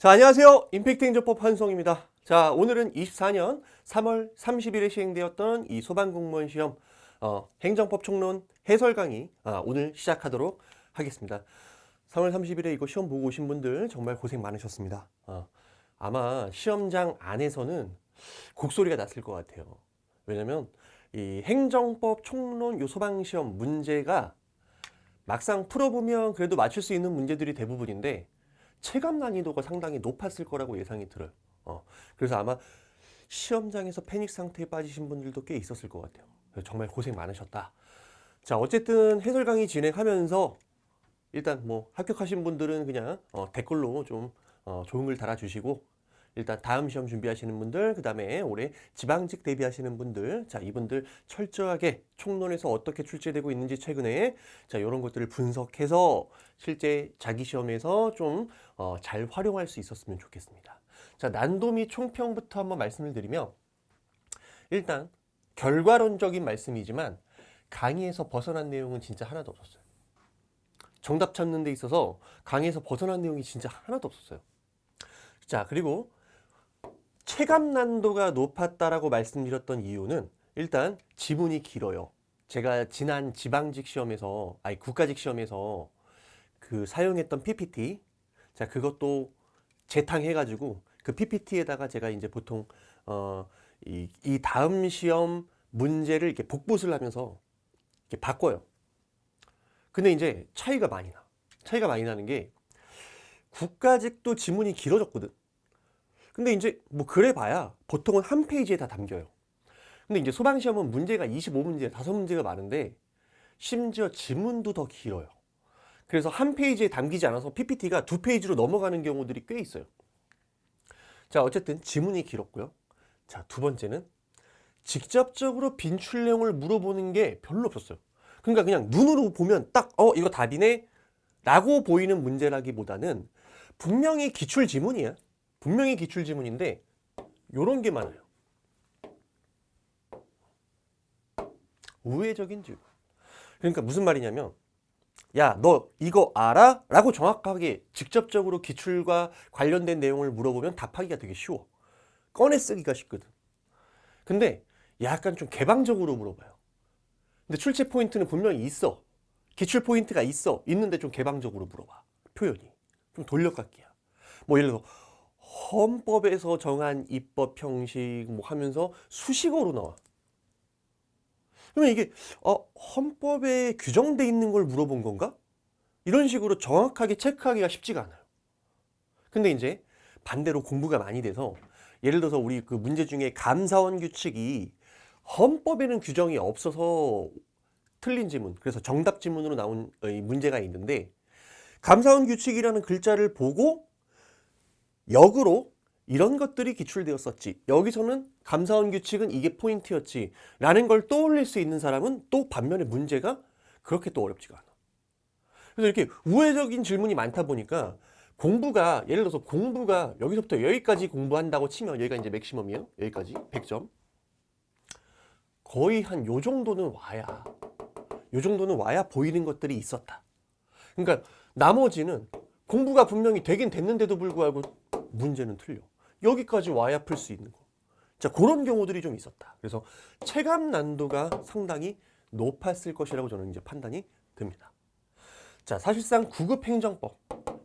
자, 안녕하세요. 임팩트 행정법 한송입니다. 자, 오늘은 24년 3월 30일에 시행되었던 이 소방공무원 시험 행정법 총론 해설 강의 오늘 시작하도록 하겠습니다. 3월 30일에 이거 시험 보고 오신 분들 정말 고생 많으셨습니다. 아마 시험장 안에서는 곡소리가 났을 것 같아요. 왜냐면 이 행정법 총론 요 소방시험 문제가 막상 풀어보면 그래도 맞출 수 있는 문제들이 대부분인데 체감 난이도가 상당히 높았을 거라고 예상이 들어요. 그래서 아마 시험장에서 패닉 상태에 빠지신 분들도 꽤 있었을 것 같아요. 정말 고생 많으셨다. 자, 어쨌든 해설 강의 진행하면서 일단 뭐 합격하신 분들은 그냥 댓글로 좀 좋은 글 달아주시고, 일단 다음 시험 준비하시는 분들, 그 다음에 올해 지방직 대비하시는 분들, 자, 이분들 철저하게 총론에서 어떻게 출제되고 있는지 최근에 자, 이런 것들을 분석해서 실제 자기 시험에서 좀 잘 활용할 수 있었으면 좋겠습니다. 자, 난도 및 총평부터 한번 말씀을 드리면, 일단 결과론적인 말씀이지만 강의에서 벗어난 내용은 진짜 하나도 없었어요. 정답 찾는 데 있어서 강의에서 벗어난 내용이 진짜 하나도 없었어요. 자, 그리고 체감 난도가 높았다라고 말씀드렸던 이유는 일단 지문이 길어요. 제가 지난 지방직 시험에서, 아니 국가직 시험에서 그 사용했던 PPT, 자, 그것도 재탕해가지고 그 PPT에다가 제가 이제 보통 이 다음 시험 문제를 이렇게 복붙을 하면서 이렇게 바꿔요. 근데 이제 차이가 많이 나. 차이가 많이 나는 게 국가직도 지문이 길어졌거든. 근데 이제 뭐 그래 봐야 보통은 한 페이지에 다 담겨요. 근데 이제 소방시험은 문제가 25문제, 5문제가 많은데 심지어 지문도 더 길어요. 그래서 한 페이지에 담기지 않아서 PPT가 두 페이지로 넘어가는 경우들이 꽤 있어요. 자, 어쨌든 지문이 길었고요. 자, 두 번째는 직접적으로 빈출 내용을 물어보는 게 별로 없었어요. 그러니까 그냥 눈으로 보면 딱 이거 답이네 라고 보이는 문제라기보다는 분명히 기출 지문이야. 분명히 기출 지문인데 요런 게 많아요. 우회적인 질문. 그러니까 무슨 말이냐면, 야, 너 이거 알아? 라고 정확하게 직접적으로 기출과 관련된 내용을 물어보면 답하기가 되게 쉬워. 꺼내 쓰기가 쉽거든. 근데 약간 좀 개방적으로 물어봐요. 근데 출제 포인트는 분명히 있어. 기출 포인트가 있어. 있는데 좀 개방적으로 물어봐. 표현이. 좀 돌려깎기야. 뭐 예를 들어 헌법에서 정한 입법 형식 뭐 하면서 수식어로 나와. 그러면 이게 헌법에 규정돼 있는 걸 물어본 건가? 이런 식으로 정확하게 체크하기가 쉽지가 않아요. 근데 이제 반대로 공부가 많이 돼서 예를 들어서 우리 그 문제 중에 감사원 규칙이 헌법에는 규정이 없어서 틀린 지문, 그래서 정답 지문으로 나온 문제가 있는데, 감사원 규칙이라는 글자를 보고 역으로 이런 것들이 기출되었었지, 여기서는 감사원 규칙은 이게 포인트였지 라는 걸 떠올릴 수 있는 사람은 또 반면에 문제가 그렇게 또 어렵지가 않아. 그래서 이렇게 우회적인 질문이 많다 보니까 공부가, 예를 들어서 공부가 여기서부터 여기까지 공부한다고 치면 여기가 이제 맥시멈이에요. 여기까지 100점. 거의 한 요 정도는 와야, 요 정도는 와야 보이는 것들이 있었다. 그러니까 나머지는 공부가 분명히 되긴 됐는데도 불구하고 문제는 틀려. 여기까지 와야 풀 수 있는 거. 자, 그런 경우들이 좀 있었다. 그래서 체감 난도가 상당히 높았을 것이라고 저는 이제 판단이 듭니다. 자, 사실상 9급 행정법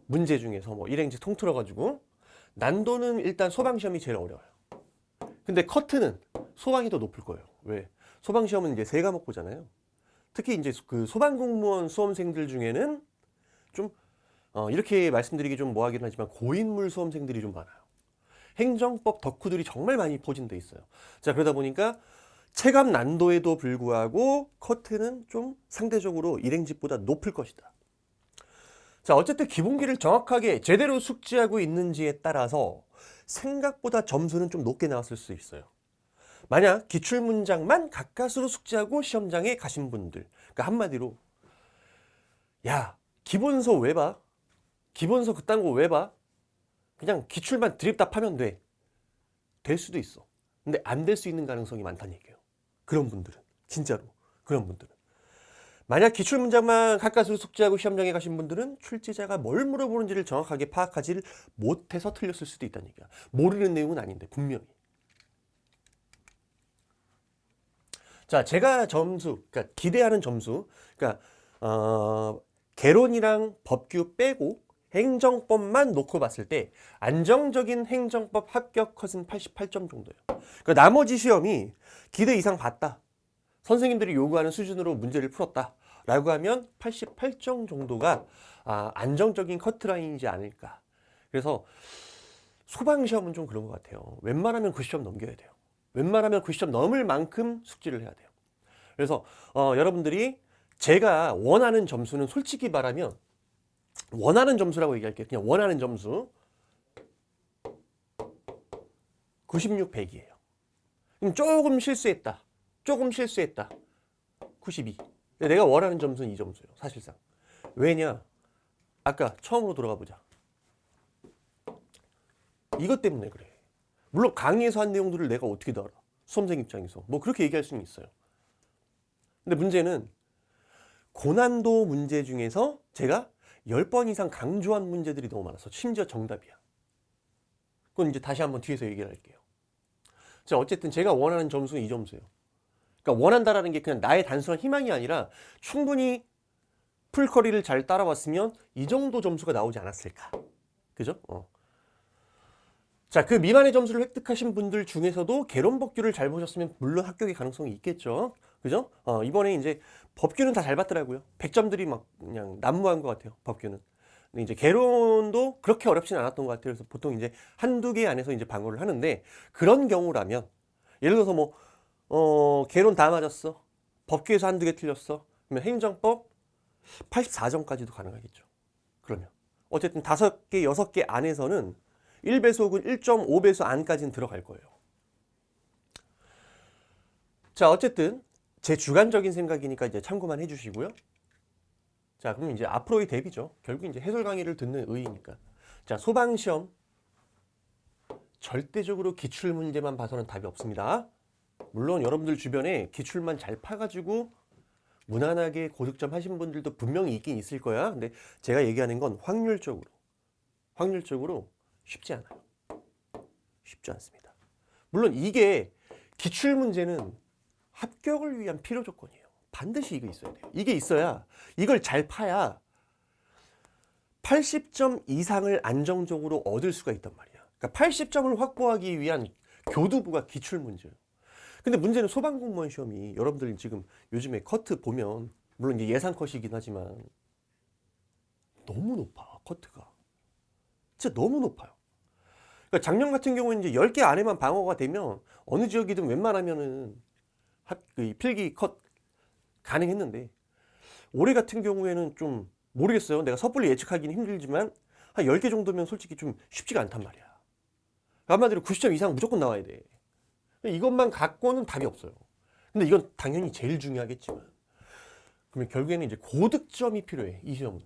문제 중에서 뭐 일행지 통틀어 가지고 난도는 일단 소방시험이 제일 어려워요. 근데 커트는 소방이 더 높을 거예요. 왜? 소방시험은 이제 3과목 보잖아요. 특히 이제 그 소방공무원 수험생들 중에는 좀 이렇게 말씀드리기 좀 뭐하긴 하지만 고인물 수험생들이 좀 많아요. 행정법 덕후들이 정말 많이 포진돼 있어요. 자, 그러다 보니까 체감 난도에도 불구하고 커트는 좀 상대적으로 일행집보다 높을 것이다. 자, 어쨌든 기본기를 정확하게 제대로 숙지하고 있는지에 따라서 생각보다 점수는 좀 높게 나왔을 수 있어요. 만약 기출문장만 가까스로 숙지하고 시험장에 가신 분들, 그러니까 한마디로 야, 기본서 왜 봐? 기본서 그딴 거 왜 봐? 그냥 기출만 드립답하면 돼. 될 수도 있어. 근데 안 될 수 있는 가능성이 많다는 얘기예요. 그런 분들은. 진짜로. 그런 분들은. 만약 기출문장만 가까스로 숙지하고 시험장에 가신 분들은 출제자가 뭘 물어보는지를 정확하게 파악하지 못해서 틀렸을 수도 있다는 얘기야. 모르는 내용은 아닌데 분명히. 자, 제가 점수, 그러니까 기대하는 점수, 그러니까 개론이랑 법규 빼고 행정법만 놓고 봤을 때 안정적인 행정법 합격 컷은 88점 정도예요. 그러니까 나머지 시험이 기대 이상 봤다. 선생님들이 요구하는 수준으로 문제를 풀었다. 라고 하면 88점 정도가 안정적인 커트라인이지 않을까. 그래서 소방시험은 좀 그런 것 같아요. 웬만하면 그 시험 넘겨야 돼요. 웬만하면 그 시험 넘을 만큼 숙지를 해야 돼요. 그래서 여러분들이 제가 원하는 점수는 솔직히 말하면 원하는 점수라고 얘기할게요. 그냥 원하는 점수 96, 100이에요. 그럼 조금 실수했다. 92. 내가 원하는 점수는 이 점수예요. 사실상. 왜냐? 아까 처음으로 돌아가 보자. 이것 때문에 그래. 물론 강의에서 한 내용들을 내가 어떻게 다 알아? 수험생 입장에서. 뭐 그렇게 얘기할 수는 있어요. 근데 문제는 고난도 문제 중에서 제가 10번 이상 강조한 문제들이 너무 많아서 심지어 정답이야. 그건 이제 다시 한번 뒤에서 얘기를 할게요. 자, 어쨌든 제가 원하는 점수는 이 점수예요. 그러니까 원한다라는 게 그냥 나의 단순한 희망이 아니라 충분히 풀커리를 잘 따라왔으면 이 정도 점수가 나오지 않았을까. 그죠? 자, 그 미만의 점수를 획득하신 분들 중에서도 개론 법규를 잘 보셨으면 물론 합격의 가능성이 있겠죠. 그죠? 이번에 이제 법규는 다 잘 봤더라고요. 100점들이 막 그냥 난무한 것 같아요. 법규는. 근데 이제 개론도 그렇게 어렵진 않았던 것 같아요. 그래서 보통 이제 한두 개 안에서 이제 방어를 하는데 그런 경우라면 예를 들어서 뭐 개론 다 맞았어. 법규에서 한두 개 틀렸어. 그러면 행정법 84점까지도 가능하겠죠. 그러면 어쨌든 5개, 6개 안에서는 1배수 혹은 1.5배수 안까지는 들어갈 거예요. 자, 어쨌든 제 주관적인 생각이니까 이제 참고만 해주시고요. 자, 그럼 이제 앞으로의 대비죠. 결국 이제 해설 강의를 듣는 의의니까. 자, 소방시험 절대적으로 기출 문제만 봐서는 답이 없습니다. 물론 여러분들 주변에 기출만 잘 파가지고 무난하게 고득점 하신 분들도 분명히 있긴 있을 거야. 근데 제가 얘기하는 건 확률적으로 쉽지 않아요. 쉽지 않습니다. 물론 이게 기출 문제는 합격을 위한 필요 조건이에요. 반드시 이게 있어야 돼요. 이게 있어야 이걸 잘 파야 80점 이상을 안정적으로 얻을 수가 있단 말이야. 그러니까 80점을 확보하기 위한 교두부가 기출 문제예요. 근데 문제는 소방공무원 시험이 여러분들 지금 요즘에 커트 보면 물론 이제 예상 컷이긴 하지만 너무 높아. 커트가. 진짜 너무 높아요. 그러니까 작년 같은 경우는 이제 10개 안에만 방어가 되면 어느 지역이든 웬만하면은 필기 컷 가능했는데 올해 같은 경우에는 좀 모르겠어요. 내가 섣불리 예측하기는 힘들지만 한 10개 정도면 솔직히 좀 쉽지가 않단 말이야. 한마디로 90점 이상 무조건 나와야 돼. 이것만 갖고는 답이 없어요. 근데 이건 당연히 제일 중요하겠지만 그러면 결국에는 이제 고득점이 필요해. 이 시험은.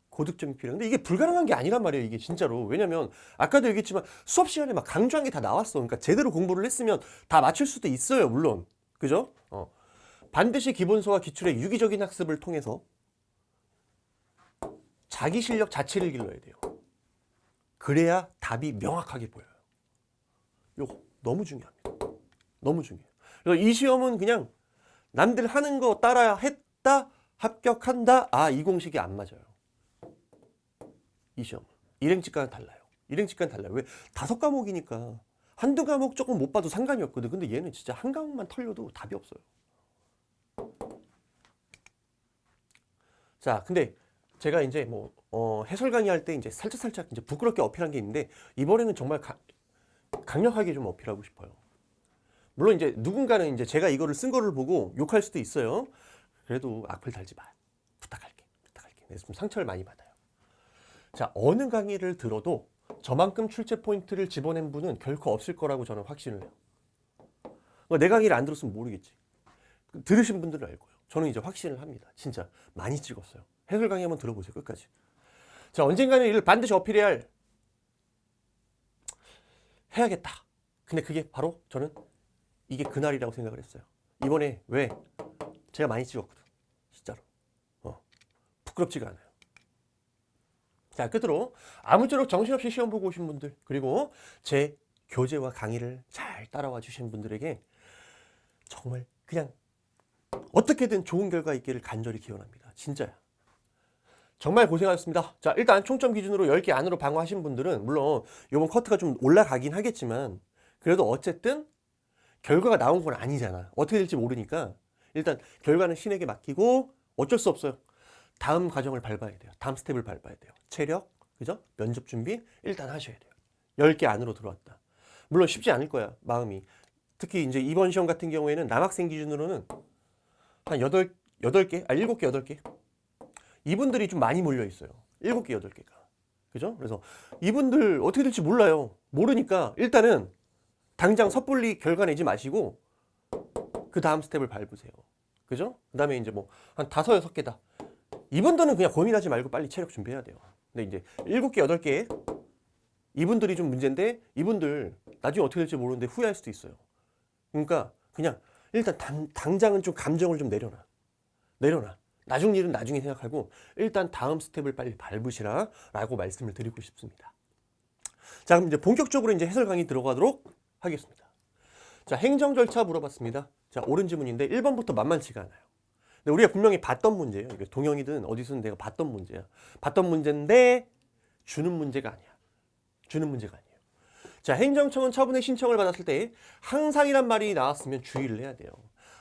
고득점이 필요해. 근데 이게 불가능한 게 아니란 말이에요. 이게 진짜로. 왜냐면 아까도 얘기했지만 수업 시간에 막 강조한 게 다 나왔어. 그러니까 제대로 공부를 했으면 다 맞출 수도 있어요. 물론. 그죠? 반드시 기본서와 기출의 유기적인 학습을 통해서 자기 실력 자체를 길러야 돼요. 그래야 답이 명확하게 보여요. 요거 너무 중요합니다. 너무 중요해요. 그래서 이 시험은 그냥 남들 하는 거 따라 했다, 합격한다. 이 공식이 안 맞아요. 이 시험은. 일행직과는 달라요. 일행직과는 달라요. 왜? 5과목이니까 한두 과목 조금 못 봐도 상관이 없거든. 근데 얘는 진짜 한 과목만 털려도 답이 없어요. 자, 근데 제가 이제 뭐 해설 강의할 때 이제 살짝 이제 부끄럽게 어필한 게 있는데 이번에는 정말 강력하게 좀 어필하고 싶어요. 물론 이제 누군가는 이제 제가 이거를 쓴 거를 보고 욕할 수도 있어요. 그래도 악플 달지 마. 부탁할게. 내가 좀 상처를 많이 받아요. 자, 어느 강의를 들어도 저만큼 출제 포인트를 집어낸 분은 결코 없을 거라고 저는 확신을 해요. 내 강의를 안 들었으면 모르겠지. 들으신 분들은 알 거예요. 저는 이제 확신을 합니다. 진짜 많이 찍었어요. 해설 강의 한번 들어보세요. 끝까지. 자, 언젠가는 이를 반드시 어필해야 해야겠다. 근데 그게 바로 저는 이게 그날이라고 생각을 했어요. 이번에 왜? 제가 많이 찍었거든. 부끄럽지가 않아요. 자, 끝으로 아무쪼록 정신없이 시험 보고 오신 분들, 그리고 제 교재와 강의를 잘 따라와 주신 분들에게 정말 그냥 어떻게든 좋은 결과 있기를 간절히 기원합니다. 진짜야. 정말 고생하셨습니다. 자, 일단 총점 기준으로 10개 안으로 방어하신 분들은 물론 이번 커트가 좀 올라가긴 하겠지만 그래도 어쨌든 결과가 나온 건 아니잖아. 어떻게 될지 모르니까 일단 결과는 신에게 맡기고 어쩔 수 없어요. 다음 과정을 밟아야 돼요. 다음 스텝을 밟아야 돼요. 체력, 그죠? 면접 준비 일단 하셔야 돼요. 10개 안으로 들어왔다. 물론 쉽지 않을 거야, 마음이. 특히 이제 이번 시험 같은 경우에는 남학생 기준으로는 한 7개, 8개. 이분들이 좀 많이 몰려 있어요. 7개, 8개가. 그죠? 그래서 이분들 어떻게 될지 몰라요. 모르니까 일단은 당장 섣불리 결과 내지 마시고 그 다음 스텝을 밟으세요. 그죠? 그 다음에 이제 뭐 한 5, 6개다. 이분들은 그냥 고민하지 말고 빨리 체력 준비해야 돼요. 근데 이제 7개, 8개 이분들이 좀 문제인데 이분들 나중에 어떻게 될지 모르는데 후회할 수도 있어요. 그러니까 그냥 일단 당장은 좀 감정을 좀 내려놔. 나중 일은 나중에 생각하고 일단 다음 스텝을 빨리 밟으시라 라고 말씀을 드리고 싶습니다. 자, 그럼 이제 본격적으로 이제 해설 강의 들어가도록 하겠습니다. 자, 행정 절차 물어봤습니다. 자, 옳은 지문인데 1번부터 만만치가 않아요. 근데 우리가 분명히 봤던 문제예요. 이게 동영이든 어디서든 내가 봤던 문제야. 봤던 문제인데 주는 문제가 아니야. 자, 행정청은 처분의 신청을 받았을 때 항상이란 말이 나왔으면 주의를 해야 돼요.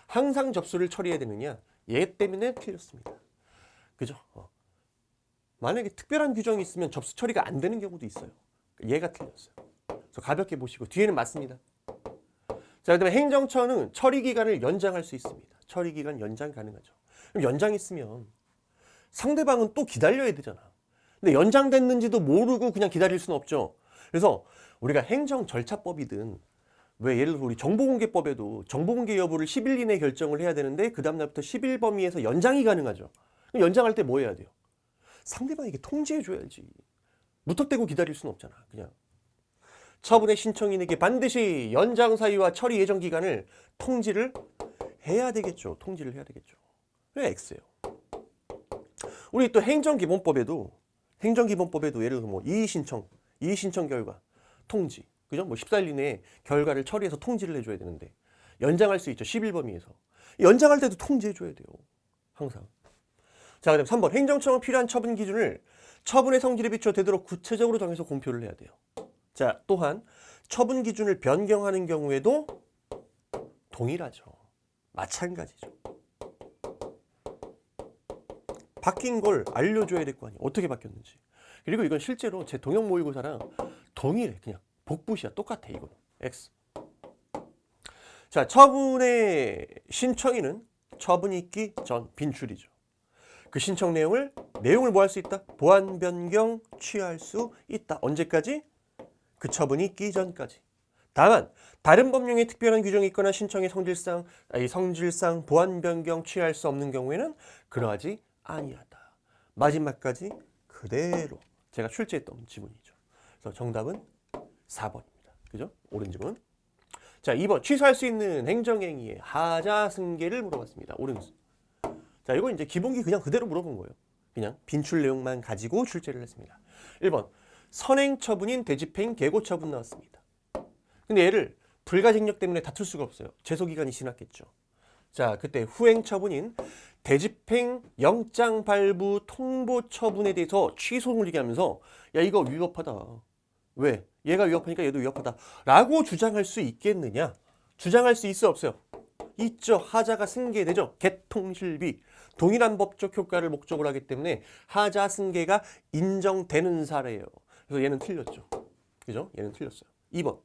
항상 접수를 처리해야 되느냐? 얘 때문에 틀렸습니다. 그죠? 만약에 특별한 규정이 있으면 접수 처리가 안 되는 경우도 있어요. 얘가 틀렸어요. 그래서 가볍게 보시고 뒤에는 맞습니다. 자, 그다음에 행정처는 처리 기간을 연장할 수 있습니다. 처리 기간 연장 가능하죠. 그럼 연장했으면 상대방은 또 기다려야 되잖아. 근데 연장됐는지도 모르고 그냥 기다릴 수는 없죠. 그래서 우리가 행정절차법이든 왜 예를 들어 우리 정보공개법에도 정보공개 여부를 10일 이내에 결정을 해야 되는데 그 다음날부터 10일 범위에서 연장이 가능하죠. 그럼 연장할 때 뭐 해야 돼요? 상대방에게 통지해 줘야지. 무턱대고 기다릴 수는 없잖아. 그냥 처분의 신청인에게 반드시 연장 사유와 처리 예정 기간을 통지를 해야 되겠죠. 그게 X예요. 우리 또 행정기본법에도 예를 들어 뭐 이의신청 결과 통지, 그죠? 뭐 14일 이내에 결과를 처리해서 통지를 해줘야 되는데 연장할 수 있죠. 10일 범위에서 연장할 때도 통지해줘야 돼요. 항상. 자, 그다음 3번 행정청은 필요한 처분 기준을 처분의 성질에 비추어 되도록 구체적으로 정해서 공표를 해야 돼요. 자, 또한 처분 기준을 변경하는 경우에도 동일하죠. 마찬가지죠. 바뀐 걸 알려줘야 될 거 아니에요. 어떻게 바뀌었는지. 그리고 이건 실제로 제 동영 모의고사랑 동일해. 그냥 복붙이야. 똑같아. 이거는 X. 자, 처분의 신청인은 처분이 있기 전 빈출이죠. 그 신청 내용을 뭐 할 수 있다? 보완 변경 취할 수 있다. 언제까지? 그 처분이 있기 전까지. 다만 다른 법령에 특별한 규정이 있거나 신청의 성질상 보완 변경 취할 수 없는 경우에는 그러하지 아니하다. 마지막까지 그대로 제가 출제했던 지문이죠. 그래서 정답은 4번입니다. 그죠? 옳은 지문. 자, 2번 취소할 수 있는 행정행위의 하자 승계를 물어봤습니다. 옳은. 자, 이거 이제 기본기 그냥 그대로 물어본 거예요. 그냥 빈출 내용만 가지고 출제를 했습니다. 1번 선행 처분인 대집행 계고 처분 나왔습니다. 근데 얘를 불가징역 때문에 다툴 수가 없어요. 제소기간이 지났겠죠. 자, 그때 후행 처분인 대집행 영장 발부 통보 처분에 대해서 취소 논리하면서 야, 이거 위법하다. 왜? 얘가 위법하니까 얘도 위법하다. 라고 주장할 수 있겠느냐? 주장할 수 있어 없어요? 있죠. 하자가 승계되죠. 개통실비. 동일한 법적 효과를 목적으로 하기 때문에 하자 승계가 인정되는 사례예요. 그래서 얘는 틀렸죠. 그죠? 얘는 틀렸어요. 2번.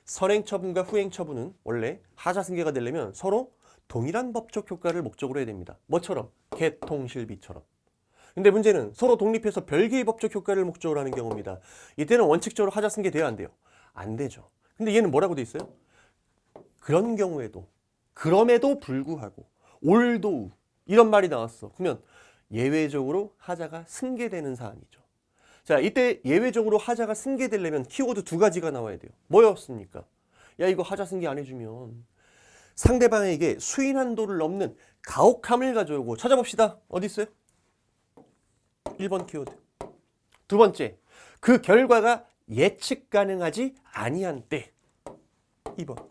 선행 처분과 후행 처분은 원래 하자 승계가 되려면 서로 동일한 법적 효과를 목적으로 해야 됩니다. 뭐처럼? 개통실비처럼. 근데 문제는 서로 독립해서 별개의 법적 효과를 목적으로 하는 경우입니다. 이때는 원칙적으로 하자 승계 돼야 안 돼요? 안 되죠. 근데 얘는 뭐라고 돼 있어요? 그런 경우에도 그럼에도 불구하고 올도우 이런 말이 나왔어. 그러면 예외적으로 하자가 승계되는 사안이죠. 자, 이때 예외적으로 하자가 승계되려면 키워드 2가지가 나와야 돼요. 뭐였습니까? 야, 이거 하자 승계 안 해주면 상대방에게 수인 한도를 넘는 가혹함을 가져오고. 찾아봅시다. 어디 있어요? 1번 키워드. 두 번째, 그 결과가 예측 가능하지 아니한 때. 2번.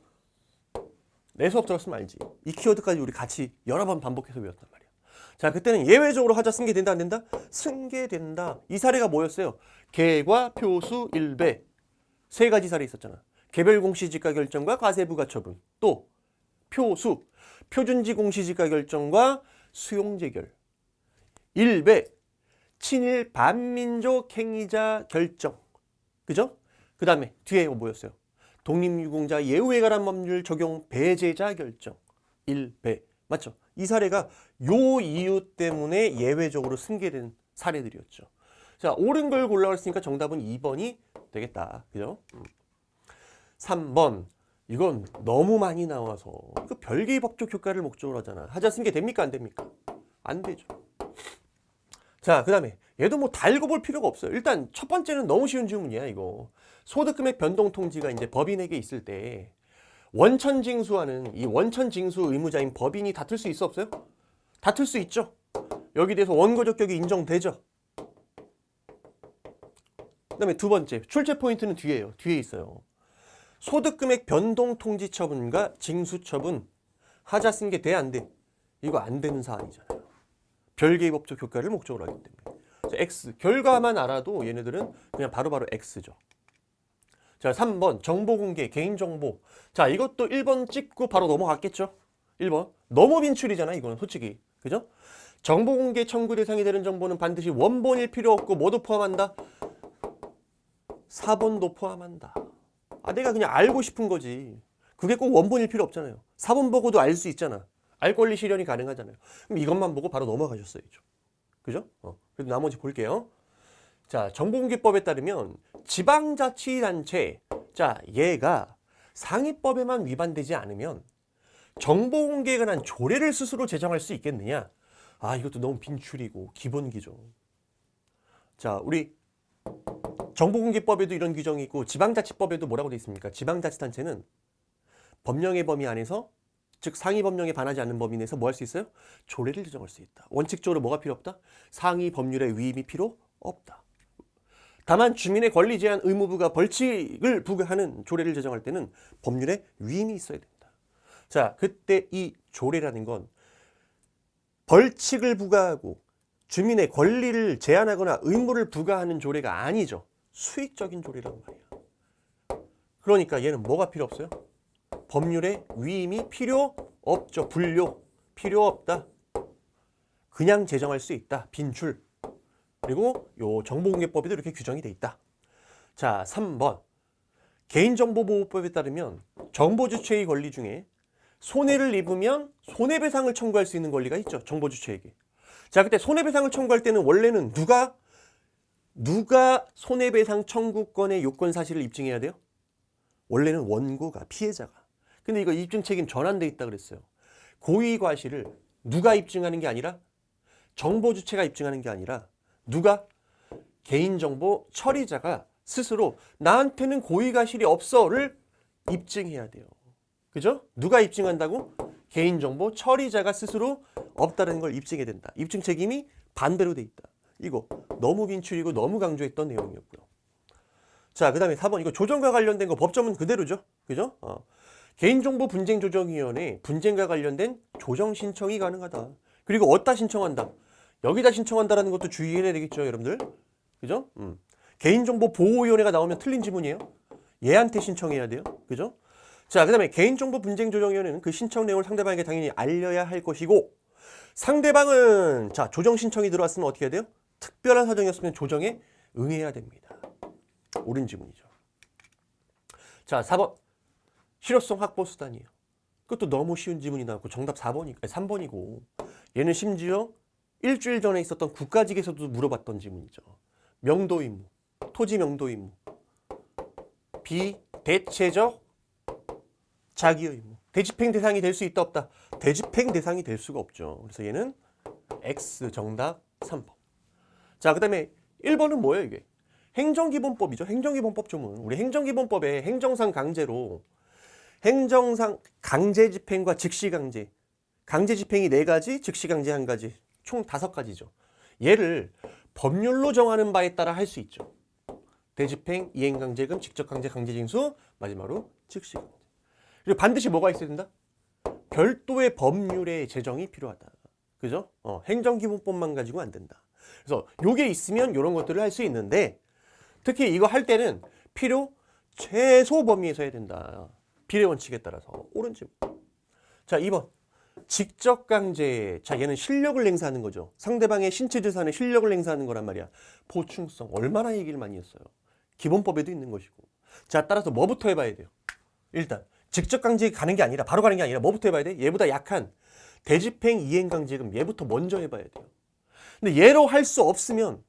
내 수업 들었으면 알지. 이 키워드까지 우리 같이 여러 번 반복해서 외웠단 말이야. 자, 그때는 예외적으로 하자 승계된다 안 된다? 승계된다. 이 사례가 뭐였어요? 개과 표수 1배. 세 가지 사례 있었잖아. 개별 공시지가 결정과 과세부가 처분. 또 표수, 표준지 공시지가 결정과 수용재결. 1배, 친일 반민족 행위자 결정. 그죠? 그 다음에 뒤에 뭐였어요? 독립유공자 예우에 관한 법률 적용 배제자 결정. 1배. 맞죠? 이 사례가 요 이유 때문에 예외적으로 승계된 사례들이었죠. 자, 옳은 걸 골라 그랬으니까 정답은 2번이 되겠다. 그죠? 3번. 이건 너무 많이 나와서 이거 별개의 법적 효과를 목적으로 하잖아. 하자 승계 됩니까? 안 됩니까? 안 되죠. 자, 그 다음에 얘도 뭐 다 읽어볼 필요가 없어요. 일단 첫 번째는 너무 쉬운 질문이야, 이거. 소득금액 변동 통지가 이제 법인에게 있을 때 원천 징수하는 이 원천 징수 의무자인 법인이 다툴 수 있어 없어요? 다툴 수 있죠. 여기 대해서 원고적격이 인정되죠. 그다음에 두 번째, 출제 포인트는 뒤에요. 뒤에 있어요. 소득금액 변동 통지 처분과 징수 처분 하자 승계 돼 안 돼? 이거 안 되는 사안이잖아요. 별개의 법적 효과를 목적으로 하기 때문에. 자, X 결과만 알아도 얘네들은 그냥 바로바로 X죠. 자, 3번 정보 공개 개인정보. 자, 이것도 1번 찍고 바로 넘어갔겠죠. 1번 너무 빈출이잖아 이거는 솔직히. 그죠? 정보 공개 청구 대상이 되는 정보는 반드시 원본일 필요 없고 뭐도 포함한다? 사본도 포함한다. 아, 내가 그냥 알고 싶은 거지. 그게 꼭 원본일 필요 없잖아요. 사본 보고도 알 수 있잖아. 알 권리 실현이 가능하잖아요. 그럼 이것만 보고 바로 넘어가셨어야죠. 그죠? 그래도 나머지 볼게요. 자, 정보공개법에 따르면 지방자치단체, 자, 얘가 상위법에만 위반되지 않으면 정보공개에 관한 조례를 스스로 제정할 수 있겠느냐? 아, 이것도 너무 빈출이고 기본기죠. 자, 우리 정보공개법에도 이런 규정이 있고 지방자치법에도 뭐라고 되어 있습니까? 지방자치단체는 법령의 범위 안에서, 즉 상위 법령에 반하지 않는 범위 내에서 뭐 할 수 있어요? 조례를 제정할 수 있다. 원칙적으로 뭐가 필요 없다? 상위 법률의 위임이 필요 없다. 다만 주민의 권리 제한 의무부가 벌칙을 부과하는 조례를 제정할 때는 법률의 위임이 있어야 된다. 자, 그때 이 조례라는 건 벌칙을 부과하고 주민의 권리를 제한하거나 의무를 부과하는 조례가 아니죠. 수익적인 조례란 말이야. 그러니까 얘는 뭐가 필요 없어요? 법률의 위임이 필요 없죠. 불료. 필요 없다. 그냥 제정할 수 있다. 빈출. 그리고 요 정보공개법에도 이렇게 규정이 돼 있다. 자, 3번. 개인정보보호법에 따르면 정보주체의 권리 중에 손해를 입으면 손해배상을 청구할 수 있는 권리가 있죠. 정보주체에게. 자, 그때 손해배상을 청구할 때는 원래는 누가 손해배상 청구권의 요건 사실을 입증해야 돼요? 원래는 원고가, 피해자가. 근데 이거 입증 책임 전환돼 있다 그랬어요. 고의 과실을 누가 입증하는 게 아니라 정보 주체가 입증하는 게 아니라 누가? 개인정보 처리자가 스스로 나한테는 고의 과실이 없어를 입증해야 돼요. 그죠? 누가 입증한다고? 개인정보 처리자가 스스로 없다는 걸 입증해야 된다. 입증 책임이 반대로 돼 있다. 이거 너무 빈출이고 너무 강조했던 내용이었고요. 자, 그 다음에 4번. 이거 조정과 관련된 거 법조문 그대로죠. 그죠? 개인정보분쟁조정위원회 분쟁과 관련된 조정 신청이 가능하다. 그리고 어디다 신청한다? 여기다 신청한다라는 것도 주의해야 되겠죠, 여러분들. 그죠? 개인정보보호위원회가 나오면 틀린 지문이에요. 얘한테 신청해야 돼요. 그죠? 자, 그 다음에 개인정보분쟁조정위원회는 그 신청 내용을 상대방에게 당연히 알려야 할 것이고, 상대방은 자, 조정 신청이 들어왔으면 어떻게 해야 돼요? 특별한 사정이었으면 조정에 응해야 됩니다. 옳은 지문이죠. 자, 4번. 실효성 확보 수단이에요. 그것도 너무 쉬운 지문이 나왔고 정답 3번이고 얘는 심지어 일주일 전에 있었던 국가직에서도 물어봤던 지문이죠. 명도 의무, 토지 명도 의무, 비대체적 자기 의무. 대집행 대상이 될 수 있다 없다? 대집행 대상이 될 수가 없죠. 그래서 얘는 X 정답 3번. 자, 그 다음에 1번은 뭐예요 이게? 행정기본법이죠. 행정기본법 조문. 우리 행정기본법에 행정상 강제로 행정상 강제 집행과 즉시 강제. 강제 집행이 4가지, 즉시 강제 1가지. 총 5가지죠. 얘를 법률로 정하는 바에 따라 할 수 있죠. 대집행, 이행강제금, 직접강제, 강제징수, 마지막으로 즉시강제. 그리고 반드시 뭐가 있어야 된다? 별도의 법률의 제정이 필요하다. 그죠? 행정기본법만 가지고 안 된다. 그래서 요게 있으면 이런 것들을 할 수 있는데 특히 이거 할 때는 필요 최소 범위에서 해야 된다. 비례 원칙에 따라서. 옳은지. 자, 2번. 직접강제. 자, 얘는 실력을 행사하는 거죠. 상대방의 신체재산의 실력을 행사하는 거란 말이야. 보충성. 얼마나 얘기를 많이 했어요. 기본법에도 있는 것이고. 자, 따라서 뭐부터 해봐야 돼요? 일단 직접강제 가는 게 아니라 바로 가는 게 아니라 뭐부터 해봐야 돼? 얘보다 약한 대집행 이행강제금 얘부터 먼저 해봐야 돼요. 근데 얘로 할 수 없으면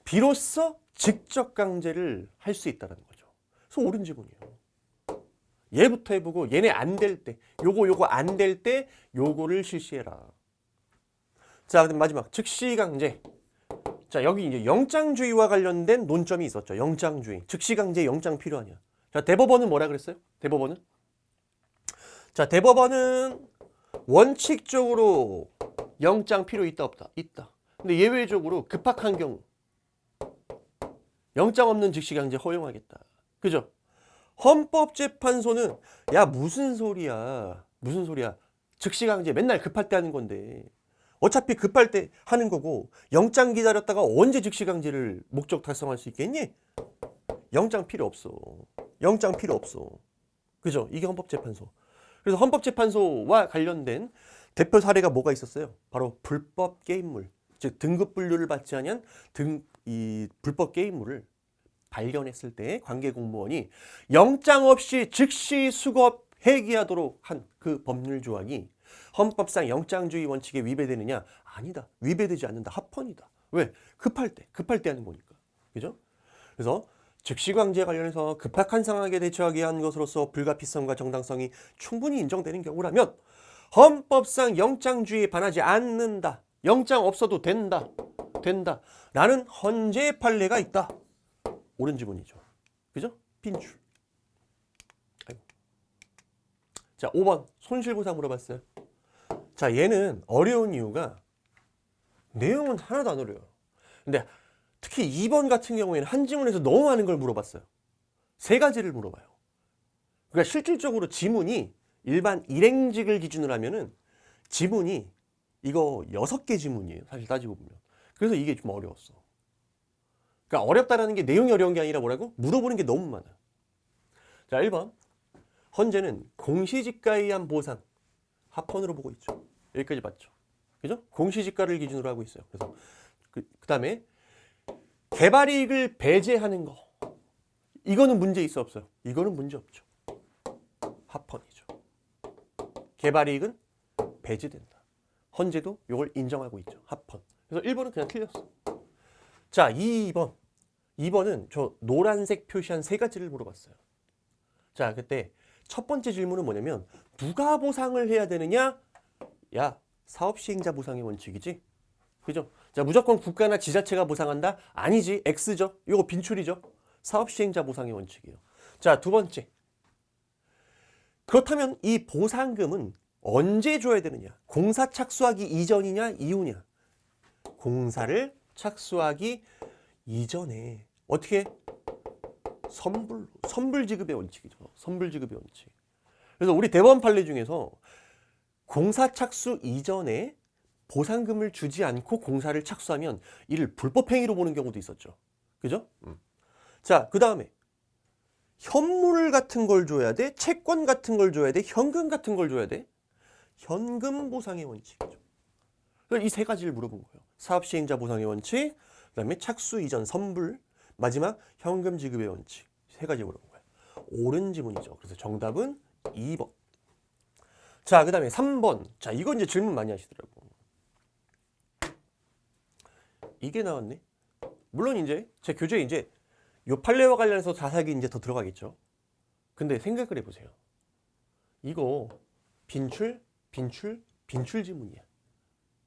비로소 직접강제를 할 수 있다는 거죠. 그래서 옳은 지문이에요. 얘부터 해보고 얘네 안 될 때 요거 안 될 때 요거를 실시해라. 자, 그럼 마지막 즉시강제. 자, 여기 이제 영장주의와 관련된 논점이 있었죠. 영장주의. 즉시강제 영장 필요하냐. 자, 대법원은 뭐라 그랬어요? 대법원은? 자, 대법원은 원칙적으로 영장 필요 있다 없다? 있다. 근데 예외적으로 급박한 경우 영장 없는 즉시강제 허용하겠다. 그죠? 헌법재판소는 야 무슨 소리야. 무슨 소리야. 즉시강제 맨날 급할 때 하는 건데 어차피 급할 때 하는 거고 영장 기다렸다가 언제 즉시강제를 목적 달성할 수 있겠니? 영장 필요 없어. 영장 필요 없어. 그죠? 이게 헌법재판소. 그래서 헌법재판소와 관련된 대표 사례가 뭐가 있었어요? 바로 불법 게임물. 즉 등급 분류를 받지 않은 이 불법 게임물을 발견했을 때 관계 공무원이 영장 없이 즉시 수겁 해기하도록 한 그 법률 조항이 헌법상 영장주의 원칙에 위배되느냐? 아니다. 위배되지 않는다. 합헌이다. 왜? 급할 때 하는 거니까. 그죠? 그래서 즉시강제 관련해서 급박한 상황에 대처하기 위한 것으로서 불가피성과 정당성이 충분히 인정되는 경우라면 헌법상 영장주의에 반하지 않는다. 영장 없어도 된다. 라는 헌재 판례가 있다. 옳은 지문이죠. 그죠? 빈출. 아이고. 자, 5번 손실보상 물어봤어요. 자, 얘는 어려운 이유가 내용은 하나도 안 어려워요. 근데 특히 2번 같은 경우에는 한 지문에서 너무 많은 걸 물어봤어요. 3가지를 물어봐요. 그러니까 실질적으로 지문이 일반 일행직을 기준으로 하면은 지문이 이거 6개 지문이에요. 사실 따지고 보면. 그래서 이게 좀 어려웠어. 그러니까 어렵다라는 게 내용이 어려운 게 아니라 뭐라고? 물어보는 게 너무 많아요. 자, 1번. 헌재는 공시지가에 의한 보상 합헌으로 보고 있죠. 여기까지 봤죠. 그죠? 공시지가를 기준으로 하고 있어요. 그래서 그 다음에 개발이익을 배제하는 거. 이거는 문제 있어 없어요? 이거는 문제 없죠. 합헌이죠. 개발이익은 배제된다. 헌재도 이걸 인정하고 있죠. 합헌. 그래서 1번은 그냥 틀렸어. 자, 2번. 2번은 저 노란색 표시한 3가지를 물어봤어요. 자, 그때 첫 번째 질문은 뭐냐면 누가 보상을 해야 되느냐? 야, 사업시행자 보상의 원칙이지. 그죠? 자, 무조건 국가나 지자체가 보상한다? 아니지. X죠. 이거 빈출이죠. 사업시행자 보상의 원칙이에요. 자, 두 번째. 그렇다면 이 보상금은 언제 줘야 되느냐? 공사 착수하기 이전이냐 이후냐? 공사를 착수하기 이전에 어떻게? 선불 지급의 원칙이죠. 선불 지급의 원칙. 그래서 우리 대법원 판례 중에서 공사 착수 이전에 보상금을 주지 않고 공사를 착수하면 이를 불법행위로 보는 경우도 있었죠. 그죠? 자, 그 다음에 현물 같은 걸 줘야 돼? 채권 같은 걸 줘야 돼? 현금 같은 걸 줘야 돼? 현금 보상의 원칙이죠. 이 3가지를 물어본 거예요. 사업시행자 보상의 원칙, 그 다음에 착수 이전 선불, 마지막 현금 지급의 원칙. 3가지 물어본 거예요. 옳은 지문이죠. 그래서 정답은 2번. 자, 그 다음에 3번. 자, 이거 이제 질문 많이 하시더라고. 이게 나왔네. 물론 이제 제 교재에 이제 요 판례와 관련해서 자세하게 이제 더 들어가겠죠. 근데 생각을 해보세요. 이거 빈출 지문이야.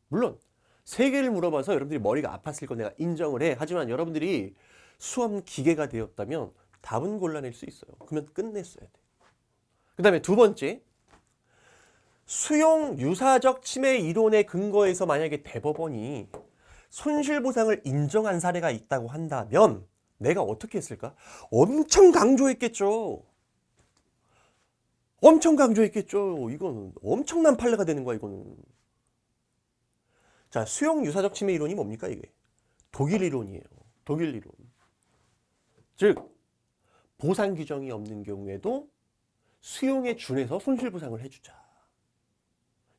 물론 3개를 물어봐서 여러분들이 머리가 아팠을 거 내가 인정을 해. 하지만 여러분들이 수험 기계가 되었다면 답은 골라낼 수 있어요. 그러면 끝냈어야 돼. 그 다음에 두 번째. 수용 유사적 침해 이론에 근거해서 만약에 대법원이 손실보상을 인정한 사례가 있다고 한다면 내가 어떻게 했을까? 엄청 강조했겠죠. 엄청 강조했겠죠. 이거는 엄청난 판례가 되는 거야, 이거는. 자, 수용 유사적 침해 이론이 뭡니까, 이게? 독일 이론이에요. 독일 이론. 즉, 보상 규정이 없는 경우에도 수용에 준해서 손실보상을 해주자.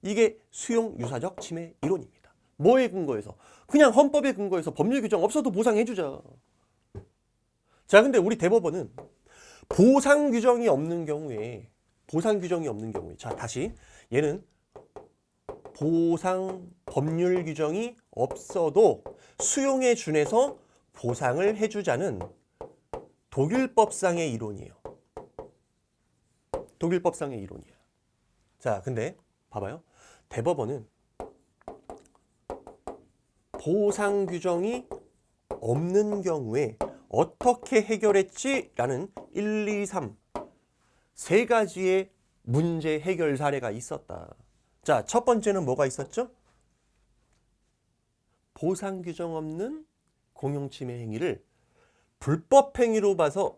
이게 수용 유사적 침해 이론입니다. 뭐에 근거해서? 그냥 헌법에 근거해서 법률 규정 없어도 보상해주자. 자, 근데 우리 대법원은 보상 규정이 없는 경우에 자, 다시 얘는 보상 법률 규정이 없어도 수용에 준해서 보상을 해주자는 독일법상의 이론이에요. 독일법상의 이론이에요. 자, 근데 봐봐요. 대법원은 보상 규정이 없는 경우에 어떻게 해결했지라는 1, 2, 3 세 가지의 문제 해결 사례가 있었다. 자, 첫 번째는 뭐가 있었죠? 보상 규정 없는 공용침해 행위를 불법 행위로 봐서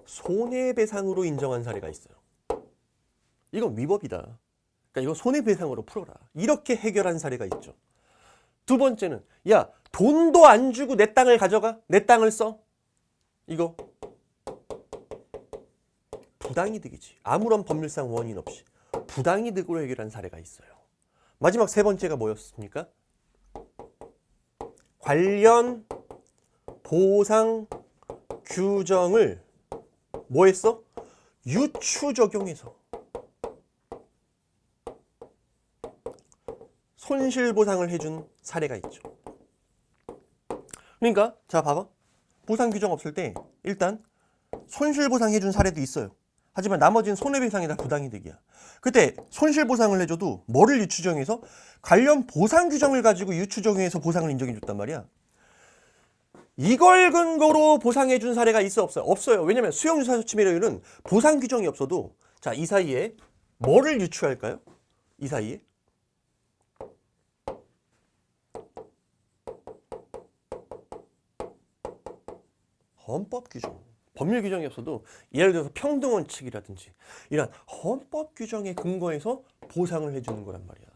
손해배상으로 인정한 사례가 있어요. 이건 위법이다. 그러니까 이거 손해배상으로 풀어라. 이렇게 해결한 사례가 있죠. 두 번째는 야, 돈도 안 주고 내 땅을 가져가. 내 땅을 써. 이거 부당이득이지. 아무런 법률상 원인 없이 부당이득으로 해결한 사례가 있어요. 마지막 세 번째가 뭐였습니까? 관련 보상 규정을 뭐 했어? 유추 적용해서 손실보상을 해준 사례가 있죠. 그러니까 자, 봐봐. 보상 규정 없을 때 일단 손실보상 해준 사례도 있어요. 하지만 나머지는 손해배상이 다 부당이득이야. 그때 손실보상을 해줘도 뭐를 유추적용해서? 관련 보상 규정을 가지고 유추적용해서 보상을 인정해줬단 말이야. 이걸 근거로 보상해준 사례가 있어 없어요? 없어요. 왜냐면 수용유사적 침해료율은 보상 규정이 없어도 자, 이 사이에 뭐를 유추할까요? 이 사이에 헌법 규정, 법률 규정이 없어도 예를 들어서 평등원칙이라든지 이런 헌법 규정에 근거해서 보상을 해주는 거란 말이야.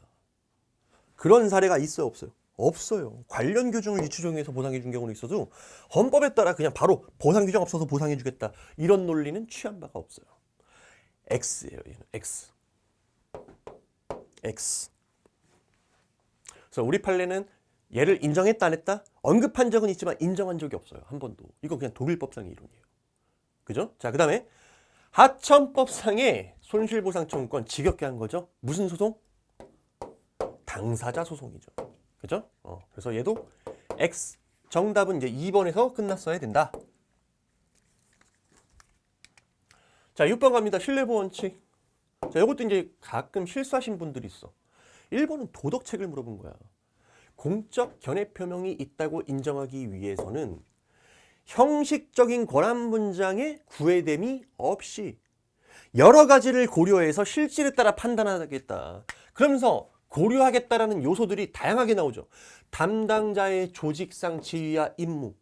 그런 사례가 있어요 없어요? 없어요. 관련 규정을 유추적용해서 보상해 준 경우는 있어도 헌법에 따라 그냥 바로 보상 규정 없어서 보상해 주겠다. 이런 논리는 취한 바가 없어요. X예요. 얘는 X. X. 그래서 우리 판례는 얘를 인정했다 안 했다? 언급한 적은 있지만 인정한 적이 없어요. 한 번도. 이거 그냥 독일법상의 이론이에요. 그죠? 자, 그 다음에 하천법상의 손실보상 청구권 지겹게 한 거죠. 무슨 소송? 당사자 소송이죠. 그죠? 그래서 얘도 X. 정답은 이제 2번에서 끝났어야 된다. 자, 6번 갑니다. 신뢰보원칙. 자, 이것도 이제 가끔 실수하신 분들이 있어. 1번은 도덕책을 물어본 거야. 공적 견해 표명이 있다고 인정하기 위해서는 형식적인 권한 문장의 구애됨이 없이 여러 가지를 고려해서 실질에 따라 판단하겠다. 그러면서 고려하겠다라는 요소들이 다양하게 나오죠. 담당자의 조직상 지위와 임무.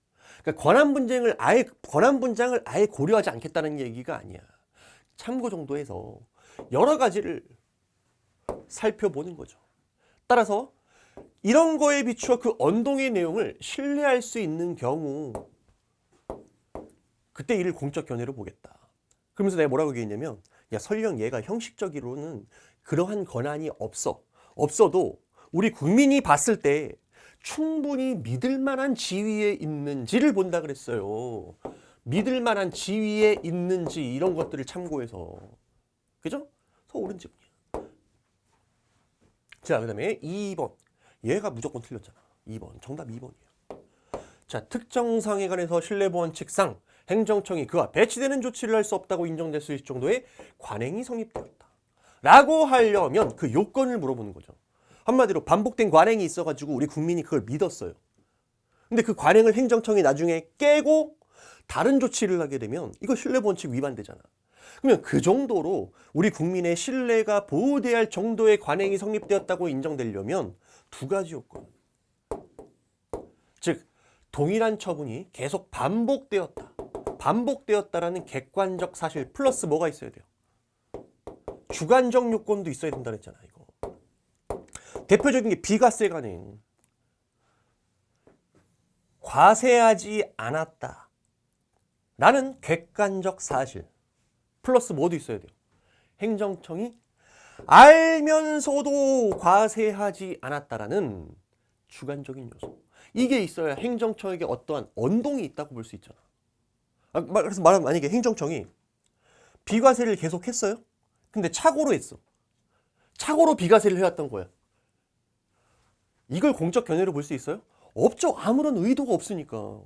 그러니까 권한 분장을 아예 고려하지 않겠다는 얘기가 아니야. 참고 정도에서 여러 가지를 살펴보는 거죠. 따라서 이런 거에 비추어 그 언동의 내용을 신뢰할 수 있는 경우 그때 이를 공적 견해로 보겠다. 그러면서 내가 뭐라고 얘기했냐면 야, 설령 얘가 형식적으로는 그러한 권한이 없어도 우리 국민이 봤을 때 충분히 믿을 만한 지위에 있는지를 본다 그랬어요. 믿을 만한 지위에 있는지 이런 것들을 참고해서. 그죠? 그래서 옳은 지문이야. 자, 그 다음에 2번. 얘가 무조건 틀렸잖아. 2번. 정답 2번이에요. 자, 특정상에 관해서 신뢰보원칙상 행정청이 그와 배치되는 조치를 할 수 없다고 인정될 수 있을 정도의 관행이 성립되었다. 라고 하려면 그 요건을 물어보는 거죠. 한마디로 반복된 관행이 있어가지고 우리 국민이 그걸 믿었어요. 근데 그 관행을 행정청이 나중에 깨고 다른 조치를 하게 되면 이거 신뢰보원칙 위반되잖아. 그러면 그 정도로 우리 국민의 신뢰가 보호돼야 할 정도의 관행이 성립되었다고 인정되려면 두 가지 요건. 동일한 처분이 계속 반복되었다. 반복되었다라는 객관적 사실 플러스 뭐가 있어야 돼요? 주관적 요건도 있어야 된다 그랬잖아, 이거. 대표적인 게 비과세관행. 과세하지 않았다. 라는 객관적 사실. 플러스 뭐도 있어야 돼요? 행정청이 알면서도 과세하지 않았다라는 주관적인 요소. 이게 있어야 행정청에게 어떠한 언동이 있다고 볼 수 있잖아. 그래서 말하면 만약에 행정청이 비과세를 계속 했어요? 근데 착오로 했어. 착오로 비과세를 해왔던 거야. 이걸 공적 견해로 볼 수 있어요? 없죠. 아무런 의도가 없으니까.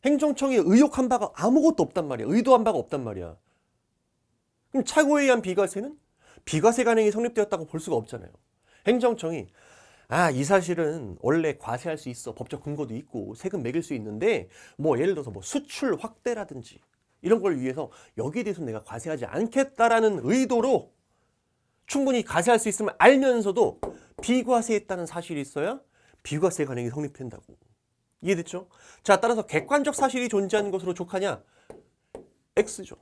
행정청이 의혹한 바가 아무것도 없단 말이야. 의도한 바가 없단 말이야. 그럼 착오에 의한 비과세는 비과세 관행이 성립되었다고 볼 수가 없잖아요. 행정청이 이 사실은 원래 과세할 수 있어. 법적 근거도 있고 세금 매길 수 있는데 뭐 예를 들어서 뭐 수출 확대라든지 이런 걸 위해서 여기에 대해서 내가 과세하지 않겠다라는 의도로 충분히 과세할 수 있음을 알면서도 비과세했다는 사실이 있어야 비과세 관행이 성립된다고. 이해됐죠? 자, 따라서 객관적 사실이 존재하는 것으로 족하냐? X죠.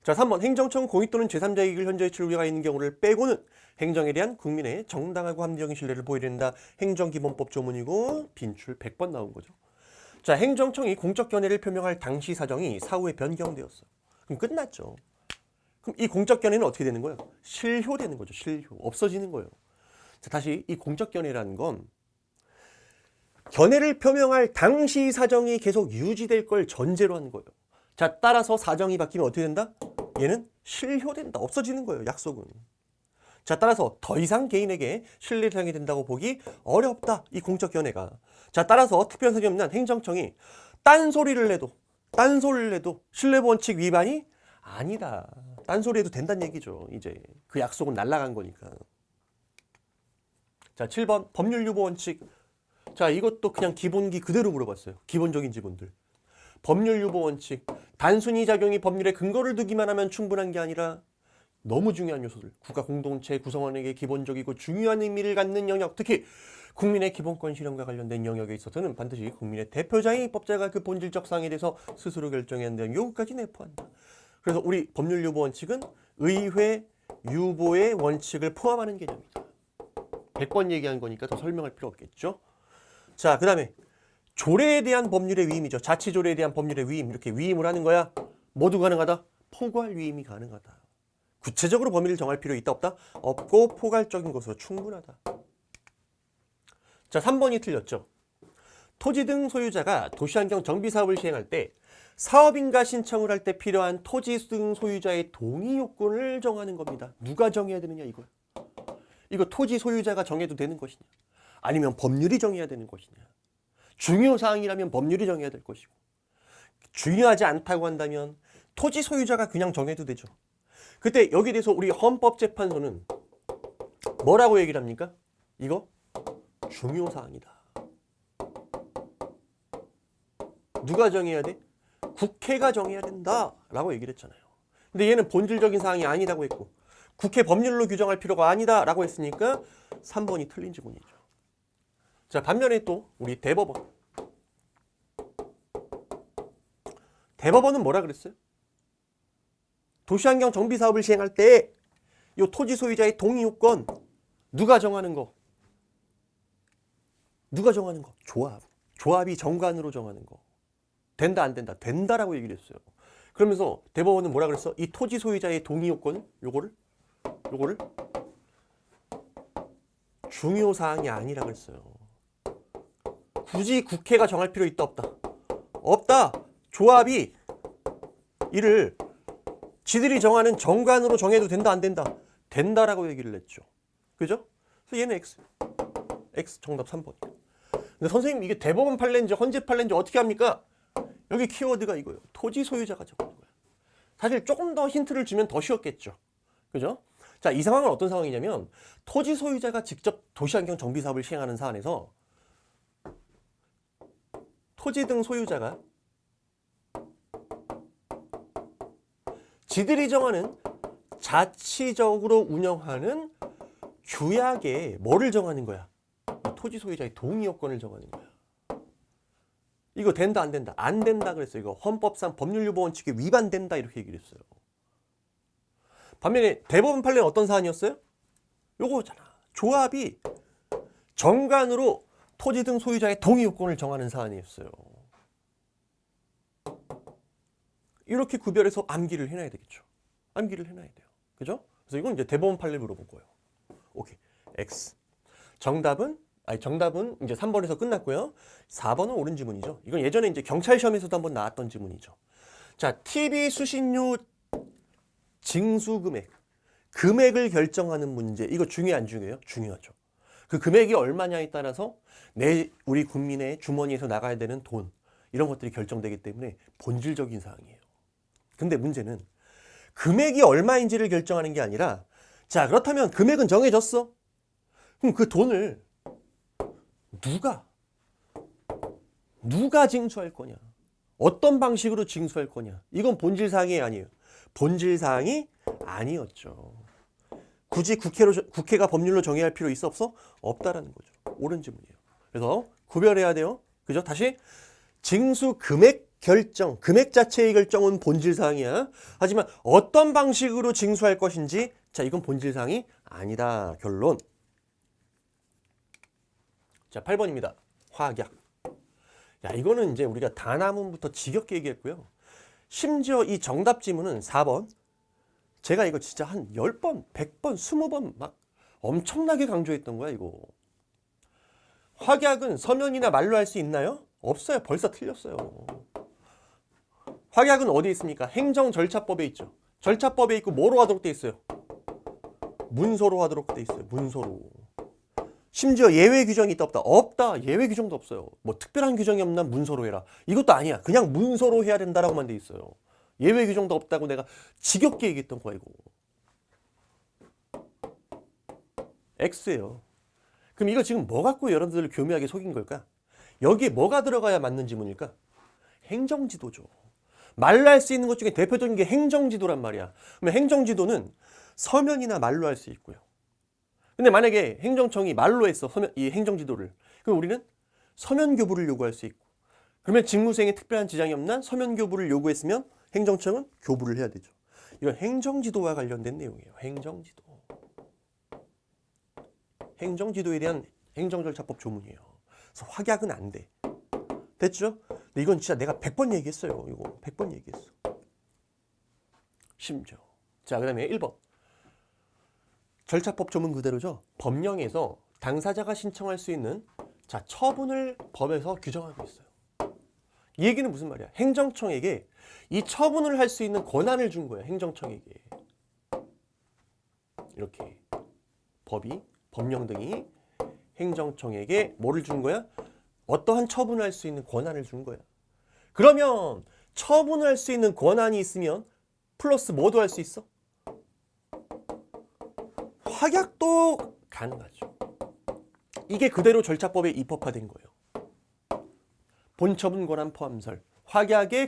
자, 3번 행정청 공익 또는 제3자 이익을 현저히 치를 우려가 있는 경우를 빼고는 행정에 대한 국민의 정당하고 합리적인 신뢰를 보여야 된다. 행정기본법 조문이고 빈출 100번 나온 거죠. 자, 행정청이 공적 견해를 표명할 당시 사정이 사후에 변경되었어. 그럼 끝났죠. 그럼 이 공적 견해는 어떻게 되는 거예요? 실효되는 거죠. 실효. 없어지는 거예요. 자, 다시 이 공적 견해라는 건 견해를 표명할 당시 사정이 계속 유지될 걸 전제로 하는 거예요. 자, 따라서 사정이 바뀌면 어떻게 된다? 얘는 실효된다. 없어지는 거예요. 약속은. 자, 따라서 더 이상 개인에게 신뢰 대상이 된다고 보기 어렵다. 이 공적 견해가. 자, 따라서 특별한 사정이 없는 행정청이 딴소리를 내도 신뢰 원칙 위반이 아니다. 딴소리 해도 된다는 얘기죠. 이제 그 약속은 날아간 거니까. 자, 7번 법률 유보 원칙. 자, 이것도 그냥 기본기 그대로 물어봤어요. 기본적인 지분들. 법률 유보 원칙. 단순히 작용이 법률에 근거를 두기만 하면 충분한 게 아니라 너무 중요한 요소들. 국가 공동체 구성원에게 기본적이고 중요한 의미를 갖는 영역, 특히 국민의 기본권 실현과 관련된 영역에 있어서는 반드시 국민의 대표자인 입법자가 그 본질적 사항에 대해서 스스로 결정해야 한다는 요구까지 내포한다. 그래서 우리 법률 유보 원칙은 의회 유보의 원칙을 포함하는 개념이다. 100번 얘기한 거니까 더 설명할 필요 없겠죠. 자, 그 다음에 조례에 대한 법률의 위임이죠. 자치조례에 대한 법률의 위임. 이렇게 위임을 하는 거야. 모두 가능하다? 포괄 위임이 가능하다. 구체적으로 범위를 정할 필요 있다 없다? 없고 포괄적인 것으로 충분하다. 자, 3번이 틀렸죠. 토지 등 소유자가 도시환경 정비 사업을 시행할 때 사업인가 신청을 할 때 필요한 토지 등 소유자의 동의 요건을 정하는 겁니다. 누가 정해야 되느냐 이거야. 이거 토지 소유자가 정해도 되는 것이냐, 아니면 법률이 정해야 되는 것이냐. 중요사항이라면 법률이 정해야 될 것이고, 중요하지 않다고 한다면 토지 소유자가 그냥 정해도 되죠. 그때 여기에 대해서 우리 헌법재판소는 뭐라고 얘기를 합니까? 이거 중요사항이다. 누가 정해야 돼? 국회가 정해야 된다라고 얘기를 했잖아요. 근데 얘는 본질적인 사항이 아니라고 했고 국회 법률로 규정할 필요가 아니다라고 했으니까 3번이 틀린 지문이죠. 자, 반면에 또 우리 대법원. 대법원은 뭐라 그랬어요? 도시환경 정비 사업을 시행할 때 이 토지 소유자의 동의 요건 누가 정하는 거? 누가 정하는 거? 조합. 조합이 정관으로 정하는 거. 된다 안 된다? 된다라고 얘기를 했어요. 그러면서 대법원은 뭐라 그랬어? 이 토지 소유자의 동의 요건은 요거를 중요 사항이 아니라 그랬어요. 굳이 국회가 정할 필요 있다 없다? 없다. 조합이 이를 지들이 정하는 정관으로 정해도 된다 안 된다? 된다라고 얘기를 했죠. 그죠? 그래서 얘는 X 정답 3번. 근데 선생님 이게 대법원 판례인지 헌재 판례인지 어떻게 합니까? 여기 키워드가 이거예요. 토지 소유자가 정하는 거예요. 사실 조금 더 힌트를 주면 더 쉬웠겠죠. 그죠? 자, 이 상황은 어떤 상황이냐면 토지 소유자가 직접 도시환경 정비 사업을 시행하는 사안에서 토지 등 소유자가 지들이 정하는 자치적으로 운영하는 규약에 뭐를 정하는 거야? 토지 소유자의 동의 요건을 정하는 거야. 이거 된다 안 된다? 안 된다 그랬어요. 이거 헌법상 법률유보 원칙에 위반된다 이렇게 얘기를 했어요. 반면에 대법원 판례는 어떤 사안이었어요? 요거잖아. 조합이 정관으로 토지 등 소유자의 동의 요건을 정하는 사안이었어요. 이렇게 구별해서 암기를 해놔야 되겠죠. 암기를 해놔야 돼요. 그죠? 그래서 이건 이제 대법원 판례 물어본 거예요. 오케이. X. 정답은 이제 3번에서 끝났고요. 4번은 옳은 지문이죠. 이건 예전에 이제 경찰 시험에서도 한번 나왔던 지문이죠. 자, TV 수신료 징수 금액을 결정하는 문제. 이거 중요해 안 중요해요? 중요하죠. 그 금액이 얼마냐에 따라서 우리 국민의 주머니에서 나가야 되는 돈 이런 것들이 결정되기 때문에 본질적인 사항이에요. 근데 문제는 금액이 얼마인지를 결정하는 게 아니라 자, 그렇다면 금액은 정해졌어. 그럼 그 돈을 누가 징수할 거냐? 어떤 방식으로 징수할 거냐? 이건 본질사항이 아니에요. 본질사항이 아니었죠. 굳이 국회가 법률로 정해야 할 필요 있어 없어? 없다라는 거죠. 옳은 질문이에요. 그래서 구별해야 돼요. 그죠? 다시 징수 금액 자체의 결정은 본질사항이야. 하지만 어떤 방식으로 징수할 것인지 자, 이건 본질사항이 아니다. 결론. 자, 8번입니다. 확약. 야, 이거는 이제 우리가 단화문부터 지겹게 얘기했고요. 심지어 이 정답 지문은 4번. 제가 이거 진짜 한 10번, 100번, 20번 막 엄청나게 강조했던 거야, 이거. 확약은 서면이나 말로 할 수 있나요? 없어요. 벌써 틀렸어요. 확약은 어디에 있습니까? 행정절차법에 있죠. 절차법에 있고 뭐로 하도록 돼 있어요? 문서로 하도록 돼 있어요. 문서로. 심지어 예외 규정이 있다 없다? 없다. 예외 규정도 없어요. 뭐 특별한 규정이 없나 문서로 해라. 이것도 아니야. 그냥 문서로 해야 된다라고만 돼 있어요. 예외 규정도 없다고 내가 지겹게 얘기했던 거야, 이거. X예요. 그럼 이거 지금 뭐 갖고 여러분들을 교묘하게 속인 걸까? 여기에 뭐가 들어가야 맞는 지문일까? 행정지도죠. 말로 할 수 있는 것 중에 대표적인 게 행정지도란 말이야. 그러면 행정지도는 서면이나 말로 할 수 있고요. 근데 만약에 행정청이 말로 했어, 이 행정지도를. 그럼 우리는 서면 교부를 요구할 수 있고. 그러면 직무수행에 특별한 지장이 없나? 서면 교부를 요구했으면 행정청은 교부를 해야 되죠. 이건 행정지도와 관련된 내용이에요. 행정지도. 행정지도에 대한 행정절차법 조문이에요. 그래서 확약은 안 돼. 됐죠? 근데 이건 진짜 내가 100번 얘기했어요. 이거 100번 얘기했어. 심지어. 자, 그 다음에 1번. 절차법 조문 그대로죠. 법령에서 당사자가 신청할 수 있는 자, 처분을 법에서 규정하고 있어요. 이 얘기는 무슨 말이야? 행정청에게 이 처분을 할 수 있는 권한을 준 거야. 행정청에게. 이렇게 법령 등이 행정청에게 뭐를 준 거야? 어떠한 처분을 할 수 있는 권한을 준 거야. 그러면 처분을 할 수 있는 권한이 있으면 플러스 뭐도 할 수 있어? 확약도 가능하죠. 이게 그대로 절차법에 입법화된 거예요. 본처분 권한 포함설. 확약의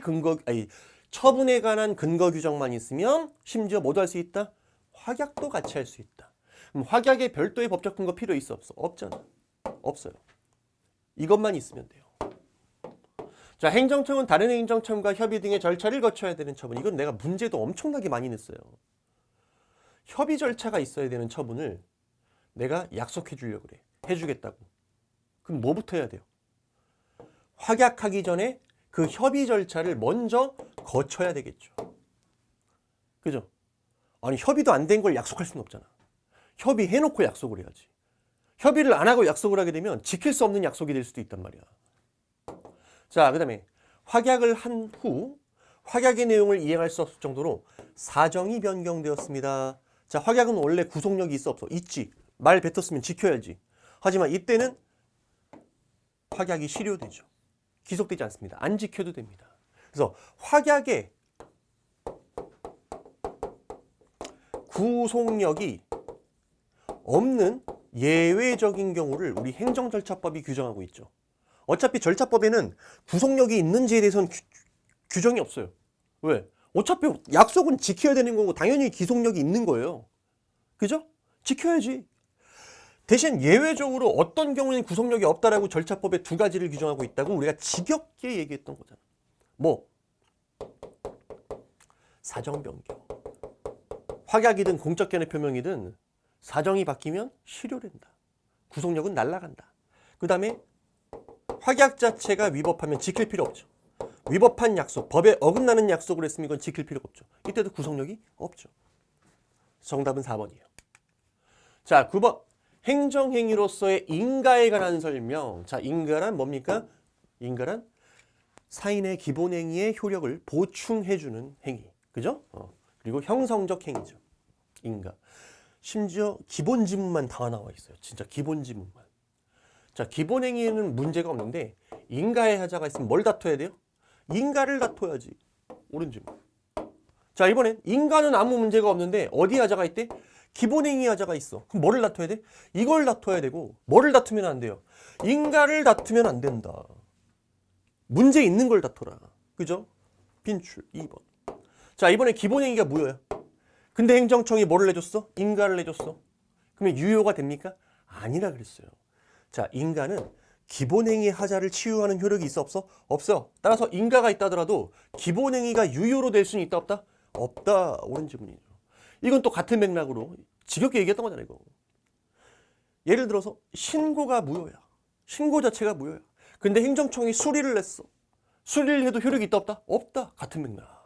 처분에 관한 근거 규정만 있으면 심지어 뭐도 할 수 있다? 확약도 같이 할 수 있다. 그럼 확약에 별도의 법적 근거 필요 있어 없어? 없잖아. 없어요. 이것만 있으면 돼요. 자, 행정청은 다른 행정청과 협의 등의 절차를 거쳐야 되는 처분. 이건 내가 문제도 엄청나게 많이 냈어요. 협의 절차가 있어야 되는 처분을 내가 약속해 주려고 그래. 해주겠다고. 그럼 뭐부터 해야 돼요? 확약하기 전에 그 협의 절차를 먼저 거쳐야 되겠죠. 그죠? 아니, 협의도 안 된 걸 약속할 수는 없잖아. 협의해놓고 약속을 해야지. 협의를 안 하고 약속을 하게 되면 지킬 수 없는 약속이 될 수도 있단 말이야. 자, 그 다음에 확약을 한 후 확약의 내용을 이행할 수 없을 정도로 사정이 변경되었습니다. 자, 확약은 원래 구속력이 있어 없어? 있지. 말 뱉었으면 지켜야지. 하지만 이때는 확약이 실효되죠. 기속되지 않습니다. 안 지켜도 됩니다. 그래서 확약의 구속력이 없는 예외적인 경우를 우리 행정절차법이 규정하고 있죠. 어차피 절차법에는 구속력이 있는지에 대해서는 규정이 없어요. 왜? 어차피 약속은 지켜야 되는 거고 당연히 기속력이 있는 거예요. 그죠? 지켜야지. 대신 예외적으로 어떤 경우는 구속력이 없다라고 절차법에 두 가지를 규정하고 있다고 우리가 지겹게 얘기했던 거잖아. 뭐? 사정 변경. 확약이든 공적 견해 표명이든 사정이 바뀌면 실효된다. 구속력은 날아간다. 그 다음에 확약 자체가 위법하면 지킬 필요 없죠. 위법한 약속, 법에 어긋나는 약속을 했으면 이건 지킬 필요가 없죠. 이때도 구속력이 없죠. 정답은 4번이에요. 자, 9번. 행정행위로서의 인가에 관한 설명. 자, 인가란 뭡니까? 인가란 사인의 기본행위의 효력을 보충해주는 행위. 그죠? 그리고 형성적 행위죠. 인가. 심지어 기본 지문만 다 나와 있어요. 진짜 기본 지문만. 자, 기본 행위에는 문제가 없는데 인가의 하자가 있으면 뭘 다퉈야 돼요? 인가를 다퉈야지. 옳은 지문. 자, 이번엔 인가는 아무 문제가 없는데 어디 하자가 있대? 기본 행위 하자가 있어. 그럼 뭐를 다퉈야 돼? 이걸 다퉈야 되고 뭐를 다투면 안 돼요? 인가를 다투면 안 된다. 문제 있는 걸 다퉈라. 그죠? 빈출 2번. 자, 이번에 기본 행위가 뭐예요? 근데 행정청이 뭐를 내줬어? 인가를 내줬어. 그러면 유효가 됩니까? 아니라 그랬어요. 자, 인가는 기본행위 하자를 치유하는 효력이 있어 없어? 없어. 따라서 인가가 있다 하더라도 기본행위가 유효로 될 수는 있다 없다? 없다. 옳은 지문이죠. 이건 또 같은 맥락으로 지겹게 얘기했던 거잖아요. 이거. 예를 들어서 신고가 무효야. 신고 자체가 무효야. 근데 행정청이 수리를 냈어. 수리를 해도 효력이 있다 없다? 없다. 같은 맥락.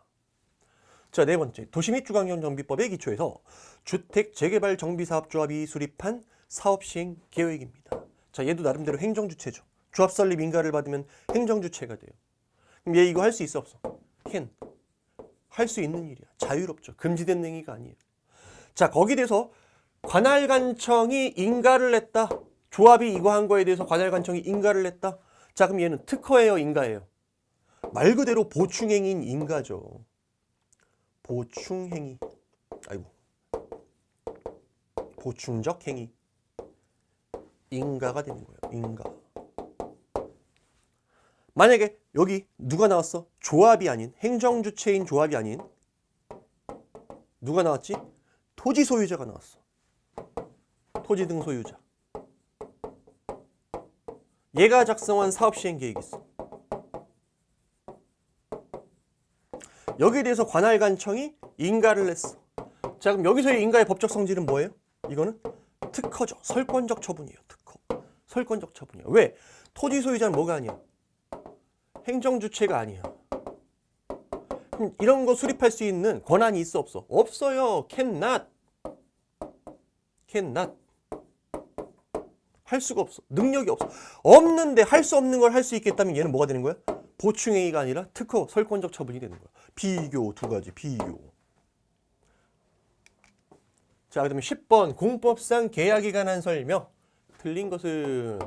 자, 네 번째. 도시 및 주거환경정비법에 기초해서 주택재개발정비사업조합이 수립한 사업시행 계획입니다. 자, 얘도 나름대로 행정주체죠. 조합 설립 인가를 받으면 행정주체가 돼요. 그럼 얘 이거 할 수 있어 없어? can. 할 수 있는 일이야. 자유롭죠. 금지된 행위가 아니에요. 자, 거기에 대해서 관할관청이 인가를 냈다. 조합이 이거 한 거에 대해서 관할관청이 인가를 냈다. 자, 그럼 얘는 특허예요, 인가예요? 말 그대로 보충행위인 인가죠. 보충행위. 아이고. 보충적 행위. 인가가 되는 거예요. 인가. 만약에 여기 누가 나왔어? 조합이 아닌, 행정주체인 조합이 아닌 누가 나왔지? 토지 소유자가 나왔어. 토지 등 소유자. 얘가 작성한 사업시행 계획이 있어. 여기에 대해서 관할관청이 인가를 냈어. 자, 그럼 여기서의 인가의 법적 성질은 뭐예요? 이거는 특허죠. 설권적 처분이에요. 특허. 설권적 처분이에요. 왜? 토지 소유자는 뭐가 아니야? 행정주체가 아니야. 그럼 이런 거 수립할 수 있는 권한이 있어 없어? 없어요. cannot. cannot. 할 수가 없어. 능력이 없어. 없는데 할 수 없는 걸 할 수 있겠다면 얘는 뭐가 되는 거야? 보충행위가 아니라 특허, 설권적 처분이 되는 거야. 비교 두 가지, 비교. 자, 그다음에 10번 공법상 계약에 관한 설명. 틀린 것은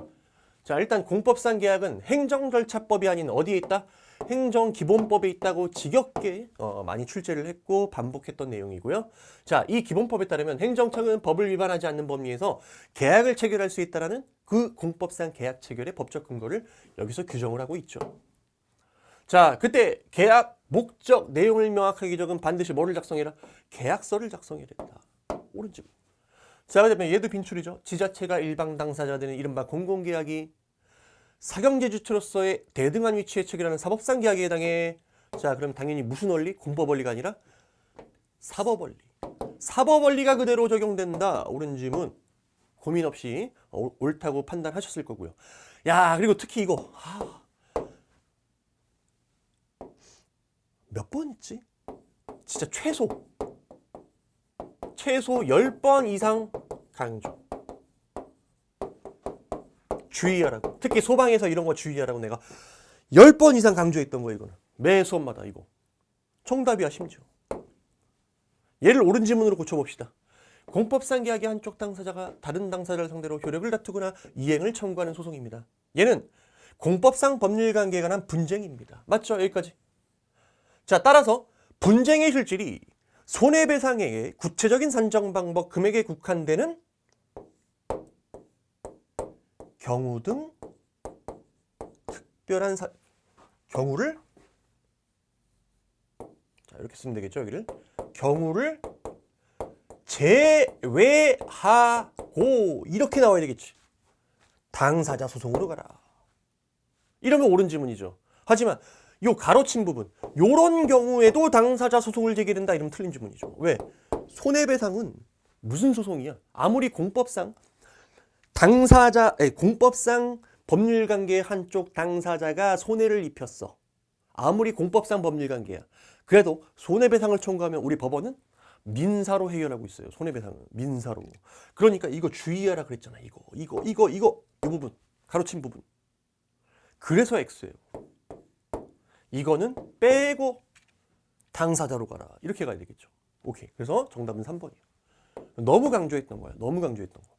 자, 일단 공법상 계약은 행정절차법이 아닌 어디에 있다? 행정기본법에 있다고 지겹게 많이 출제를 했고 반복했던 내용이고요. 자, 이 기본법에 따르면 행정청은 법을 위반하지 않는 범위에서 계약을 체결할 수 있다라는 그 공법상 계약 체결의 법적 근거를 여기서 규정을 하고 있죠. 자, 그때 계약 목적 내용을 명확하게 적은 반드시 뭐를 작성해라? 계약서를 작성해야 된다. 오른쪽. 자, 그다음에 얘도 빈출이죠. 지자체가 일방 당사자가 되는 이른바 공공계약이 사경제주체로서의 대등한 위치에 체결하는 사법상 계약에 해당해. 자, 그럼 당연히 무슨 원리? 공법 원리가 아니라 사법 원리. 사법 원리가 그대로 적용된다. 옳은 지문. 고민 없이 옳다고 판단하셨을 거고요. 야, 그리고 특히 이거 몇 번 있지? 진짜 최소 10번 이상 강조. 주의하라고. 특히 소방에서 이런 거 주의하라고 내가 10번 이상 강조했던 거 이거는. 매 수업마다 이거. 정답이야 심지어. 얘를 옳은 지문으로 고쳐봅시다. 공법상 계약의 한쪽 당사자가 다른 당사자를 상대로 효력을 다투거나 이행을 청구하는 소송입니다. 얘는 공법상 법률관계에 관한 분쟁입니다. 맞죠? 여기까지. 자, 따라서 분쟁의 실질이 손해배상액의 구체적인 산정 방법, 금액에 국한되는 경우 등 특별한 경우를 자, 이렇게 쓰면 되겠죠, 여기를. 경우를 제외하고 이렇게 나와야 되겠지. 당사자 소송으로 가라. 이러면 옳은 지문이죠. 하지만 요 가로친 부분, 요런 경우에도 당사자 소송을 제기된다 이러면 틀린 지문이죠. 왜? 손해배상은 무슨 소송이야? 아무리 공법상 공법상 법률관계의 한쪽 당사자가 손해를 입혔어. 아무리 공법상 법률관계야. 그래도 손해배상을 청구하면 우리 법원은 민사로 해결하고 있어요. 손해배상은 민사로. 그러니까 이거 주의하라 그랬잖아. 이 부분 가로친 부분. 그래서 X예요. 이거는 빼고 당사자로 가라. 이렇게 가야 되겠죠. 오케이. 그래서 정답은 3번이에요. 너무 강조했던 거야. 너무 강조했던 거.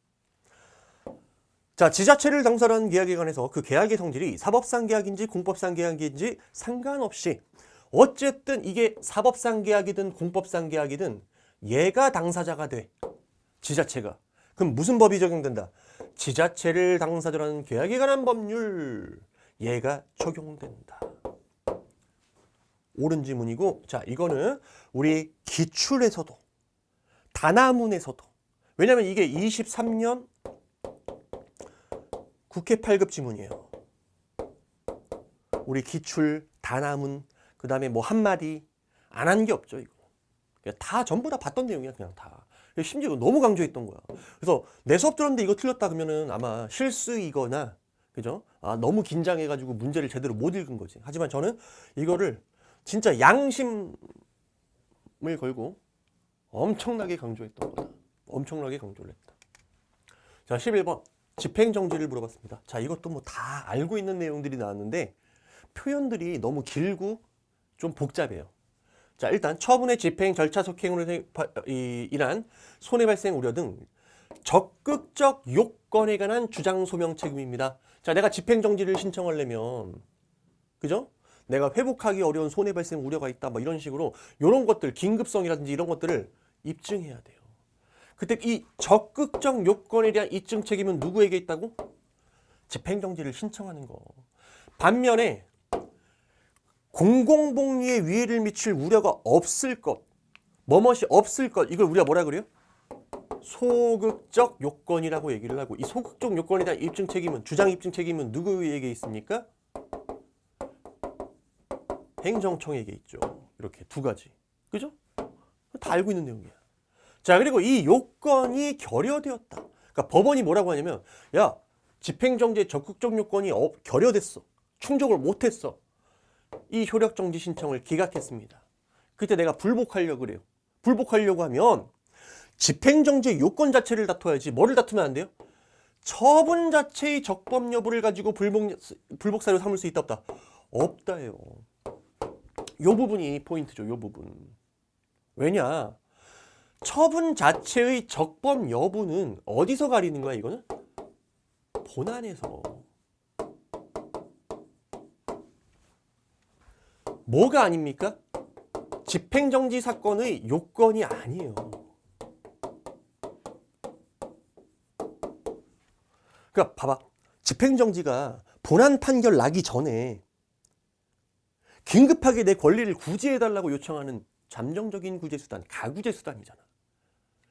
자, 지자체를 당사로 한 계약에 관해서 그 계약의 성질이 사법상 계약인지 공법상 계약인지 상관없이 어쨌든 이게 사법상 계약이든 공법상 계약이든 얘가 당사자가 돼. 지자체가. 그럼 무슨 법이 적용된다? 지자체를 당사자로 하는 계약에 관한 법률. 얘가 적용된다. 옳은 지문이고, 자, 이거는 우리 기출에서도 단하문에서도, 왜냐면 이게 23년 국회 8급 지문이에요. 우리 기출, 단하문, 그 다음에 뭐 한마디 안 한 게 없죠. 이거 다 전부 다 봤던 내용이야. 그냥 다. 심지어 너무 강조했던 거야. 그래서 내 수업 들었는데 이거 틀렸다 그러면은 아마 실수이거나, 그죠? 너무 긴장해가지고 문제를 제대로 못 읽은 거지. 하지만 저는 이거를 진짜 양심을 걸고 엄청나게 강조했던 거다. 엄청나게 강조를 했다. 자, 11번. 집행정지를 물어봤습니다. 자, 이것도 뭐 다 알고 있는 내용들이 나왔는데 표현들이 너무 길고 좀 복잡해요. 자, 일단 처분의 집행 절차 속행으로 인한 손해 발생 우려 등 적극적 요건에 관한 주장 소명 책임입니다. 자, 내가 집행정지를 신청하려면, 그죠? 내가 회복하기 어려운 손해 발생 우려가 있다, 뭐 이런 식으로 이런 것들, 긴급성이라든지 이런 것들을 입증해야 돼요. 그때 이 적극적 요건에 대한 입증 책임은 누구에게 있다고? 집행정지를 신청하는 거. 반면에 공공복리에 위해를 미칠 우려가 없을 것, 뭐뭇이 없을 것, 이걸 우리가 뭐라 그래요? 소극적 요건이라고 얘기를 하고, 이 소극적 요건에 대한 입증 책임은, 주장 입증 책임은 누구에게 있습니까? 행정청에게 있죠. 이렇게 두 가지. 그죠? 다 알고 있는 내용이야. 자, 그리고 이 요건이 결여되었다. 그러니까 법원이 뭐라고 하냐면, 야, 집행정지의 적극적 요건이 결여됐어. 충족을 못했어. 이 효력정지 신청을 기각했습니다. 그때 내가 불복하려고 그래요. 불복하려고 하면 집행정지 요건 자체를 다퉈야지. 뭐를 다투면 안 돼요? 처분 자체의 적법 여부를 가지고 불복사유 삼을 수 있다 없다? 없다예요. 요 부분이 포인트죠. 요 부분. 왜냐? 처분 자체의 적법 여부는 어디서 가리는 거야, 이거는? 본안에서. 뭐가 아닙니까? 집행정지 사건의 요건이 아니에요. 그러니까 봐봐. 집행정지가 본안 판결 나기 전에 긴급하게 내 권리를 구제해달라고 요청하는 잠정적인 구제수단, 가구제수단이잖아.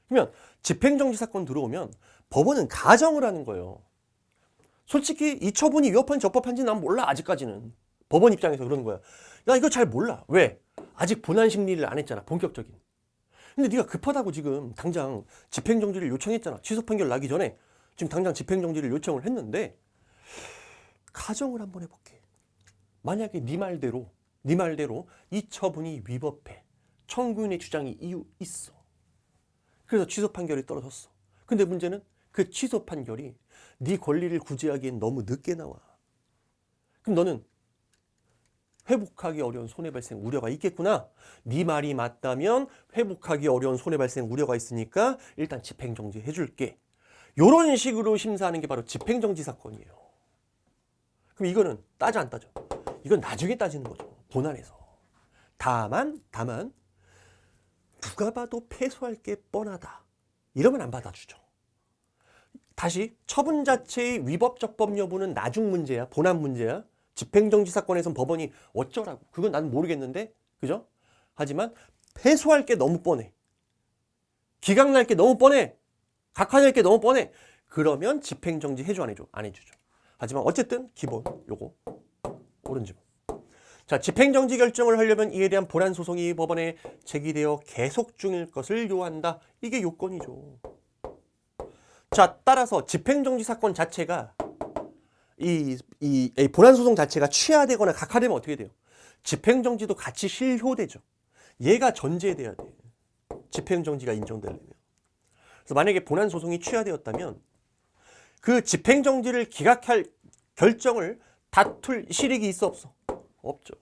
그러면 집행정지 사건 들어오면 법원은 가정을 하는 거예요. 솔직히 이 처분이 위법한지 적법한지 난 몰라. 아직까지는. 법원 입장에서 그러는 거야. 나 이거 잘 몰라. 왜? 아직 본안 심리를 안 했잖아. 본격적인. 근데 네가 급하다고 지금 당장 집행정지를 요청했잖아. 취소 판결 나기 전에 지금 당장 집행정지를 요청을 했는데, 가정을 한번 해볼게. 만약에 네 말대로 이 처분이 위법해. 청구인의 주장이 이유 있어. 그래서 취소 판결이 떨어졌어. 근데 문제는 그 취소 판결이 네 권리를 구제하기엔 너무 늦게 나와. 그럼 너는 회복하기 어려운 손해 발생 우려가 있겠구나. 네 말이 맞다면 회복하기 어려운 손해 발생 우려가 있으니까 일단 집행정지 해줄게. 이런 식으로 심사하는 게 바로 집행정지 사건이에요. 그럼 이거는 따져 안 따져? 이건 나중에 따지는 거죠. 본안에서. 다만 누가 봐도 패소할 게 뻔하다. 이러면 안 받아주죠. 다시 처분 자체의 위법 적법 여부는 나중 문제야. 본안 문제야. 집행정지 사건에선 법원이 어쩌라고. 그건 난 모르겠는데. 그죠? 하지만 패소할 게 너무 뻔해. 기각 날 게 너무 뻔해. 각하될 게 너무 뻔해. 그러면 집행정지 해줘 안 해줘? 안 해주죠. 하지만 어쨌든 기본 요거 옳은 지문. 자, 집행정지 결정을 하려면 이에 대한 본안 소송이 법원에 제기되어 계속 중일 것을 요한다. 이게 요건이죠. 자, 따라서 집행정지 사건 자체가 이 본안 소송 자체가 취하되거나 각하되면 어떻게 돼요? 집행정지도 같이 실효되죠. 얘가 전제돼야 돼. 집행정지가 인정되려면. 그래서 만약에 본안 소송이 취하되었다면 그 집행정지를 기각할 결정을 다툴 실익이 있어 없어? 없죠.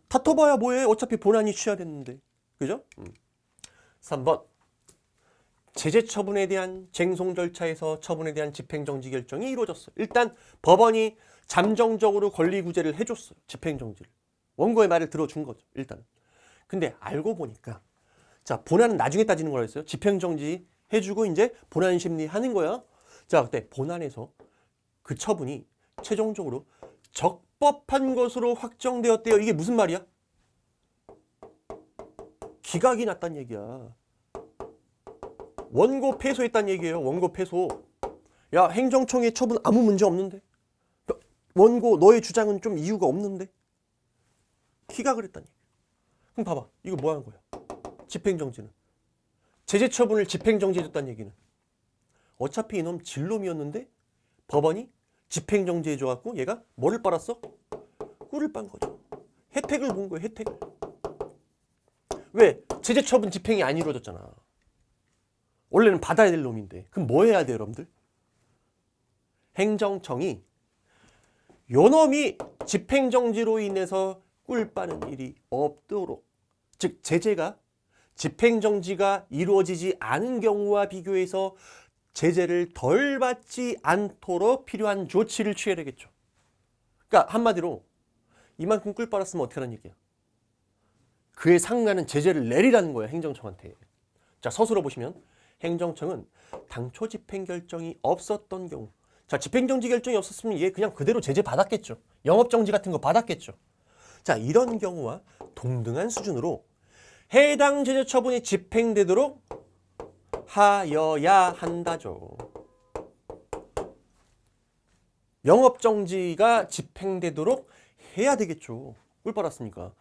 다퉈봐야 뭐해? 어차피 본안이 취하됐는데. 그죠? 3번. 제재 처분에 대한 쟁송 절차에서 처분에 대한 집행정지 결정이 이루어졌어요. 일단 법원이 잠정적으로 권리구제를 해줬어요. 집행정지를. 원고의 말을 들어준 거죠. 일단은. 근데 알고 보니까 자, 본안은 나중에 따지는 거라 했어요. 집행정지 해주고 이제 본안 심리하는 거야. 자, 그때 본안에서 그 처분이 최종적으로 적법한 것으로 확정되었대요. 이게 무슨 말이야? 기각이 났단 얘기야. 원고 패소했단 얘기예요. 원고 패소. 야, 행정청의 처분 아무 문제 없는데? 원고 너의 주장은 좀 이유가 없는데? 기각을 했단 얘기야. 그럼 봐봐. 이거 뭐 하는 거야? 집행정지는. 제재 처분을 집행정지해줬단 얘기는. 어차피 이놈 진놈이었는데 법원이 집행정지해줘갖고 얘가 뭐를 빨았어? 꿀을 빤 거죠. 혜택을 본 거예요. 혜택을. 왜? 제재 처분 집행이 안 이루어졌잖아. 원래는 받아야 될 놈인데. 그럼 뭐 해야 돼요, 여러분들? 행정청이 요 놈이 집행정지로 인해서 꿀 빠는 일이 없도록, 즉 제재가 집행정지가 이루어지지 않은 경우와 비교해서 제재를 덜 받지 않도록 필요한 조치를 취해야 되겠죠. 그러니까 한마디로 이만큼 꿀 빨았으면 어떻게 하는 얘기야? 그에 상응하는 제재를 내리라는 거야, 행정청한테. 자, 서술어 보시면 행정청은 당초 집행 결정이 없었던 경우, 자, 집행정지 결정이 없었으면 얘 그냥 그대로 제재 받았겠죠. 영업정지 같은 거 받았겠죠. 자, 이런 경우와 동등한 수준으로 해당 제재 처분이 집행되도록 하여야 한다죠. 영업정지가 집행되도록 해야 되겠죠. 꿀 빨았으니까.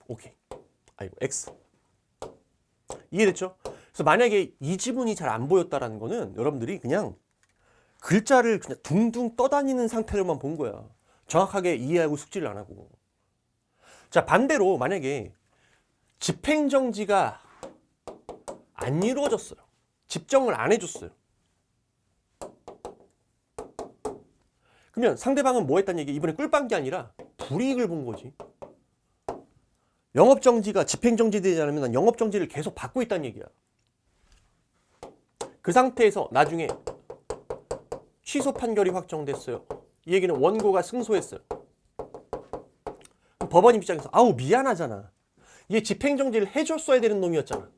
오케이. 아이고, X. 이해됐죠? 그래서 만약에 이 지문이 잘 안 보였다라는 거는 여러분들이 그냥 글자를 그냥 둥둥 떠다니는 상태로만 본 거야. 정확하게 이해하고 숙지를 안 하고. 자, 반대로 만약에 집행정지가 안 이루어졌어요. 집정을 안 해줬어요. 그러면 상대방은 뭐 했다는 얘기? 이번에 꿀빤 게 아니라 불이익을 본 거지. 영업정지가 집행정지되지 않으면 난 영업정지를 계속 받고 있다는 얘기야. 그 상태에서 나중에 취소 판결이 확정됐어요. 이 얘기는 원고가 승소했어요. 법원 입장에서 아우 미안하잖아. 얘 집행정지를 해줬어야 되는 놈이었잖아.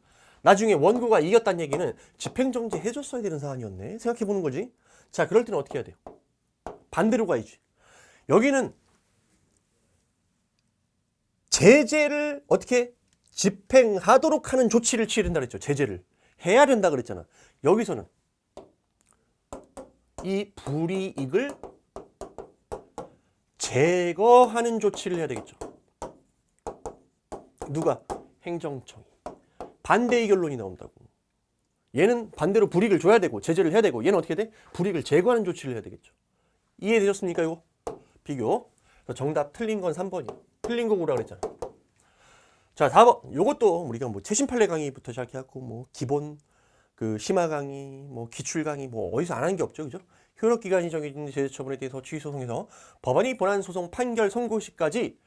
나중에 원고가 이겼다는 얘기는 집행정지 해줬어야 되는 사안이었네. 생각해보는 거지. 자, 그럴 때는 어떻게 해야 돼요? 반대로 가야지. 여기는 제재를 어떻게 집행하도록 하는 조치를 취해야 된다 그랬죠. 제재를 해야 된다 그랬잖아. 여기서는 이 불이익을 제거하는 조치를 해야 되겠죠. 누가? 행정청이. 반대의 결론이 나온다고. 얘는 반대로 불이익을 줘야 되고 제재를 해야 되고 얘는 어떻게 돼? 불이익을 제거하는 조치를 해야 되겠죠. 이해되셨습니까? 이거 비교. 정답 틀린 건 3번이야. 틀린 거 고르라 그랬잖아. 자, 4번. 요것도 우리가 뭐 최신 판례 강의부터 시작해갖고 뭐 기본 그 심화 강의, 뭐 기출 강의 뭐 어디서 안 하는 게 없죠, 그죠? 효력 기간이 정해진 제재 처분에 대해서 취의 소송에서 법원이 본안 소송 판결 선고 시까지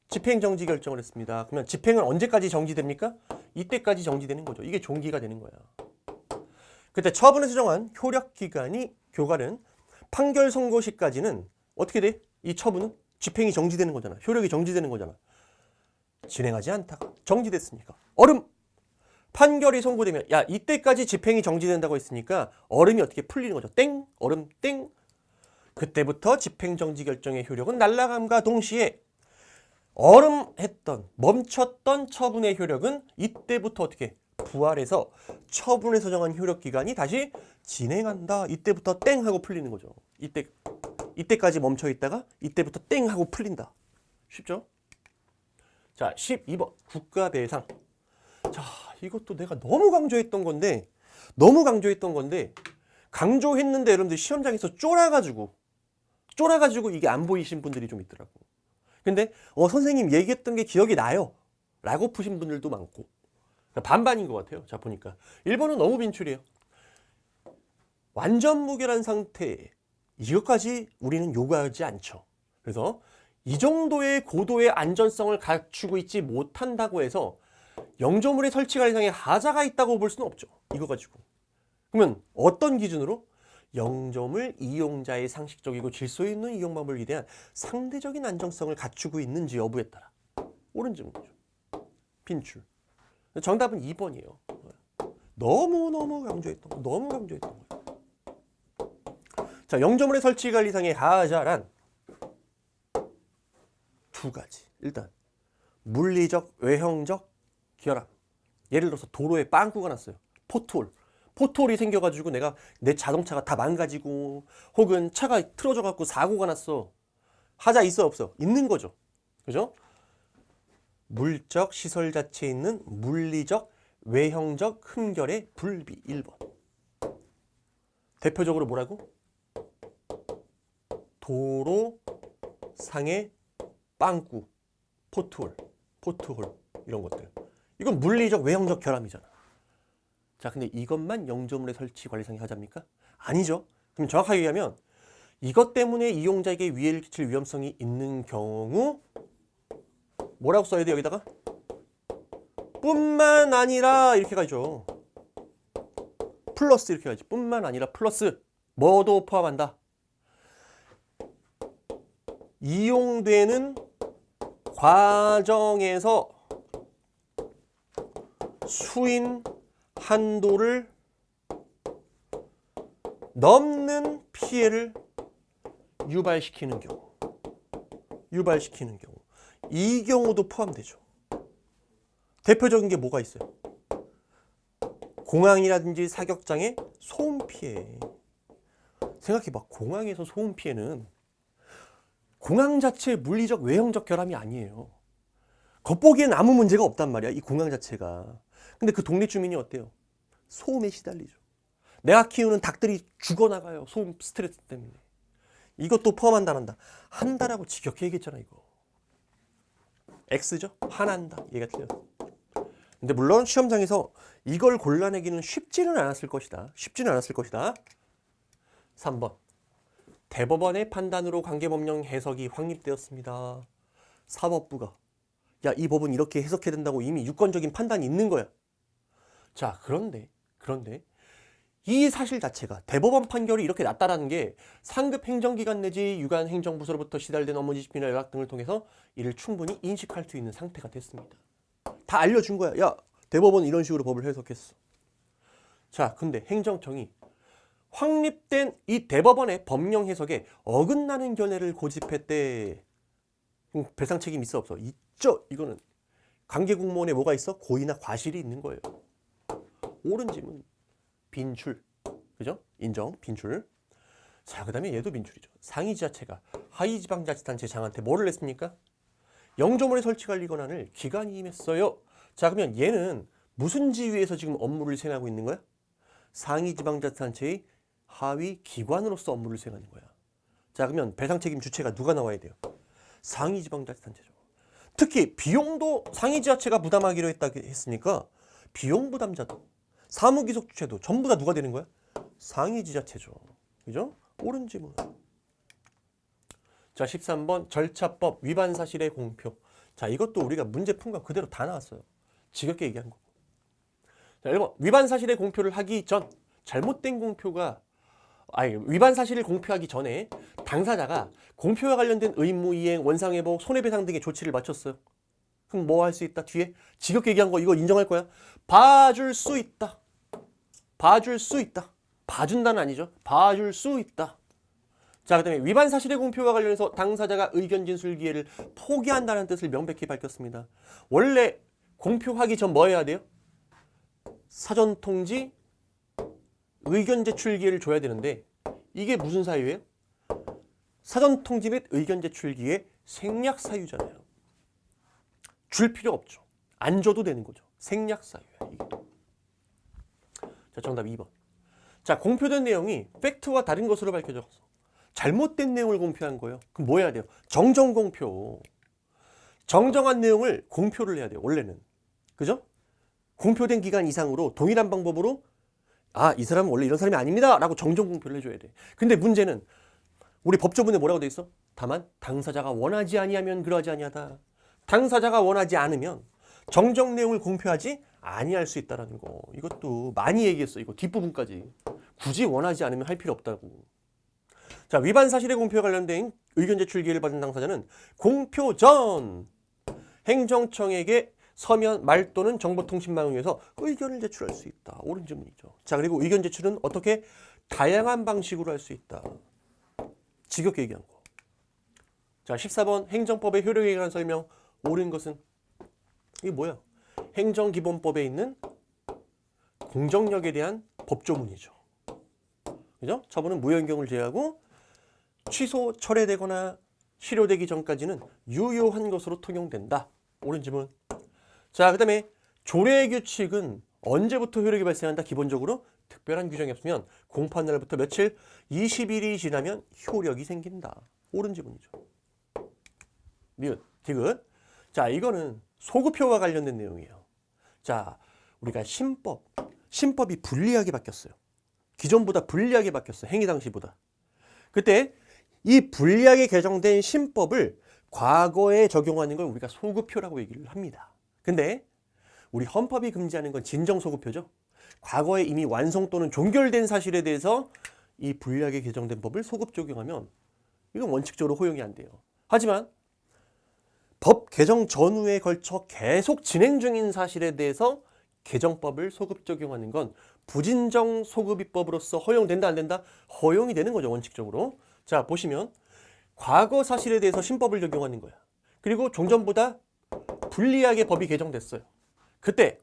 집행정지 결정을 했습니다. 그러면 집행은 언제까지 정지됩니까? 이때까지 정지되는 거죠. 이게 종기가 되는 거야. 그때 처분에서 정한 효력 기간이 교관은 판결 선고 시까지는 어떻게 돼? 이 처분은 집행이 정지되는 거잖아. 효력이 정지되는 거잖아. 진행하지 않다가 정지됐으니까 얼음. 판결이 선고되면 야 이때까지 집행이 정지된다고 했으니까 얼음이 어떻게 풀리는 거죠. 땡. 얼음 땡. 그때부터 집행정지 결정의 효력은 날아감과 동시에 얼음했던 멈췄던 처분의 효력은 이때부터 어떻게 부활해서 처분해서 정한 효력 기간이 다시 진행한다. 이때부터 땡 하고 풀리는 거죠. 이때까지 멈춰 있다가 이때부터 땡 하고 풀린다. 쉽죠? 자, 12번 국가배상. 자, 이것도 내가 너무 강조했던 건데 강조했는데 여러분들 시험장에서 쫄아가지고 이게 안 보이신 분들이 좀 있더라고. 근데 선생님 얘기했던 게 기억이 나요 라고 푸신 분들도 많고 반반인 것 같아요. 자, 보니까 1번은 너무 빈출이에요. 완전 무결한 상태, 이것까지 우리는 요구하지 않죠. 그래서 이 정도의 고도의 안전성을 갖추고 있지 못한다고 해서 영조물의 설치 관리상에 하자가 있다고 볼 수는 없죠. 이거 가지고. 그러면 어떤 기준으로? 영조물 이용자의 상식적이고 질서 있는 이용 방법에 대한 상대적인 안정성을 갖추고 있는지 여부에 따라 옳은 질문이죠. 빈출. 정답은 2번이에요. 너무 강조했던 거예요. 자, 영조물의 설치 관리상의 하자란 두 가지. 일단 물리적, 외형적 결함. 예를 들어서 도로에 빵꾸가 났어요. 포트홀이 생겨가지고 내 자동차가 다 망가지고 혹은 차가 틀어져갖고 사고가 났어. 하자 있어 없어? 있는 거죠. 그죠? 물적 시설 자체에 있는 물리적, 외형적 흠결의 불비 1번. 대표적으로 뭐라고? 도로상의 빵꾸, 포트홀 이런 것들. 이건 물리적, 외형적 결함이잖아. 자, 근데 이것만 영조물의 설치 관리상의 하자입니까? 아니죠. 그럼 정확하게 얘기하면 이것 때문에 이용자에게 위해를 끼칠 위험성이 있는 경우 뭐라고 써야 돼? 여기다가 뿐만 아니라 이렇게 가죠. 플러스 이렇게 가지. 뿐만 아니라 플러스 뭐도 포함한다. 이용되는 과정에서 수인 한도를 넘는 피해를 유발시키는 경우. 이 경우도 포함되죠. 대표적인 게 뭐가 있어요? 공항이라든지 사격장의 소음 피해. 생각해봐. 공항에서 소음 피해는 공항 자체의 물리적, 외형적 결함이 아니에요. 겉보기엔 아무 문제가 없단 말이야. 이 공항 자체가. 근데 그 동네 주민이 어때요? 소음에 시달리죠. 내가 키우는 닭들이 죽어나가요. 소음 스트레스 때문에. 이것도 포함한다란다. 한다라고 지겹게 얘기했잖아 이거. X죠? 화난다. 얘가 틀렸어. 근데 물론 시험장에서 이걸 골라내기는 쉽지는 않았을 것이다. 3번. 대법원의 판단으로 관계법령 해석이 확립되었습니다. 사법부가 야, 이 법은 이렇게 해석해야 된다고 이미 유권적인 판단이 있는 거야. 자, 그런데 이 사실 자체가 대법원 판결이 이렇게 났다라는 게 상급 행정기관 내지 유관 행정부서로부터 시달된 업무 지침이나 연락 등을 통해서 이를 충분히 인식할 수 있는 상태가 됐습니다. 다 알려준 거야. 야, 대법원 이런 식으로 법을 해석했어. 자, 근데 행정청이 확립된 이 대법원의 법령 해석에 어긋나는 견해를 고집했대. 배상 책임 있어 없어? 있죠. 이거는 관계 공무원에 뭐가 있어? 고의나 과실이 있는 거예요. 옳은 질문. 빈출. 그죠? 인정. 빈출. 자, 그 다음에 얘도 빈출이죠. 상위지자체가 하위지방자치단체 장한테 뭐를 냈습니까? 영조물의 설치 관리 권한을 기관이 임했어요. 자, 그러면 얘는 무슨 지위에서 지금 업무를 수행하고 있는 거야? 상위지방자치단체의 하위 기관으로서 업무를 수행하는 거야. 자, 그러면 배상 책임 주체가 누가 나와야 돼요? 상위지방자치단체죠. 특히 비용도 상위지자체가 부담하기로 했으니까 비용 부담자도 사무기속 주체도 전부 다 누가 되는 거야? 상위지자체죠. 그죠? 옳은 질문. 자, 13번 절차법 위반 사실의 공표. 자, 이것도 우리가 문제 푼 거 그대로 다 나왔어요. 지겹게 얘기한 거고. 자, 1번 위반 사실의 공표를 하기 전 잘못된 공표가 위반 사실을 공표하기 전에 당사자가 공표와 관련된 의무 이행, 원상회복, 손해배상 등의 조치를 마쳤어요. 그럼 뭐 할 수 있다? 뒤에 지겹게 얘기한 거 이거 인정할 거야? 봐줄 수 있다. 봐준다는 아니죠. 봐줄 수 있다. 자, 그 다음에 위반 사실의 공표와 관련해서 당사자가 의견 진술 기회를 포기한다는 뜻을 명백히 밝혔습니다. 원래 공표하기 전 뭐 해야 돼요? 사전 통지, 의견 제출 기회를 줘야 되는데 이게 무슨 사유예요? 사전 통지 및 의견 제출 기회 생략 사유잖아요. 줄 필요 없죠. 안 줘도 되는 거죠. 생략 사유야, 이게. 자, 정답 2번. 자, 공표된 내용이 팩트와 다른 것으로 밝혀져서 잘못된 내용을 공표한 거예요. 그럼 뭐 해야 돼요? 정정 공표. 정정한 내용을 공표를 해야 돼요, 원래는. 그죠? 공표된 기간 이상으로 동일한 방법으로 아, 이 사람은 원래 이런 사람이 아닙니다 라고 정정 공표를 해줘야 돼. 근데 문제는 우리 법조문에 뭐라고 돼 있어? 다만 당사자가 원하지 아니하면 그러하지 아니하다. 당사자가 원하지 않으면 정정 내용을 공표하지 아니할 수 있다라는 거. 이것도 많이 얘기했어. 이거 뒷부분까지. 굳이 원하지 않으면 할 필요 없다고. 자, 위반 사실의 공표에 관련된 의견 제출 기회를 받은 당사자는 공표 전 행정청에게 서면 말 또는 정보통신망을 위해서 의견을 제출할 수 있다. 옳은 질문이죠. 자, 그리고 의견 제출은 어떻게? 다양한 방식으로 할 수 있다. 지겹게 얘기한 거. 자, 14번 행정법의 효력에 관한 설명. 옳은 것은 이게 뭐야? 행정기본법에 있는 공정력에 대한 법조문이죠. 그죠? 처분은 무효행경을 제외하고 취소, 철회되거나 실효되기 전까지는 유효한 것으로 통용된다. 옳은 질문. 자, 그 다음에 조례규칙은 언제부터 효력이 발생한다? 기본적으로 특별한 규정이 없으면 공판 날부터 며칠? 20일이 지나면 효력이 생긴다. 옳은 질문이죠. 미흡, 디귿. 자, 이거는 소급표와 관련된 내용이에요. 자, 우리가 신법이 불리하게 바뀌었어요. 기존보다 불리하게 바뀌었어요. 행위 당시보다. 그때 이 불리하게 개정된 신법을 과거에 적용하는 걸 우리가 소급표라고 얘기를 합니다. 근데 우리 헌법이 금지하는 건 진정소급표죠. 과거에 이미 완성 또는 종결된 사실에 대해서 이 불리하게 개정된 법을 소급 적용하면 이건 원칙적으로 허용이 안 돼요. 하지만 법 개정 전후에 걸쳐 계속 진행 중인 사실에 대해서 개정법을 소급 적용하는 건 부진정 소급입법으로서 허용된다 안 된다? 허용이 되는 거죠, 원칙적으로. 자, 보시면 과거 사실에 대해서 신법을 적용하는 거야. 그리고 종전보다 불리하게 법이 개정됐어요. 그때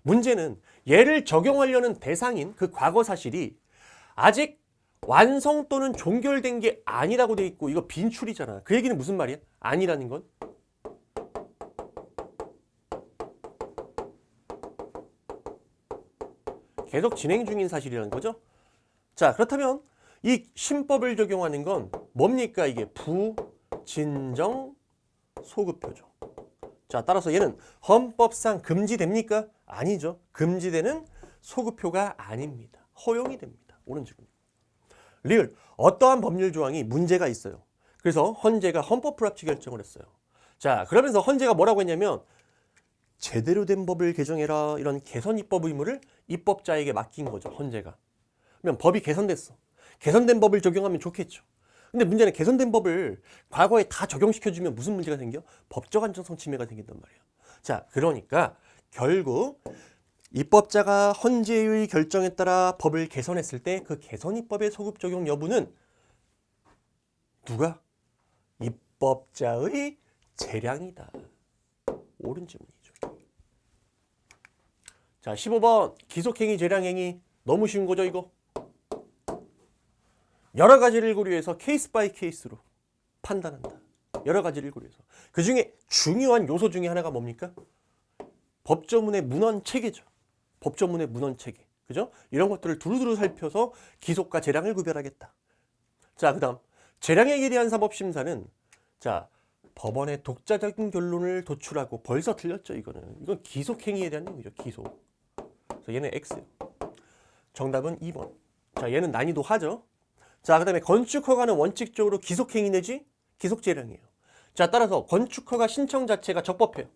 문제는 얘를 적용하려는 대상인 그 과거 사실이 아직 완성 또는 종결된 게 아니라고 돼 있고 이거 빈출이잖아. 그 얘기는 무슨 말이야? 아니라는 건 계속 진행 중인 사실이라는 거죠. 자, 그렇다면 이 신법을 적용하는 건 뭡니까? 이게 부진정 소급표죠. 자, 따라서 얘는 헌법상 금지됩니까? 아니죠. 금지되는 소급표가 아닙니다. 허용이 됩니다. 옳은 질문. 리을, 어떠한 법률 조항이 문제가 있어요. 그래서 헌재가 헌법 불합치 결정을 했어요. 자, 그러면서 헌재가 뭐라고 했냐면 제대로 된 법을 개정해라, 이런 개선 입법 의무를 입법자에게 맡긴 거죠, 헌재가. 그러면 법이 개선됐어. 개선된 법을 적용하면 좋겠죠. 근데 문제는 개선된 법을 과거에 다 적용시켜주면 무슨 문제가 생겨? 법적 안정성 침해가 생긴단 말이에요. 자, 그러니까 결국 입법자가 헌재의 결정에 따라 법을 개선했을 때 그 개선 입법의 소급 적용 여부는 누가? 입법자의 재량이다. 옳은 질문이죠. 자, 15번 기속행위, 재량행위. 너무 쉬운 거죠, 이거? 여러 가지를 고려해서 케이스 바이 케이스로 판단한다. 여러 가지를 고려해서. 그 중에 중요한 요소 중에 하나가 뭡니까? 법조문의 문헌 체계죠. 법조문의 문헌 체계. 그죠? 이런 것들을 두루두루 살펴서 기속과 재량을 구별하겠다. 자, 그 다음 재량행위에 대한 사법심사는 자, 법원의 독자적인 결론을 도출하고 벌써 틀렸죠, 이거는. 이건 기속행위에 대한 내용이죠, 기속. 그래서 얘는 X예요. 정답은 2번. 자, 얘는 난이도 하죠. 자, 그 다음에 건축허가는 원칙적으로 기속행위 내지 기속재량이에요. 자, 따라서 건축허가 신청 자체가 적법해요.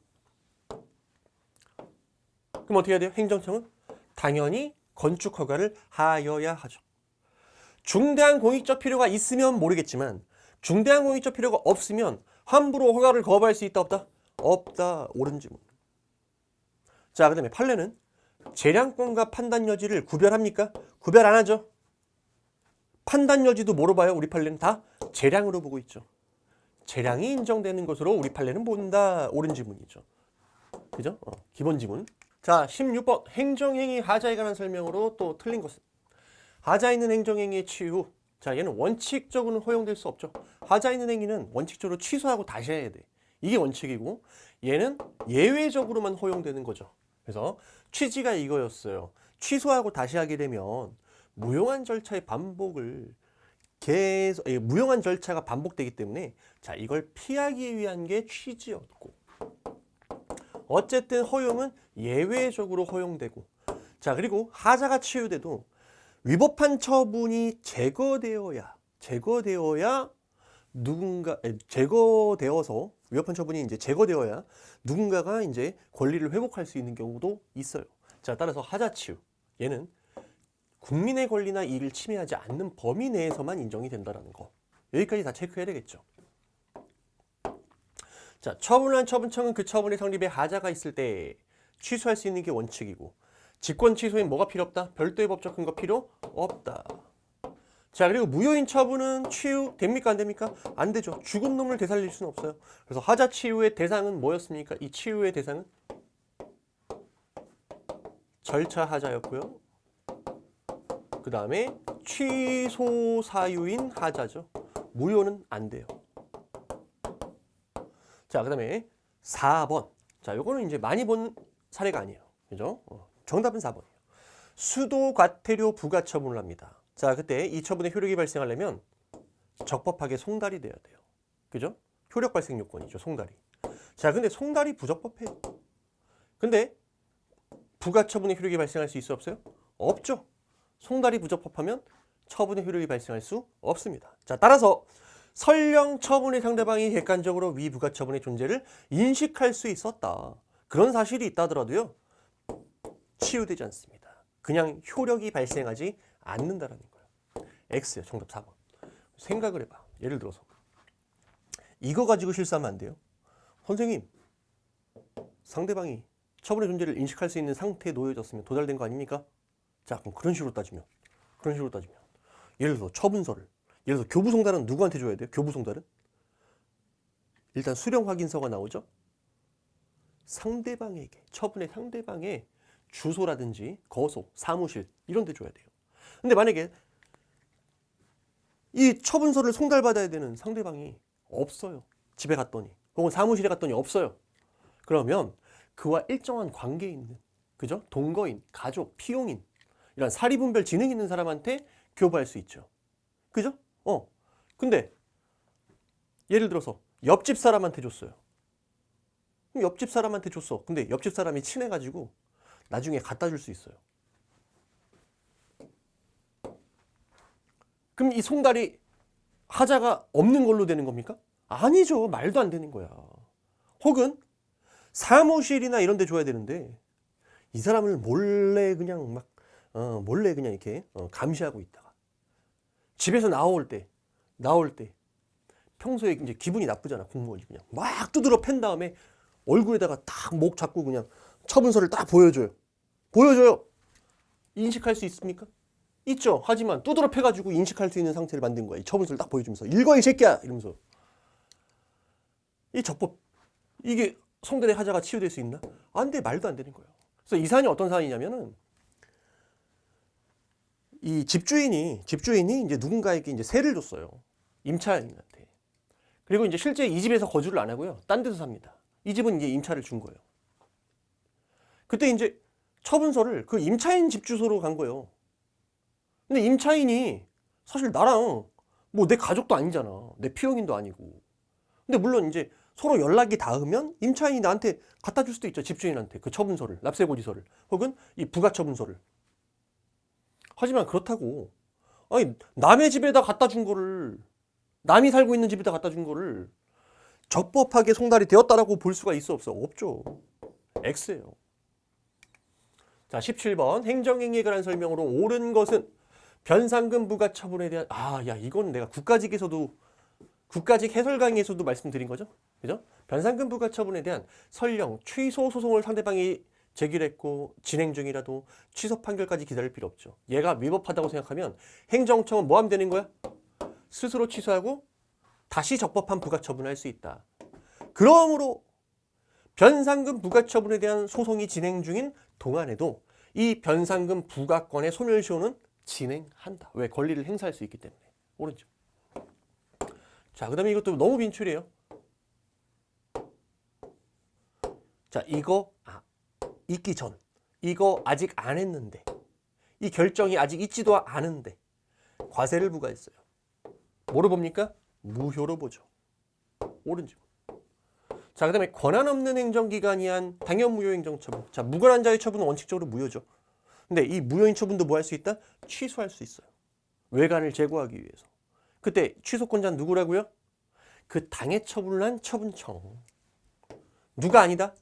그럼 어떻게 해야 돼요? 행정청은 당연히 건축허가를 하여야 하죠. 중대한 공익적 필요가 있으면 모르겠지만 중대한 공익적 필요가 없으면 함부로 허가를 거부할 수 있다 없다? 없다. 옳은 질문. 자, 그 다음에 판례는 재량권과 판단 여지를 구별합니까? 구별 안 하죠. 판단 여지도 뭐로 봐요? 우리 판례는 다 재량으로 보고 있죠. 재량이 인정되는 것으로 우리 판례는 본다. 옳은 지문이죠. 그죠? 기본 지문. 자, 16번 행정행위 하자에 관한 설명으로 또 틀린 것은 하자 있는 행정행위의 취후. 자, 얘는 원칙적으로는 허용될 수 없죠. 하자 있는 행위는 원칙적으로 취소하고 다시 해야 돼. 이게 원칙이고 얘는 예외적으로만 허용되는 거죠. 그래서 취지가 이거였어요. 취소하고 다시 하게 되면 무용한 절차의 반복을 계속 무용한 절차가 반복되기 때문에 자, 이걸 피하기 위한 게 취지였고 어쨌든 허용은 예외적으로 허용되고 자, 그리고 하자가 치유돼도 위법한 처분이 제거되어야 제거되어서 위법한 처분이 이제 제거되어야 누군가가 이제 권리를 회복할 수 있는 경우도 있어요. 자, 따라서 하자 치유 얘는 국민의 권리나 이익을 침해하지 않는 범위 내에서만 인정이 된다는 거. 여기까지 다 체크해야 되겠죠. 자, 처분한 처분청은 그 처분의 성립에 하자가 있을 때 취소할 수 있는 게 원칙이고 직권 취소엔 뭐가 필요 없다? 별도의 법적 근거 필요 없다. 자, 그리고 무효인 처분은 치유됩니까? 안 됩니까? 안 되죠. 죽은 놈을 되살릴 수는 없어요. 그래서 하자 치유의 대상은 뭐였습니까? 이 치유의 대상은 절차 하자였고요. 그 다음에 취소 사유인 하자죠. 무효는 안 돼요. 자, 그 다음에 4번. 자, 요거는 이제 많이 본 사례가 아니에요. 그죠? 정답은 4번이에요. 수도 과태료 부과 처분을 합니다. 자, 그때 이 처분의 효력이 발생하려면 적법하게 송달이 돼야 돼요. 그죠? 효력 발생 요건이죠, 송달이. 자, 근데 송달이 부적법해요. 근데 부과 처분의 효력이 발생할 수 있어 없어요? 없죠. 송달이 부적법하면 처분의 효력이 발생할 수 없습니다. 자, 따라서 설령 처분의 상대방이 객관적으로 위부가 처분의 존재를 인식할 수 있었다. 그런 사실이 있다 하더라도요. 치유되지 않습니다. 그냥 효력이 발생하지 않는다라는 거예요. X요. 정답 4번. 생각을 해봐. 예를 들어서 이거 가지고 실수하면 안 돼요. 선생님, 상대방이 처분의 존재를 인식할 수 있는 상태에 놓여졌으면 도달된 거 아닙니까? 자, 그럼 그런 식으로 따지면 예를 들어서 처분서를 예를 들어서 교부 송달은 누구한테 줘야 돼요? 교부 송달은 일단 수령 확인서가 나오죠. 상대방에게 처분의 상대방의 주소라든지 거소, 사무실 이런 데 줘야 돼요. 근데 만약에 이 처분서를 송달받아야 되는 상대방이 없어요. 집에 갔더니 혹은 사무실에 갔더니 없어요. 그러면 그와 일정한 관계 있는 그죠? 동거인, 가족, 피용인 이런 사리분별 지능 있는 사람한테 교부할 수 있죠. 그죠? 근데 예를 들어서 옆집 사람한테 줬어요. 그럼 옆집 사람한테 줬어. 근데 옆집 사람이 친해가지고 나중에 갖다 줄 수 있어요. 그럼 이 송달이 하자가 없는 걸로 되는 겁니까? 아니죠. 말도 안 되는 거야. 혹은 사무실이나 이런 데 줘야 되는데 이 사람을 몰래 그냥 이렇게 감시하고 있다가 집에서 나올 때 평소에 이제 기분이 나쁘잖아. 공무원이 그냥 막 두드러 팬 다음에 얼굴에다가 딱 목 잡고 그냥 처분서를 딱 보여줘요. 인식할 수 있습니까? 있죠. 하지만 두드러 패가지고 인식할 수 있는 상태를 만든 거야. 이 처분서를 딱 보여주면서 읽어 이 새끼야 이러면서 이 적법 이게 송달의 하자가 치유될 수 있나? 안 돼. 말도 안 되는 거예요. 그래서 이 사안이 어떤 사안이냐면은 이 집주인이 이제 누군가에게 이제 세를 줬어요. 임차인한테. 그리고 이제 실제 이 집에서 거주를 안 하고요. 딴 데서 삽니다. 이 집은 이제 임차를 준 거예요. 그때 이제 처분서를 그 임차인 집 주소로 간 거예요. 근데 임차인이 사실 나랑 뭐 내 가족도 아니잖아. 내 피용인도 아니고. 근데 물론 이제 서로 연락이 닿으면 임차인이 나한테 갖다 줄 수도 있죠. 집주인한테 그 처분서를, 납세고지서를 혹은 이 부가처분서를. 하지만 그렇다고 아니 남의 집에다 갖다 준 거를 남이 살고 있는 집에다 갖다 준 거를 적법하게 송달이 되었다라고 볼 수가 있어 없어? 없죠. X예요. 자, 17번 행정행위에 관한 설명으로 옳은 것은 변상금 부과 처분에 대한 이건 내가 국가직 해설 강의에서도 말씀드린 거죠. 그죠? 변상금 부과 처분에 대한 설령 취소 소송을 상대방이 제기했고 진행 중이라도 취소 판결까지 기다릴 필요 없죠. 얘가 위법하다고 생각하면 행정청은 뭐 하면 되는 거야? 스스로 취소하고 다시 적법한 부가 처분을 할 수 있다. 그러므로 변상금 부가 처분에 대한 소송이 진행 중인 동안에도 이 변상금 부과권의 소멸시효는 진행한다. 왜? 권리를 행사할 수 있기 때문에. 옳은지. 자, 그 다음에 이것도 너무 빈출이에요. 자, 이거 있기 전. 이거 아직 안 했는데. 이 결정이 아직 있지도 않은데. 과세를 부과했어요. 뭐로 봅니까? 무효로 보죠. 옳은지. 자, 그 다음에 권한 없는 행정기관이 한 당연무효 행정처분. 자, 무관한 자의 처분은 원칙적으로 무효죠. 근데 이 무효인 처분도 뭐 할 수 있다? 취소할 수 있어요. 외관을 제거하기 위해서. 그때 취소권자는 누구라고요? 그 당해 처분을 한 처분청. 누가 아니다?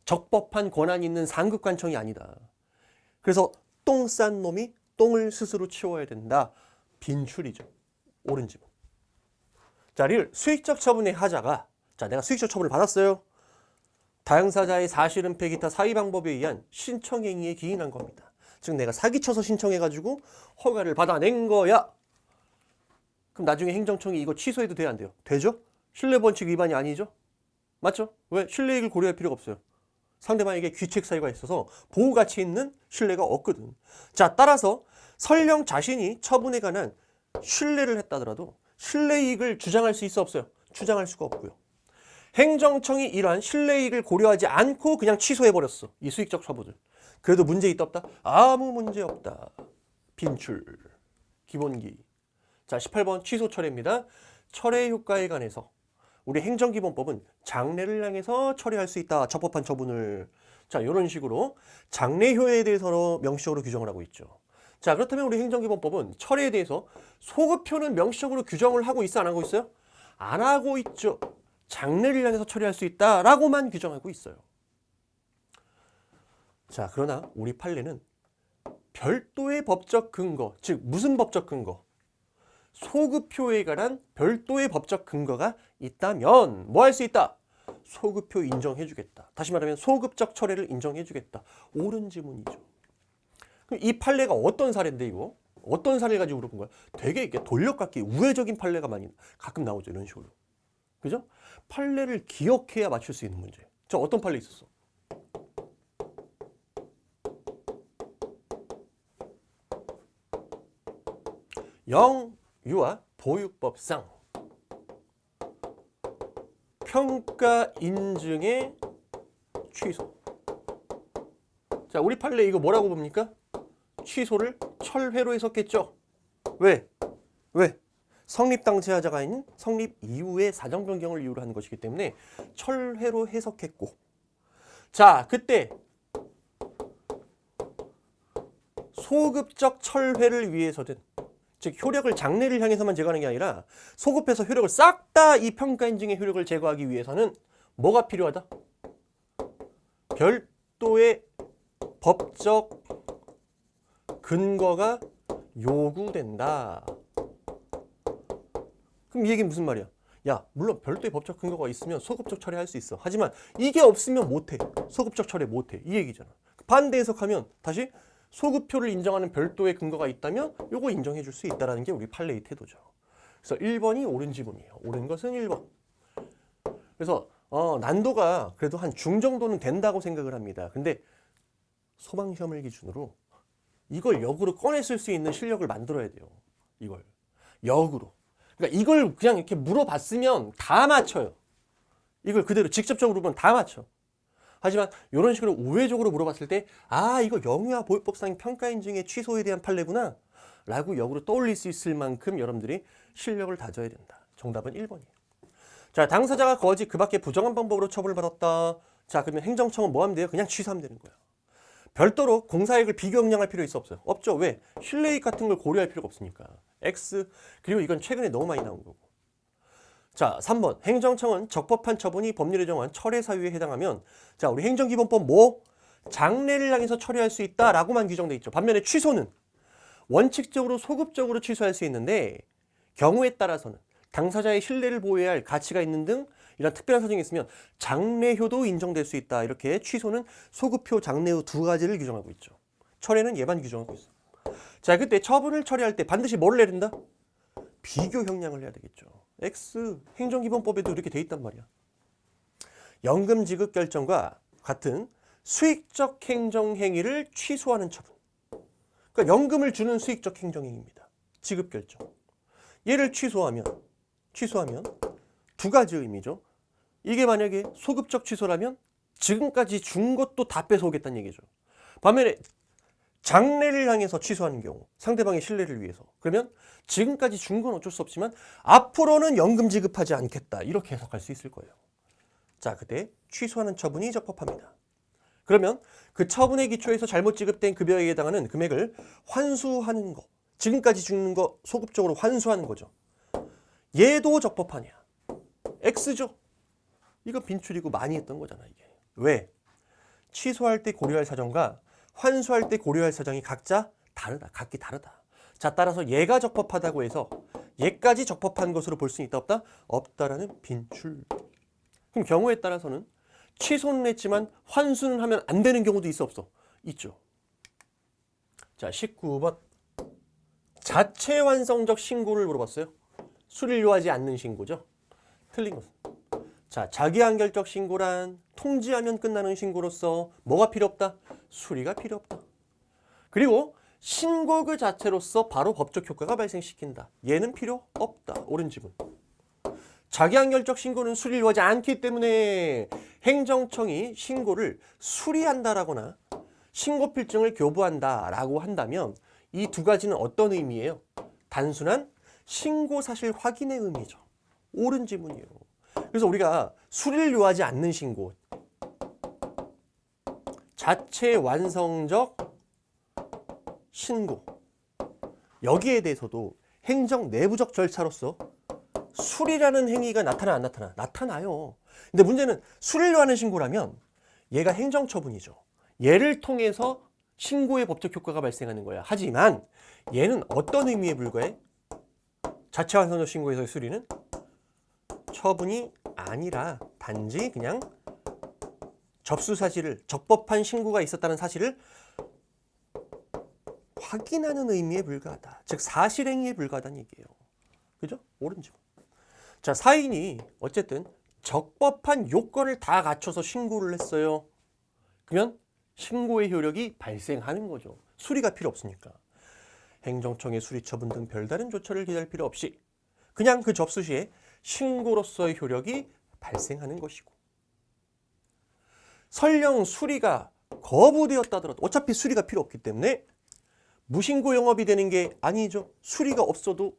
적법한 권한이 있는 상급관청이 아니다. 그래서 똥 싼 놈이 똥을 스스로 치워야 된다. 빈출이죠. 옳은지. 자, 리을 수익적 처분의 하자가 자, 내가 수익적 처분을 받았어요. 당사자의 사실은폐 기타 사의 방법에 의한 신청행위에 기인한 겁니다. 즉 내가 사기쳐서 신청해가지고 허가를 받아낸 거야. 그럼 나중에 행정청이 이거 취소해도 돼야 안 돼요? 되죠? 신뢰번칙 위반이 아니죠? 맞죠? 왜? 신뢰익을 고려할 필요가 없어요. 상대방에게 귀책 사유가 있어서 보호가치 있는 신뢰가 없거든. 자, 따라서 설령 자신이 처분에 관한 신뢰를 했다더라도 신뢰이익을 주장할 수 있어 없어요? 주장할 수가 없고요. 행정청이 이러한 신뢰이익을 고려하지 않고 그냥 취소해버렸어. 이 수익적 처분을. 그래도 문제 있다 없다? 아무 문제 없다. 빈출. 기본기. 자, 18번 취소 철회입니다. 철회 효과에 관해서 우리 행정기본법은 장래를 향해서 처리할 수 있다. 적법한 처분을. 자, 이런 식으로 장래효에 대해서 명시적으로 규정을 하고 있죠. 자, 그렇다면 우리 행정기본법은 철회에 대해서 소급효는 명시적으로 규정을 하고 있어? 안 하고 있어요? 안 하고 있죠. 장래를 향해서 처리할 수 있다라고만 규정하고 있어요. 자, 그러나 우리 판례는 별도의 법적 근거, 즉 무슨 법적 근거? 소급효에 관한 별도의 법적 근거가 있다면 뭐 할 수 있다? 소급효 인정해주겠다. 다시 말하면 소급적 철회를 인정해주겠다. 옳은 지문이죠. 그럼 이 판례가 어떤 사례인데 이거? 어떤 사례를 가지고 물어본 거야? 되게 이렇게 돌려깎기, 우회적인 판례가 많이 가끔 나오죠. 이런 식으로. 그죠? 판례를 기억해야 맞출 수 있는 문제. 저 어떤 판례 있었어? 영유아 보육법상 평가 인증의 취소. 자, 우리 판례 이거 뭐라고 봅니까? 취소를 철회로 해석했죠. 왜? 성립 당시 하자가 아닌 성립 이후의 사정 변경을 이유로 하는 것이기 때문에 철회로 해석했고, 자, 그때 소급적 철회를 위해서든, 즉 효력을 장래를 향해서만 제거하는 게 아니라 소급해서 효력을 싹 다 이 평가 인증의 효력을 제거하기 위해서는 뭐가 필요하다? 별도의 법적 근거가 요구된다. 그럼 이 얘기는 무슨 말이야? 야, 물론 별도의 법적 근거가 있으면 소급적 철회할 수 있어. 하지만 이게 없으면 못해. 소급적 철회 못해. 이 얘기잖아. 반대 해석하면 다시 소급효를 인정하는 별도의 근거가 있다면 요거 인정해 줄 수 있다는 게 우리 판례의 태도죠. 그래서 1번이 옳은 지문이에요. 옳은 것은 1번. 그래서 난도가 그래도 한 중 정도는 된다고 생각을 합니다. 근데 소방시험을 기준으로 이걸 역으로 꺼냈을 수 있는 실력을 만들어야 돼요. 이걸 역으로. 그러니까 이걸 그냥 이렇게 물어봤으면 다 맞춰요. 이걸 그대로 직접적으로 보면 다 맞춰. 하지만 이런 식으로 우회적으로 물어봤을 때 이거 영유아 보육법상 평가 인증의 취소에 대한 판례구나 라고 역으로 떠올릴 수 있을 만큼 여러분들이 실력을 다져야 된다. 정답은 1번이에요. 자, 당사자가 거짓 그 밖에 부정한 방법으로 처벌을 받았다. 자, 그러면 행정청은 뭐 하면 돼요? 그냥 취소하면 되는 거야. 별도로 공사이익을 비교경량할 필요 있어 없어요? 없죠. 왜? 신뢰이익 같은 걸 고려할 필요가 없으니까. X. 그리고 이건 최근에 너무 많이 나온 거고. 자, 3번. 행정청은 적법한 처분이 법률에 정한 철회 사유에 해당하면, 자, 우리 행정기본법 뭐? 장래를 향해서 처리할 수 있다라고만 규정돼 있죠. 반면에 취소는 원칙적으로 소급적으로 취소할 수 있는데 경우에 따라서는 당사자의 신뢰를 보호해야 할 가치가 있는 등 이런 특별한 사정이 있으면 장래효도 인정될 수 있다. 이렇게 취소는 소급효, 장래효 두 가지를 규정하고 있죠. 철회는 예반 규정하고 있어. 자, 그때 처분을 처리할 때 반드시 뭐를 해야 된다? 비교 형량을 해야 되겠죠. X. 행정기본법에도 이렇게 돼 있단 말이야. 연금 지급 결정과 같은 수익적 행정행위를 취소하는 처분. 그러니까 연금을 주는 수익적 행정행위입니다. 지급 결정. 얘를 취소하면 두 가지 의미죠. 이게 만약에 소급적 취소라면 지금까지 준 것도 다 뺏어오겠다는 얘기죠. 반면에 장래를 향해서 취소하는 경우, 상대방의 신뢰를 위해서, 그러면 지금까지 준 건 어쩔 수 없지만 앞으로는 연금 지급하지 않겠다, 이렇게 해석할 수 있을 거예요. 자, 그때 취소하는 처분이 적법합니다. 그러면 그 처분의 기초에서 잘못 지급된 급여에 해당하는 금액을 환수하는 거, 지금까지 주는 거 소급적으로 환수하는 거죠. 얘도 적법하냐? X죠. 이거 빈출이고 많이 했던 거잖아, 이게. 왜? 취소할 때 고려할 사정과 환수할 때 고려할 사정이 각자 다르다. 각기 다르다. 자, 따라서 얘가 적법하다고 해서 얘까지 적법한 것으로 볼 수 있다, 없다? 없다라는 빈출. 그럼 경우에 따라서는 취소는 했지만 환수는 하면 안 되는 경우도 있어, 없어? 있죠. 자, 19번. 자체 완성적 신고를 물어봤어요. 수리를 요하지 않는 신고죠. 틀린 것은. 자, 자기한결적 신고란 통지하면 끝나는 신고로서 뭐가 필요 없다? 수리가 필요 없다. 그리고 신고 그 자체로서 바로 법적 효과가 발생시킨다. 얘는 필요 없다. 옳은 지문. 자기한결적 신고는 수리를 요하지 않기 때문에 행정청이 신고를 수리한다라거나 신고필증을 교부한다라고 한다면 이 두 가지는 어떤 의미예요? 단순한 신고 사실 확인의 의미죠. 옳은 지문이에요. 그래서 우리가 수리를 요하지 않는 신고, 자체 완성적 신고, 여기에 대해서도 행정 내부적 절차로서 수리라는 행위가 나타나 안 나타나? 나타나요. 근데 문제는 수리를 요하는 신고라면 얘가 행정처분이죠. 얘를 통해서 신고의 법적 효과가 발생하는 거야. 하지만 얘는 어떤 의미에 불과해? 자체 완성적 신고에서의 수리는 처분이 아니라 단지 그냥 접수 사실을, 적법한 신고가 있었다는 사실을 확인하는 의미에 불과하다. 즉 사실행위에 불과하다는 얘기예요. 그죠? 옳은 지문. 자, 사인이 어쨌든 적법한 요건을 다 갖춰서 신고를 했어요. 그러면 신고의 효력이 발생하는 거죠. 수리가 필요 없으니까. 행정청의 수리 처분 등 별다른 조처를 기다릴 필요 없이 그냥 그 접수 시에 신고로서의 효력이 발생하는 것이고, 설령 수리가 거부되었다 하더라도 어차피 수리가 필요 없기 때문에 무신고 영업이 되는 게 아니죠. 수리가 없어도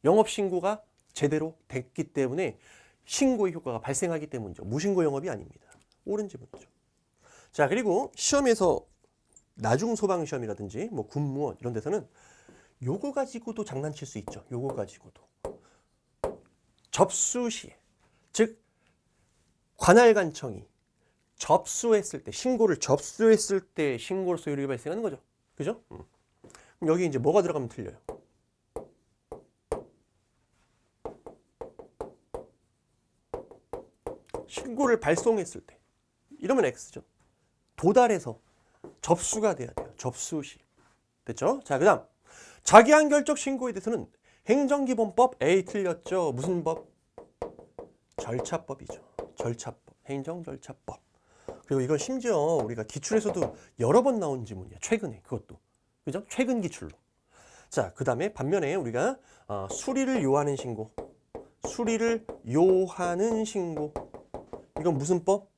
영업신고가 제대로 됐기 때문에 신고의 효과가 발생하기 때문이죠. 무신고 영업이 아닙니다. 옳은 지문이죠. 자, 그리고 시험에서 나중 소방 시험이라든지 뭐 군무원 이런 데서는 요거 가지고도 장난칠 수 있죠. 요거 가지고도. 접수 시에, 즉 관할관청이 접수했을 때, 신고를 접수했을 때 신고로서 효력이 발생하는 거죠. 그죠? 그럼 여기 이제 뭐가 들어가면 틀려요? 신고를 발송했을 때. 이러면 X죠. 도달해서 접수가 돼야 돼요. 접수 시. 됐죠? 자, 그 다음. 자기한결적 신고에 대해서는 행정기본법 A 틀렸죠. 무슨 법? 절차법이죠. 절차법. 행정절차법. 그리고 이건 심지어 우리가 기출에서도 여러 번 나온 지문이야. 최근에 그것도. 그죠? 최근 기출로. 자, 그 다음에 반면에 우리가 수리를 요하는 신고. 수리를 요하는 신고. 이건 무슨 법?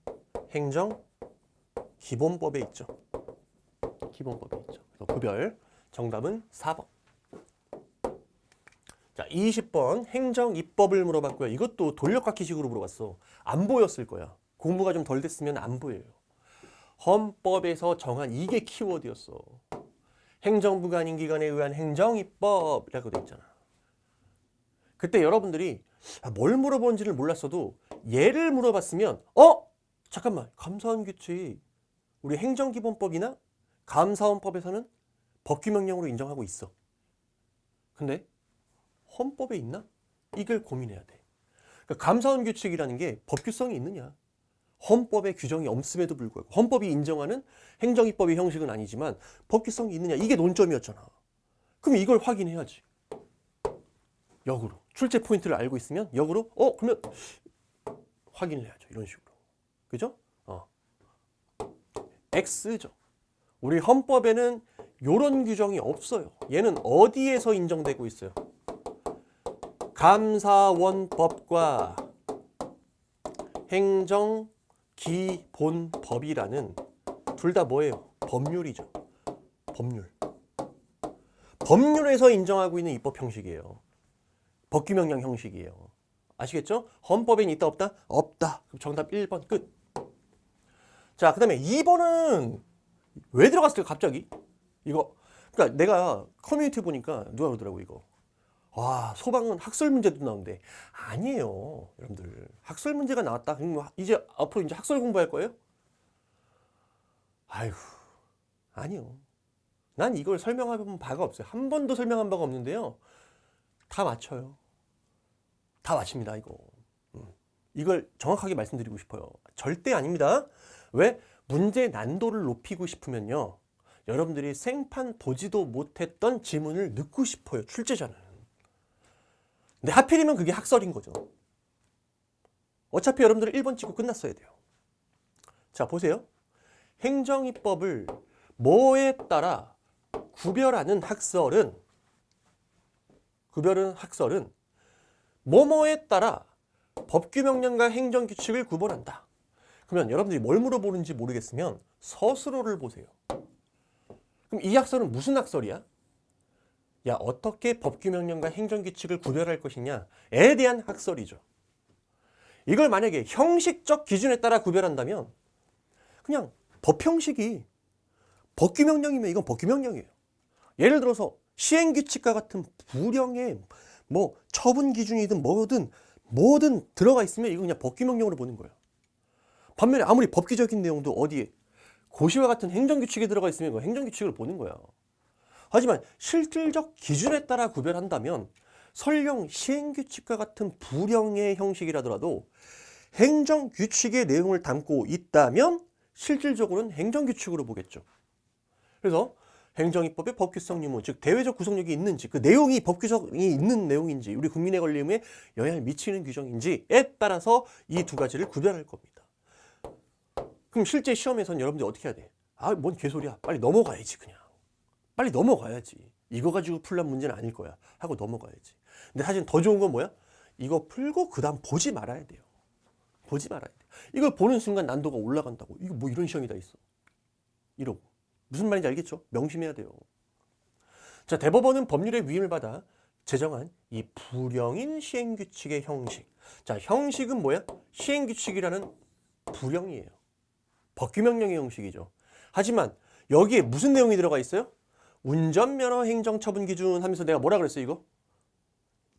행정기본법에 있죠. 기본법에 있죠. 그래서 구별. 정답은 4번. 자, 20번 행정입법을 물어봤고요. 이것도 돌려깎기식으로 물어봤어. 안 보였을 거야. 공부가 좀 덜 됐으면 안 보여요. 헌법에서 정한 이게 키워드였어. 행정부가 아닌 기관에 의한 행정입법이라고 돼 있잖아. 그때 여러분들이 뭘 물어본지를 몰랐어도 얘를 물어봤으면 잠깐만, 감사원 규칙 우리 행정기본법이나 감사원법에서는 법규명령으로 인정하고 있어. 근데 헌법에 있나? 이걸 고민해야 돼. 그러니까 감사원 규칙이라는 게 법규성이 있느냐? 헌법에 규정이 없음에도 불구하고 헌법이 인정하는 행정입법의 형식은 아니지만 법규성이 있느냐? 이게 논점이었잖아. 그럼 이걸 확인해야지. 역으로. 출제 포인트를 알고 있으면 역으로 그러면 확인을 해야죠. 이런 식으로. 그죠? X죠. 우리 헌법에는 이런 규정이 없어요. 얘는 어디에서 인정되고 있어요? 감사원법과 행정기본법이라는 둘 다 뭐예요? 법률이죠. 법률. 법률에서 인정하고 있는 입법 형식이에요. 법규명령 형식이에요. 아시겠죠? 헌법엔 있다 없다? 없다. 그럼 정답 1번 끝. 자, 그 다음에 2번은 왜 들어갔을까 갑자기? 이거 그러니까 내가 커뮤니티 보니까 누가 그러더라고 이거. 와, 소방은 학설 문제도 나오는데 아니에요. 여러분들. 학설 문제가 나왔다. 그럼 이제 앞으로 이제 학설 공부할 거예요? 아이고. 아니요. 난 이걸 설명해본 바가 없어요. 한 번도 설명한 바가 없는데요. 다 맞춰요. 다 맞춥니다, 이거. 이걸 정확하게 말씀드리고 싶어요. 절대 아닙니다. 왜? 문제 난도를 높이고 싶으면요. 여러분들이 생판 보지도 못했던 지문을 넣고 싶어요, 출제자는. 근데 하필이면 그게 학설인 거죠. 어차피 여러분들은 1번 찍고 끝났어야 돼요. 자, 보세요. 행정입법을 뭐에 따라 구별하는 학설은 뭐뭐에 따라 법규명령과 행정규칙을 구분한다. 그러면 여러분들이 뭘 물어보는지 모르겠으면 서술어를 보세요. 그럼 이 학설은 무슨 학설이야? 야, 어떻게 법규명령과 행정규칙을 구별할 것이냐에 대한 학설이죠. 이걸 만약에 형식적 기준에 따라 구별한다면 그냥 법형식이 법규명령이면 이건 법규명령이에요. 예를 들어서 시행규칙과 같은 불형의 뭐 처분 기준이든 뭐든 들어가 있으면 이건 그냥 법규명령으로 보는 거예요. 반면에 아무리 법규적인 내용도 어디에 고시와 같은 행정규칙에 들어가 있으면 이건 행정규칙을 보는 거야. 하지만 실질적 기준에 따라 구별한다면 설령 시행규칙과 같은 불형의 형식이라더라도 행정규칙의 내용을 담고 있다면 실질적으로는 행정규칙으로 보겠죠. 그래서 행정입법의 법규성 유무, 즉 대외적 구속력이 있는지, 그 내용이 법규성이 있는 내용인지, 우리 국민의 권리에 영향을 미치는 규정인지에 따라서 이 두 가지를 구별할 겁니다. 그럼 실제 시험에서는 여러분들이 어떻게 해야 돼? 아, 뭔 개소리야. 빨리 넘어가야지 그냥. 빨리 넘어가야지. 이거 가지고 풀란 문제는 아닐 거야. 하고 넘어가야지. 근데 사실 더 좋은 건 뭐야? 이거 풀고 그 다음 보지 말아야 돼요. 보지 말아야 돼. 이걸 보는 순간 난도가 올라간다고. 이거 뭐 이런 시험이 다 있어. 이러고. 무슨 말인지 알겠죠? 명심해야 돼요. 자, 대법원은 법률의 위임을 받아 제정한 이 불형인 시행규칙의 형식. 자, 형식은 뭐야? 시행규칙이라는 불형이에요. 법규명령의 형식이죠. 하지만 여기에 무슨 내용이 들어가 있어요? 운전면허 행정처분 기준 하면서 내가 뭐라 그랬어요, 이거?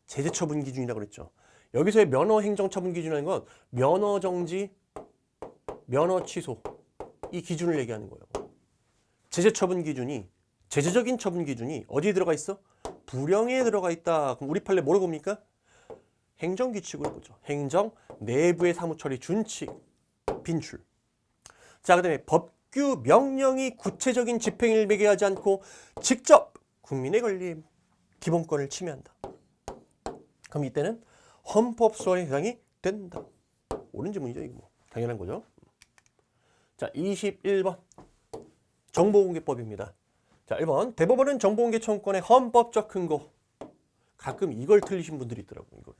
제재처분 기준이라고 그랬죠. 여기서의 면허 행정처분 기준이라는 건 면허 정지, 면허 취소 이 기준을 얘기하는 거예요. 제재처분 기준이, 제재적인 처분 기준이 어디에 들어가 있어? 불형에 들어가 있다. 그럼 우리 판례 뭐로 봅니까? 행정규칙으로 보죠. 행정 내부의 사무처리 준칙, 빈출. 자, 그 다음에 법규 명령이 구체적인 집행을 매개하지 않고 직접 국민의 권리 기본권을 침해한다. 그럼 이때는 헌법 소원에 해당이 된다. 옳은 질문이죠, 이거 뭐. 당연한 거죠. 자, 21번. 정보공개법입니다. 자, 1번. 대법원은 정보공개 청구권의 헌법적 근거. 가끔 이걸 틀리신 분들이 있더라고요, 이거를.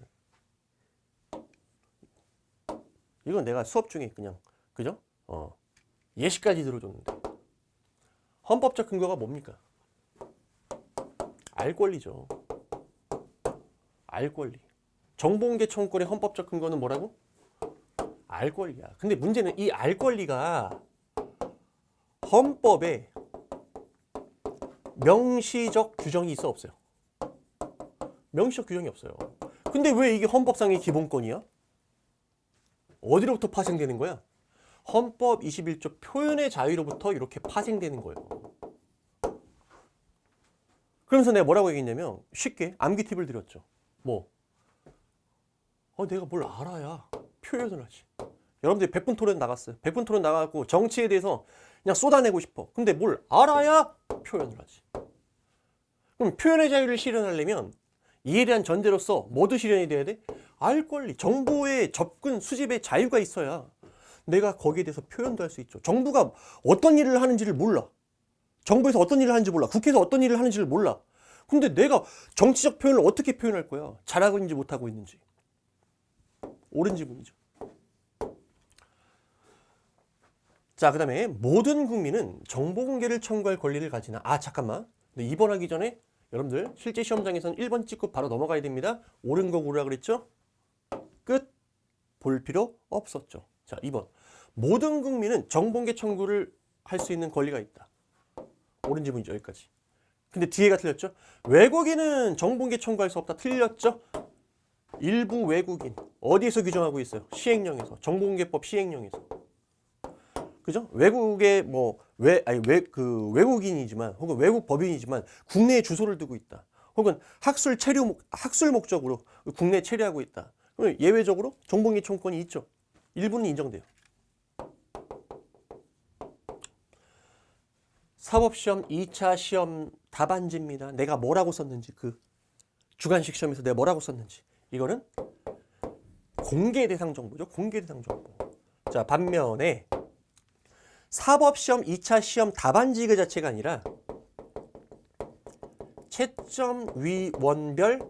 이건 내가 수업 중에 그냥, 그죠? 예시까지 들어줬는데. 헌법적 근거가 뭡니까? 알 권리죠. 알 권리. 정보공개 청구권의 헌법적 근거는 뭐라고? 알 권리야. 근데 문제는 이 알 권리가 헌법에 명시적 규정이 있어 없어요? 명시적 규정이 없어요. 근데 왜 이게 헌법상의 기본권이야? 어디로부터 파생되는 거야? 헌법 21조 표현의 자유로부터 이렇게 파생되는 거예요. 그러면서 내가 뭐라고 얘기했냐면 쉽게 암기 팁을 드렸죠. 뭐? 내가 뭘 알아야 표현을 하지. 여러분들이 100분 토론 나갔어요. 100분 토론 나가고 정치에 대해서 그냥 쏟아내고 싶어. 근데 뭘 알아야 표현을 하지. 그럼 표현의 자유를 실현하려면 이에 대한 전제로서 모두 실현이 돼야 돼? 알 권리, 정보의 접근, 수집의 자유가 있어야 내가 거기에 대해서 표현도 할 수 있죠. 정부가 어떤 일을 하는지를 몰라. 정부에서 어떤 일을 하는지 몰라. 국회에서 어떤 일을 하는지를 몰라. 근데 내가 정치적 표현을 어떻게 표현할 거야? 잘하고 있는지 못하고 있는지. 옳은 지문이죠. 자, 그 다음에 모든 국민은 정보 공개를 청구할 권리를 가지나. 아, 잠깐만. 근데 입원하기 전에 여러분들 실제 시험장에서는 1번 찍고 바로 넘어가야 됩니다. 옳은 거 고르라 그랬죠? 끝. 볼 필요 없었죠. 자, 2번. 모든 국민은 정보 공개 청구를 할 수 있는 권리가 있다. 옳은 지문이죠. 여기까지. 근데 뒤에가 틀렸죠? 외국인은 정보 공개 청구할 수 없다. 틀렸죠? 일부 외국인. 어디에서 규정하고 있어요? 시행령에서. 정보공개법 시행령에서. 그죠? 외국의 외국인이지만 혹은 외국 법인이지만 국내에 주소를 두고 있다. 혹은 학술 목적으로 국내에 체류하고 있다. 그럼 예외적으로 정보공개 청구권이 있죠. 일부는 인정돼요. 사법시험 2차 시험 답안지입니다. 내가 뭐라고 썼는지, 그 주관식 시험에서 내가 뭐라고 썼는지. 이거는 공개 대상 정보죠. 공개 대상 정보. 자, 반면에 사법시험 2차 시험 답안지 그 자체가 아니라 채점 위원별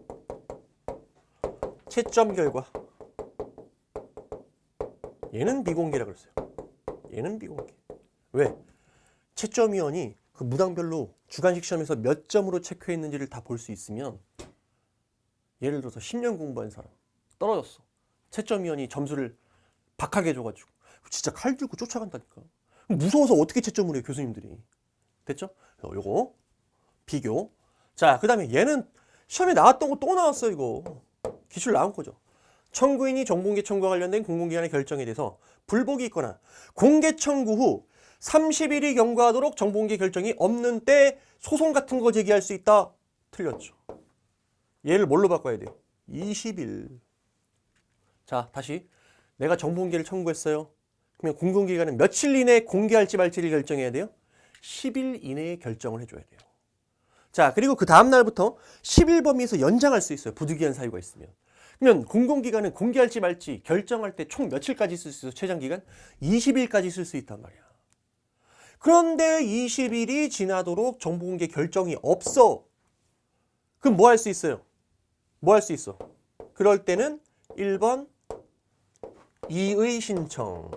채점 결과. 얘는 비공개라고 그랬어요. 얘는 비공개. 왜? 채점위원이 그 무당별로 주관식 시험에서 몇 점으로 체크했는지를 다 볼 수 있으면, 예를 들어서 10년 공부한 사람 떨어졌어. 채점위원이 점수를 박하게 줘가지고 진짜 칼 들고 쫓아간다니까. 무서워서 어떻게 채점을 해, 교수님들이. 됐죠? 요거 비교. 자, 그 다음에 얘는 시험에 나왔던 거 또 나왔어. 이거 기출 나온 거죠. 청구인이 정보공개 청구와 관련된 공공기관의 결정에 대해서 불복이 있거나 공개 청구 후 30일이 경과하도록 정보공개 결정이 없는 때 소송 같은 거 제기할 수 있다. 틀렸죠. 얘를 뭘로 바꿔야 돼요? 20일. 자, 다시. 내가 정보공개를 청구했어요. 그러면 공공기관은 며칠 이내에 공개할지 말지를 결정해야 돼요? 10일 이내에 결정을 해줘야 돼요. 자, 그리고 그 다음 날부터 10일 범위에서 연장할 수 있어요. 부득이한 사유가 있으면. 그러면 공공기관은 공개할지 말지 결정할 때 총 며칠까지 쓸 수 있어? 최장기간? 20일까지 쓸 수 있단 말이야. 그런데 20일이 지나도록 정보공개 결정이 없어. 그럼 뭐 할 수 있어요? 뭐 할 수 있어? 그럴 때는 1번 이의 신청.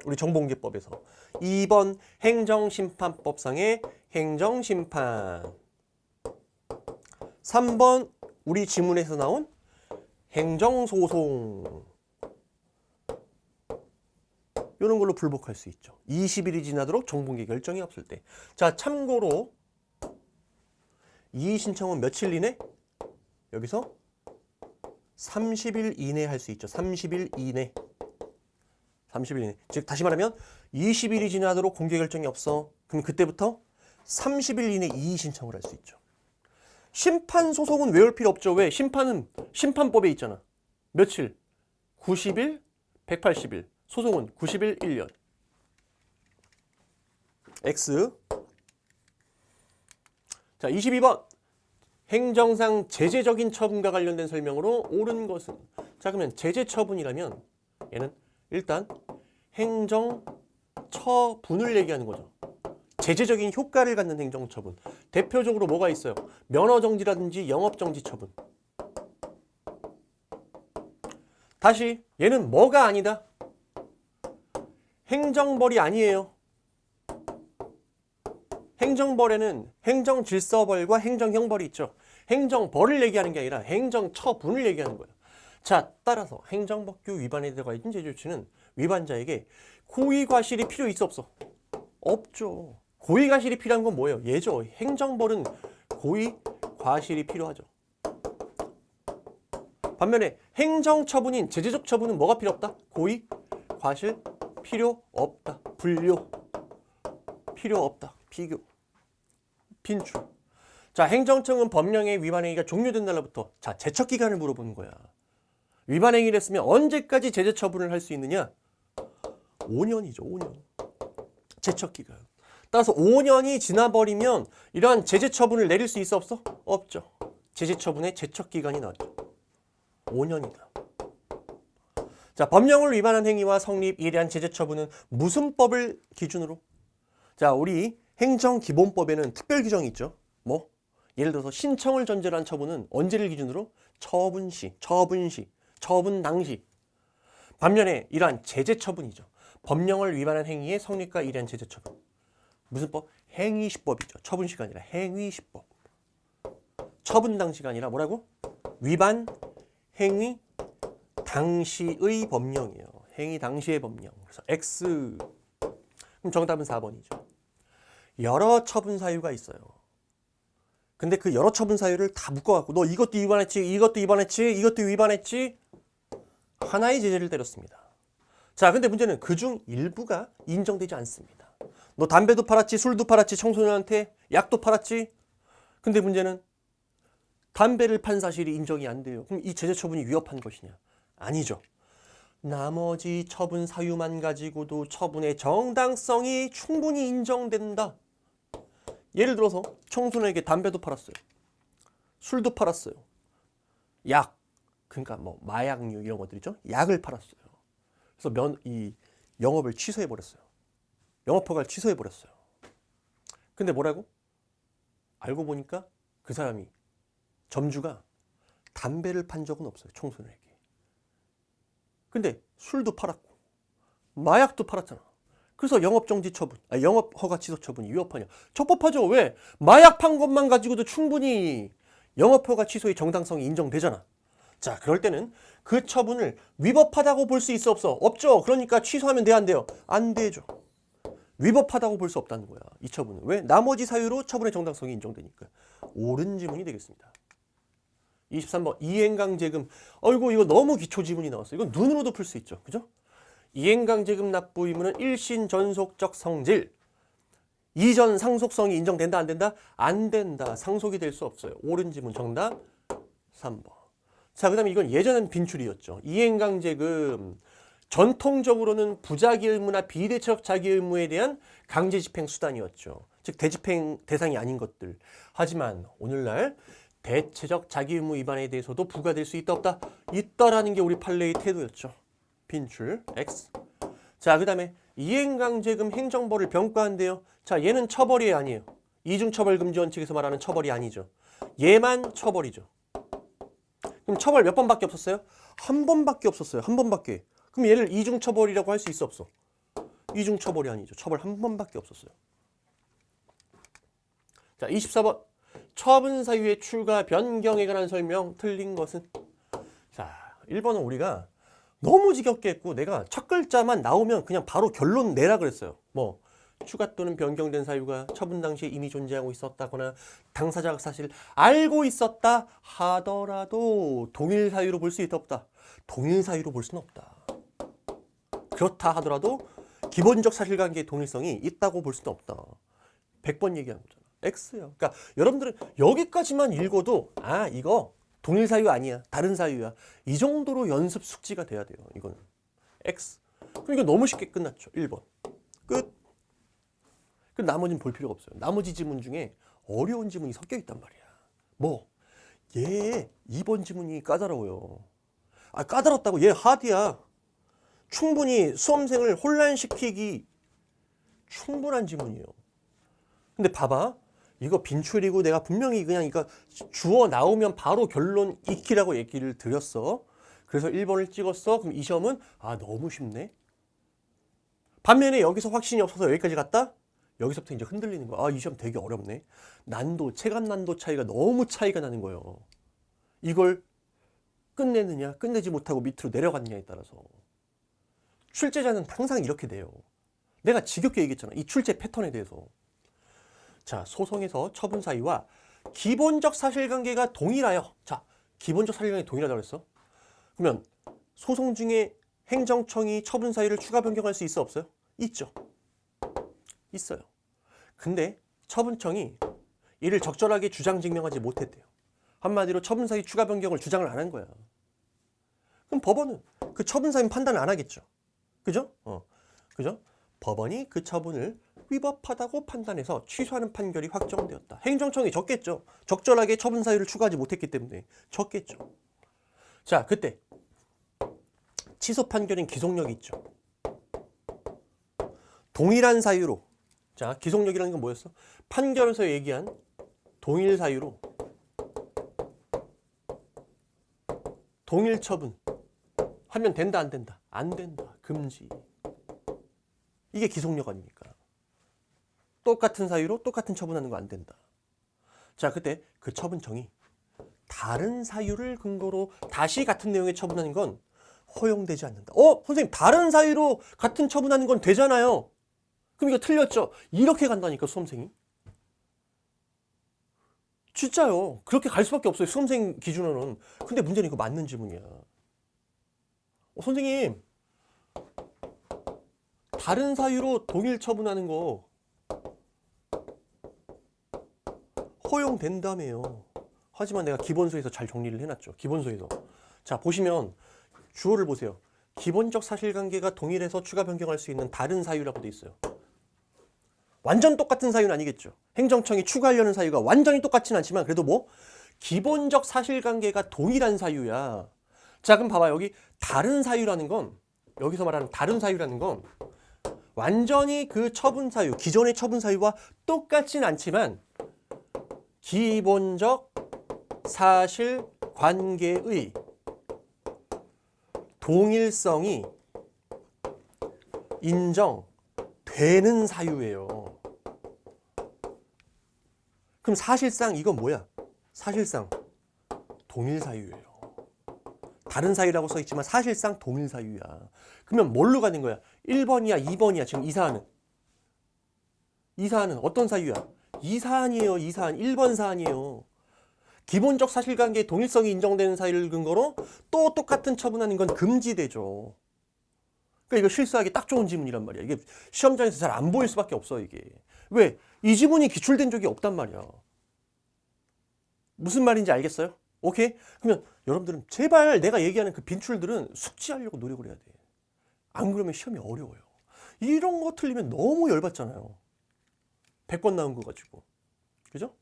우리 정보공개법에서. 2번 행정심판법상의 행정심판. 3번 우리 지문에서 나온 행정소송. 이런 걸로 불복할 수 있죠. 20일이 지나도록 정보공개 결정이 없을 때. 자, 참고로 이의 신청은 며칠 이내? 여기서 30일 이내 할 수 있죠. 30일 이내. 30일 이내. 즉 다시 말하면 20일이 지나도록 공개 결정이 없어. 그럼 그때부터 30일 이내 이의 신청을 할 수 있죠. 심판 소송은 외울 필요 없죠. 왜? 심판은 심판법에 있잖아. 며칠? 90일, 180일. 소송은 90일 1년. X. 자, 22번. 행정상 제재적인 처분과 관련된 설명으로 옳은 것은. 자, 그러면 제재처분이라면 얘는 일단 행정처분을 얘기하는 거죠. 제재적인 효과를 갖는 행정처분. 대표적으로 뭐가 있어요? 면허정지라든지 영업정지 처분. 다시 얘는 뭐가 아니다? 행정벌이 아니에요. 행정벌에는 행정질서벌과 행정형벌이 있죠. 행정벌을 얘기하는 게 아니라 행정처분을 얘기하는 거예요. 자, 따라서 행정법규 위반에 들어가 있는 제재조치는 위반자에게 고의과실이 필요 있어 없어? 없죠. 고의과실이 필요한 건 뭐예요? 예죠. 행정벌은 고의과실이 필요하죠. 반면에 행정처분인 제재적 처분은 뭐가 필요 없다? 고의과실 필요 없다. 분류 필요 없다. 비교 빈출. 자, 행정청은 법령의 위반행위가 종료된 날로부터 자 제척기간을 물어보는 거야. 위반행위를 했으면 언제까지 제재 처분을 할 수 있느냐? 5년이죠. 5년. 제척기간. 따라서 5년이 지나버리면 이러한 제재 처분을 내릴 수 있어 없어? 없죠. 제재 처분의 제척기간이 나왔죠. 5년이다. 자, 법령을 위반한 행위와 성립, 예리한 제재 처분은 무슨 법을 기준으로? 자, 우리 행정기본법에는 특별 규정이 있죠. 뭐? 예를 들어서 신청을 전제로 한 처분은 언제를 기준으로? 처분 시, 처분 당시. 반면에 이러한 제재 처분이죠. 법령을 위반한 행위의 성립과 예리한 제재 처분. 무슨 법? 행위시법이죠. 처분 시가 아니라 행위시법. 처분 당시가 아니라 뭐라고? 위반 행위 당시의 법령이에요. 행위 당시의 법령. 그래서 X. 그럼 정답은 4번이죠. 여러 처분 사유가 있어요. 근데 그 여러 처분 사유를 다 묶어갖고 너 이것도 위반했지, 이것도 위반했지, 이것도 위반했지. 하나의 제재를 때렸습니다. 자, 근데 문제는 그중 일부가 인정되지 않습니다. 너 담배도 팔았지, 술도 팔았지, 청소년한테 약도 팔았지. 근데 문제는 담배를 판 사실이 인정이 안 돼요. 그럼 이 제재 처분이 위협한 것이냐? 아니죠. 나머지 처분 사유만 가지고도 처분의 정당성이 충분히 인정된다. 예를 들어서 청소년에게 담배도 팔았어요. 술도 팔았어요. 약, 그러니까 뭐 마약류 이런 것들이죠. 약을 팔았어요. 그래서 이 영업을 취소해 버렸어요. 영업 허가를 취소해 버렸어요. 근데 뭐라고? 알고 보니까 그 사람이 점주가 담배를 판 적은 없어요. 청소년에게. 근데 술도 팔았고 마약도 팔았잖아. 그래서 영업정지 처분, 영업 허가 취소 처분이 위협하냐? 적법하죠. 왜? 마약 판 것만 가지고도 충분히 영업 허가 취소의 정당성이 인정되잖아. 자, 그럴 때는 그 처분을 위법하다고 볼 수 있어 없어? 없죠. 그러니까 취소하면 돼, 안 돼요? 안 되죠. 위법하다고 볼 수 없다는 거야. 이 처분은. 왜? 나머지 사유로 처분의 정당성이 인정되니까. 옳은 지문이 되겠습니다. 23번 이행강제금. 어이구, 이거 너무 기초 지문이 나왔어. 이건 눈으로도 풀 수 있죠. 그죠? 이행강제금 납부 의무는 일신 전속적 성질. 이전 상속성이 인정된다, 안 된다? 안 된다. 상속이 될 수 없어요. 옳은 지문 정답 3번. 자, 그 다음에 이건 예전엔 빈출이었죠. 이행강제금. 전통적으로는 부자기 의무나 비대체적 자기 의무에 대한 강제 집행 수단이었죠. 즉 대집행 대상이 아닌 것들. 하지만 오늘날 대체적 자기 의무 위반에 대해서도 부과될 수 있다 없다? 있다라는 게 우리 판례의 태도였죠. 빈출 X. 자, 그 다음에 이행강제금 행정벌을 병과한대요. 자, 얘는 처벌이 아니에요. 이중처벌금지 원칙에서 말하는 처벌이 아니죠. 얘만 처벌이죠. 그럼 처벌 몇 번밖에 없었어요? 한 번밖에 없었어요. 한 번밖에. 그럼 얘를 이중처벌이라고 할 수 있어 없어? 이중처벌이 아니죠. 처벌 한 번밖에 없었어요. 자, 24번. 처분 사유의 출가 변경에 관한 설명 틀린 것은? 자, 1번은 우리가 너무 지겹게 했고 내가 첫 글자만 나오면 그냥 바로 결론 내라 그랬어요. 뭐 추가 또는 변경된 사유가 처분 당시에 이미 존재하고 있었다거나 당사자가 사실 알고 있었다 하더라도 동일 사유로 볼 수 있다 없다? 동일 사유로 볼 수는 없다. 그렇다 하더라도 기본적 사실관계의 동일성이 있다고 볼 수는 없다. 100번 얘기한 거잖아. X예요. 그러니까 여러분들은 여기까지만 읽어도 아, 이거 동일 사유 아니야. 다른 사유야. 이 정도로 연습 숙지가 돼야 돼요. 이거는. X. 그럼 이거 너무 쉽게 끝났죠. 1번. 끝. 그 나머지는 볼 필요가 없어요. 나머지 지문 중에 어려운 지문이 섞여 있단 말이야. 뭐? 얘 2번 지문이 까다로워요. 아, 까다롭다고 얘 하드야. 충분히 수험생을 혼란시키기 충분한 지문이에요. 근데 봐봐. 이거 빈출이고 내가 분명히 그냥 이거 주어 나오면 바로 결론 익히라고 얘기를 드렸어. 그래서 1번을 찍었어. 그럼 이 시험은 아, 너무 쉽네. 반면에 여기서 확신이 없어서 여기까지 갔다? 여기서부터 이제 흔들리는 거야. 아, 이 시험 되게 어렵네. 난도, 체감 난도 차이가 너무 차이가 나는 거예요. 이걸 끝내느냐, 끝내지 못하고 밑으로 내려갔느냐에 따라서. 출제자는 항상 이렇게 돼요. 내가 지겹게 얘기했잖아. 이 출제 패턴에 대해서. 자, 소송에서 처분 사유와 기본적 사실관계가 동일하여. 자, 기본적 사실관계 동일하다고 했어. 그러면 소송 중에 행정청이 처분 사유를 추가 변경할 수 있어 없어요? 있죠. 있어요. 근데 처분청이 이를 적절하게 주장 증명하지 못했대요. 한마디로 처분 사유 추가 변경을 주장을 안 한 거야. 그럼 법원은 그 처분 사유 판단을 안 하겠죠. 그죠? 그죠? 법원이 그 처분을 위법하다고 판단해서 취소하는 판결이 확정되었다. 행정청이 졌겠죠. 적절하게 처분 사유를 추가하지 못했기 때문에 졌겠죠. 자, 그때 취소 판결인 기속력이 있죠. 동일한 사유로, 자, 기속력이라는 건 뭐였어? 판결에서 얘기한 동일 사유로 동일 처분 하면 된다, 안 된다? 안 된다. 금지. 이게 기속력 아닙니까? 똑같은 사유로 똑같은 처분하는 거 안 된다. 자, 그때 그 처분청이 다른 사유를 근거로 다시 같은 내용의 처분하는 건 허용되지 않는다. 선생님, 다른 사유로 같은 처분하는 건 되잖아요. 그럼 이거 틀렸죠? 이렇게 간다니까, 수험생이. 진짜요. 그렇게 갈 수밖에 없어요, 수험생 기준으로는. 근데 문제는 이거 맞는 지문이야. 선생님, 다른 사유로 동일 처분하는 거 허용된다며요. 하지만 내가 기본서에서 잘 정리를 해놨죠. 기본서에서. 자, 보시면 주어를 보세요. 기본적 사실관계가 동일해서 추가 변경할 수 있는 다른 사유라고 돼 있어요. 완전 똑같은 사유는 아니겠죠. 행정청이 추가하려는 사유가 완전히 똑같지는 않지만 그래도 뭐 기본적 사실관계가 동일한 사유야. 자, 그럼 봐봐. 여기 다른 사유라는 건, 여기서 말하는 다른 사유라는 건 완전히 그 처분 사유, 기존의 처분 사유와 똑같진 않지만 기본적 사실관계의 동일성이 인정되는 사유예요. 그럼 사실상 이건 뭐야? 사실상 동일 사유예요. 다른 사유라고 써 있지만 사실상 동일 사유야. 그러면 뭘로 가는 거야? 1번이야, 2번이야. 지금 이 사안은. 이 사안은 어떤 사유야? 이 사안이에요. 이 사안. 1번 사안이에요. 기본적 사실관계의 동일성이 인정되는 사유를 근거로 또 똑같은 처분하는 건 금지되죠. 그러니까 이거 실수하기 딱 좋은 지문이란 말이야. 이게 시험장에서 잘 안 보일 수밖에 없어, 이게. 왜? 이 지문이 기출된 적이 없단 말이야. 무슨 말인지 알겠어요? 오케이? 그러면 여러분들은 제발 내가 얘기하는 그 빈출들은 숙지하려고 노력을 해야 돼. 안 그러면 시험이 어려워요. 이런 거 틀리면 너무 열받잖아요. 100번 나온 거 가지고. 그죠?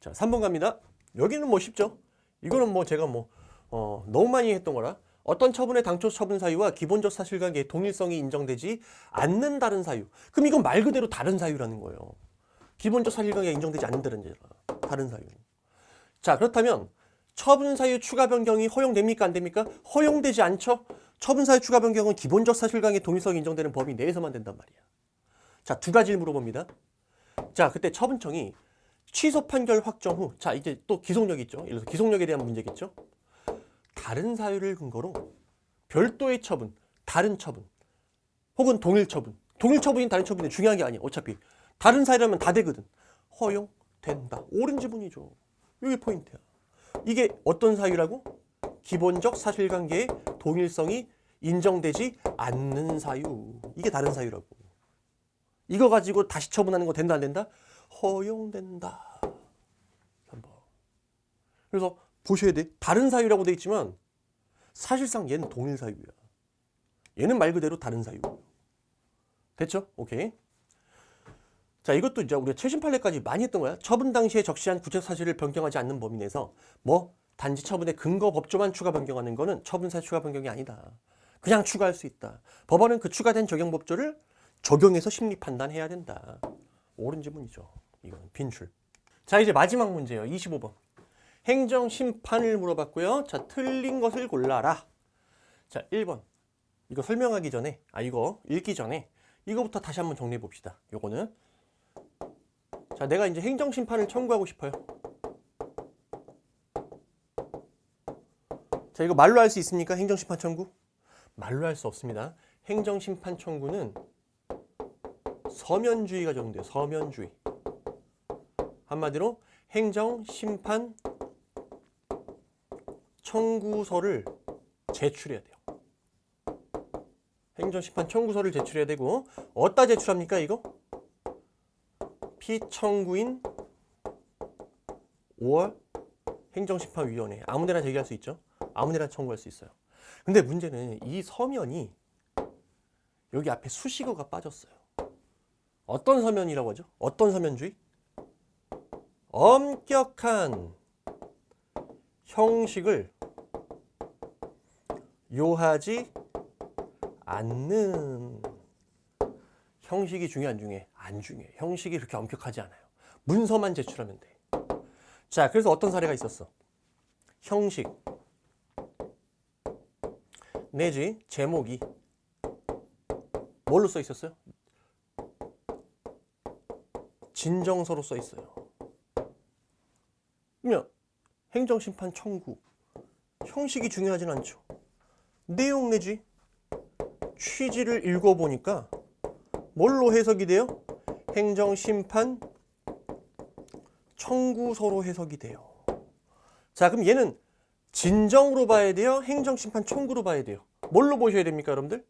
자, 3번 갑니다. 여기는 뭐 쉽죠? 이거는 뭐 제가 너무 많이 했던 거라. 어떤 처분의 당초 처분 사유와 기본적 사실관계의 동일성이 인정되지 않는 다른 사유. 그럼 이건 말 그대로 다른 사유라는 거예요. 기본적 사실관계가 인정되지 않는다는 다른 사유. 자, 그렇다면 처분 사유 추가 변경이 허용됩니까? 안 됩니까? 허용되지 않죠? 처분 사유 추가 변경은 기본적 사실관계의 동일성이 인정되는 범위 내에서만 된단 말이야. 자, 두 가지를 물어봅니다. 자, 그때 처분청이 취소 판결 확정 후, 자, 이제 또 기속력이 있죠. 예를 들어서 기속력에 대한 문제겠죠. 다른 사유를 근거로 별도의 처분, 다른 처분, 혹은 동일 처분. 동일 처분인 다른 처분이 중요한 게 아니야. 어차피 다른 사유라면 다 되거든. 허용된다. 옳은 지문이죠. 이게 포인트야. 이게 어떤 사유라고? 기본적 사실관계의 동일성이 인정되지 않는 사유. 이게 다른 사유라고. 이거 가지고 다시 처분하는 거 된다, 안 된다? 허용된다. 3번. 그래서 보셔야 돼. 다른 사유라고 돼 있지만 사실상 얘는 동일 사유야. 얘는 말 그대로 다른 사유. 됐죠? 오케이. 자, 이것도 이제 우리가 최신 판례까지 많이 했던 거야. 처분 당시에 적시한 구체적 사실을 변경하지 않는 범위 내에서 단지 처분의 근거 법조만 추가 변경하는 거는 처분사유 추가 변경이 아니다. 그냥 추가할 수 있다. 법원은 그 추가된 적용 법조를 적용해서 심리 판단해야 된다. 옳은 지문이죠. 이건 빈출. 자, 이제 마지막 문제예요. 25번. 행정심판을 물어봤고요. 자, 틀린 것을 골라라. 자, 1번. 이거 설명하기 전에, 이거 읽기 전에 이거부터 다시 한번 정리해 봅시다. 요거는. 자, 내가 이제 행정심판을 청구하고 싶어요. 자, 이거 말로 할 수 있습니까? 행정심판 청구? 말로 할 수 없습니다. 행정심판 청구는 서면주의가 적용돼요. 서면주의. 한마디로 행정심판 청구서를 제출해야 돼요. 행정심판 청구서를 제출해야 되고, 어디다 제출합니까, 이거? 피청구인 5월 행정심판위원회. 아무데나 제기할 수 있죠. 아무데나 청구할 수 있어요. 근데 문제는 이 서면이 여기 앞에 수식어가 빠졌어요. 어떤 서면이라고 하죠? 어떤 서면주의? 엄격한 형식을 요하지 않는. 형식이 중요해 안 중요해? 안 중요해. 형식이 그렇게 엄격하지 않아요. 문서만 제출하면 돼. 자, 그래서 어떤 사례가 있었어? 형식 내지 제목이 뭘로 써 있었어요? 진정서로 써 있어요. 그러면 행정심판 청구 형식이 중요하진 않죠. 내용 내지 취지를 읽어보니까 뭘로 해석이 돼요? 행정심판 청구서로 해석이 돼요. 자, 그럼 얘는 진정으로 봐야 돼요? 행정심판 청구로 봐야 돼요? 뭘로 보셔야 됩니까, 여러분들?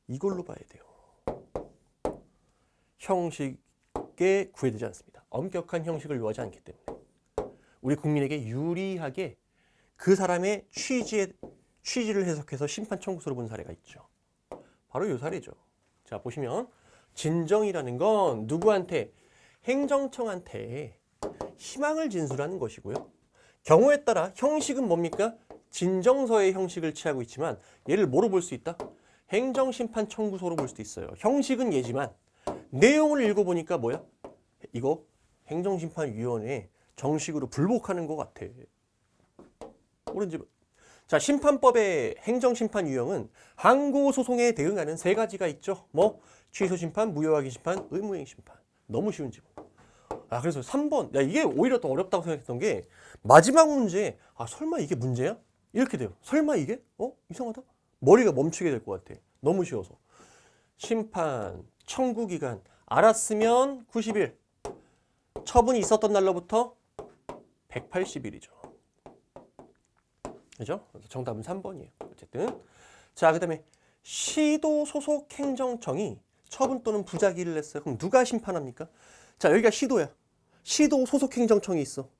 이걸로 봐야 돼요. 형식에 구애되지 않습니다. 엄격한 형식을 요하지 않기 때문에. 우리 국민에게 유리하게 그 사람의 취지를 해석해서 심판 청구서로 본 사례가 있죠. 바로 이 사례죠. 자, 보시면 진정이라는 건 누구한테? 행정청한테 희망을 진술하는 것이고요. 경우에 따라 형식은 뭡니까? 진정서의 형식을 취하고 있지만 얘를 뭐로 볼 수 있다? 행정심판 청구서로 볼 수도 있어요. 형식은 얘지만 내용을 읽어보니까 뭐야? 이거 행정심판위원회 정식으로 불복하는 것 같아. 옳은지. 자, 심판법의 행정심판 유형은 항고소송에 대응하는 세 가지가 있죠. 뭐? 취소심판, 무효하기심판, 의무행심판. 너무 쉬운 지문. 아, 그래서 3번. 야, 이게 오히려 더 어렵다고 생각했던 게 마지막 문제. 아, 설마 이게 문제야? 이렇게 돼요. 설마 이게? 이상하다? 머리가 멈추게 될 것 같아. 너무 쉬워서. 심판, 청구기간. 알았으면 90일. 처분이 있었던 날로부터 180일이죠. 그죠? 그래서 정답은 3번이에요. 어쨌든. 자, 그 다음에 시도 소속 행정청이 처분 또는 부작위를 냈어요. 그럼 누가 심판합니까? 자, 여기가 시도야. 시도 소속 행정청이 있어.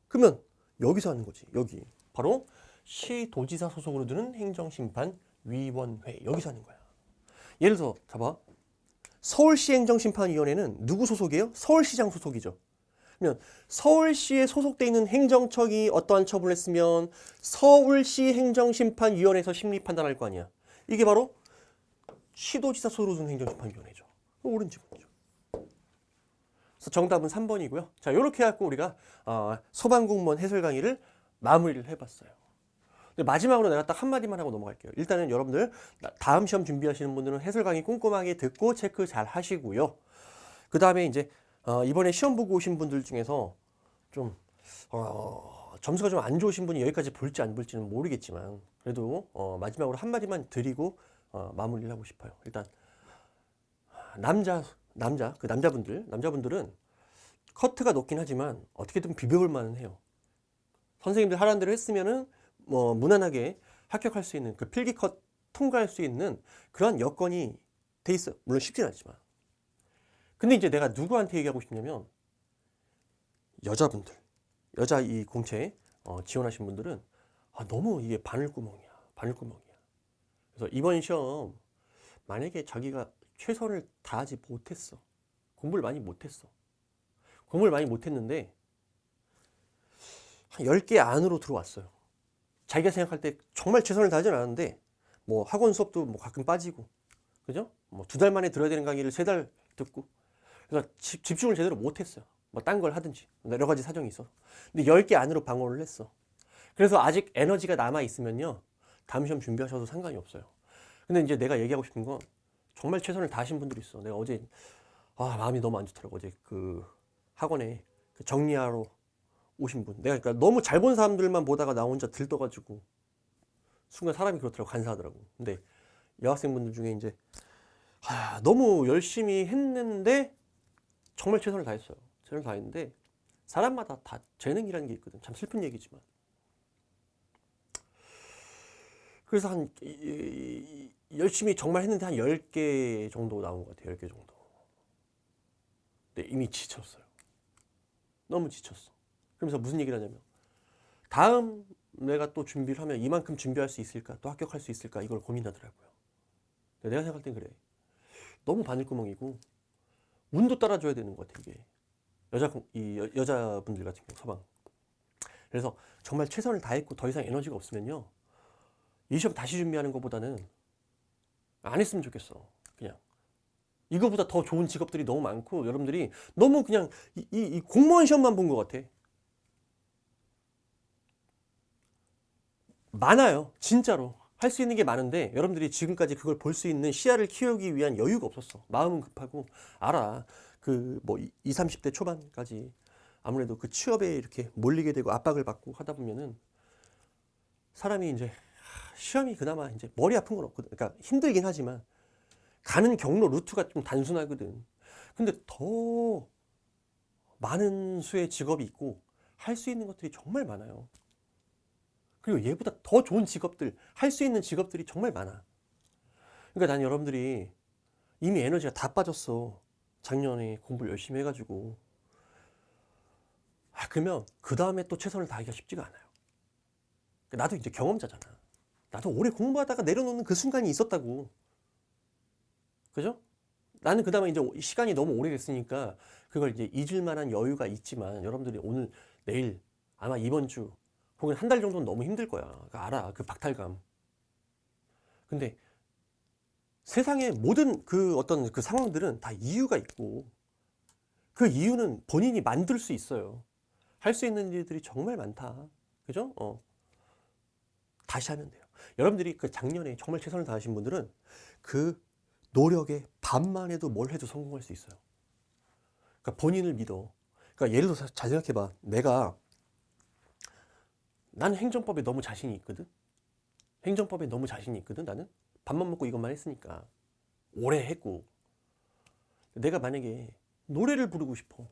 그러면 여기서 하는 거지. 여기. 바로 시도지사 소속으로 두는 행정심판위원회. 여기서 하는 거야. 예를 들어서 봐봐. 서울시 행정심판위원회는 누구 소속이에요? 서울시장 소속이죠. 그러면 서울시에 소속돼 있는 행정청이 어떠한 처분을 했으면 서울시 행정심판위원회에서 심리 판단할 거 아니야. 이게 바로 시도지사 소속으로 두는 행정심판위원회죠. 옳은 지문이죠. 그래서 정답은 3번이고요. 자, 이렇게 해갖고 우리가 소방공무원 해설 강의를 마무리를 해봤어요. 근데 마지막으로 내가 딱 한마디만 하고 넘어갈게요. 일단은 여러분들 다음 시험 준비하시는 분들은 해설 강의 꼼꼼하게 듣고 체크 잘 하시고요. 그 다음에 이제 이번에 시험 보고 오신 분들 중에서 좀 점수가 좀 안 좋으신 분이 여기까지 볼지 안 볼지는 모르겠지만 그래도 마지막으로 한마디만 드리고 마무리를 하고 싶어요. 일단 남자분들은 커트가 높긴 하지만 어떻게든 비벼볼 만은 해요. 선생님들 하라는 대로 했으면은 뭐 무난하게 합격할 수 있는 그 필기 컷 통과할 수 있는 그런 여건이 돼 있어요. 물론 쉽진 않지만. 근데 이제 내가 누구한테 얘기하고 싶냐면 여자분들, 여자 이 공채 지원하신 분들은 너무 이게 바늘구멍이야. 그래서 이번 시험 만약에 자기가 최선을 다하지 못했어. 공부를 많이 못했는데 한 10개 안으로 들어왔어요. 자기가 생각할 때 정말 최선을 다하진 않았는데 뭐 학원 수업도 뭐 가끔 빠지고 그죠? 뭐 2달 만에 들어야 되는 강의를 3달 듣고 그래서 집중을 제대로 못했어요. 뭐 딴 걸 하든지 여러 가지 사정이 있어. 근데 10개 안으로 방어를 했어. 그래서 아직 에너지가 남아 있으면요 다음 시험 준비하셔도 상관이 없어요. 근데 이제 내가 얘기하고 싶은 건 정말 최선을 다하신 분들이 있어. 내가 어제 마음이 너무 안 좋더라고. 어제 그 학원에 그 정리하러 오신 분. 내가 그러니까 너무 잘 본 사람들만 보다가 나 혼자 들떠가지고 순간 사람이 그렇더라고. 간사하더라고. 근데 여학생분들 중에 이제 너무 열심히 했는데 정말 최선을 다했어요. 최선을 다했는데 사람마다 다 재능이라는 게 있거든. 참 슬픈 얘기지만. 그래서 한 열심히 정말 했는데 한 10개 정도 나온 것 같아요. 10개 정도. 근데 이미 지쳤어요. 너무 지쳤어. 그러면서 무슨 얘기를 하냐면 다음 내가 또 준비를 하면 이만큼 준비할 수 있을까? 또 합격할 수 있을까? 이걸 고민하더라고요. 내가 생각할 땐 그래. 너무 바늘구멍이고 운도 따라줘야 되는 것 같아. 이게 여자분들 같은 경우 서방. 그래서 정말 최선을 다했고 더 이상 에너지가 없으면요 이 시험 다시 준비하는 것보다는 안 했으면 좋겠어. 그냥 이거보다 더 좋은 직업들이 너무 많고 여러분들이 너무 그냥 이 공무원 시험만 본 것 같아. 많아요. 진짜로. 할 수 있는 게 많은데 여러분들이 지금까지 그걸 볼 수 있는 시야를 키우기 위한 여유가 없었어. 마음은 급하고 알아. 그 뭐 20, 30대 초반까지 아무래도 그 취업에 이렇게 몰리게 되고 압박을 받고 하다 보면은 사람이 이제 시험이 그나마 이제 머리 아픈 건 없거든. 그러니까 힘들긴 하지만 가는 경로 루트가 좀 단순하거든. 근데 더 많은 수의 직업이 있고 할 수 있는 것들이 정말 많아요. 그리고 얘보다 더 좋은 직업들, 할 수 있는 직업들이 정말 많아. 그러니까 난 여러분들이 이미 에너지가 다 빠졌어. 작년에 공부를 열심히 해가지고. 그러면 그 다음에 또 최선을 다하기가 쉽지가 않아요. 나도 이제 경험자잖아. 나도 오래 공부하다가 내려놓는 그 순간이 있었다고. 그죠? 나는 그 다음에 이제 시간이 너무 오래됐으니까 그걸 이제 잊을 만한 여유가 있지만 여러분들이 오늘, 내일, 아마 이번 주 혹은 한 달 정도는 너무 힘들 거야. 알아. 그 박탈감. 근데 세상의 모든 그 어떤 그 상황들은 다 이유가 있고 그 이유는 본인이 만들 수 있어요. 할 수 있는 일들이 정말 많다. 그죠? 다시 하면 돼요. 여러분들이 그 작년에 정말 최선을 다하신 분들은 그 노력의 반만 해도 뭘 해도 성공할 수 있어요. 그러니까 본인을 믿어. 그러니까 예를 들어서 잘 생각해봐. 나는 행정법에 너무 자신이 있거든. 행정법에 너무 자신이 있거든. 나는 밥만 먹고 이것만 했으니까 오래 했고. 내가 만약에 노래를 부르고 싶어.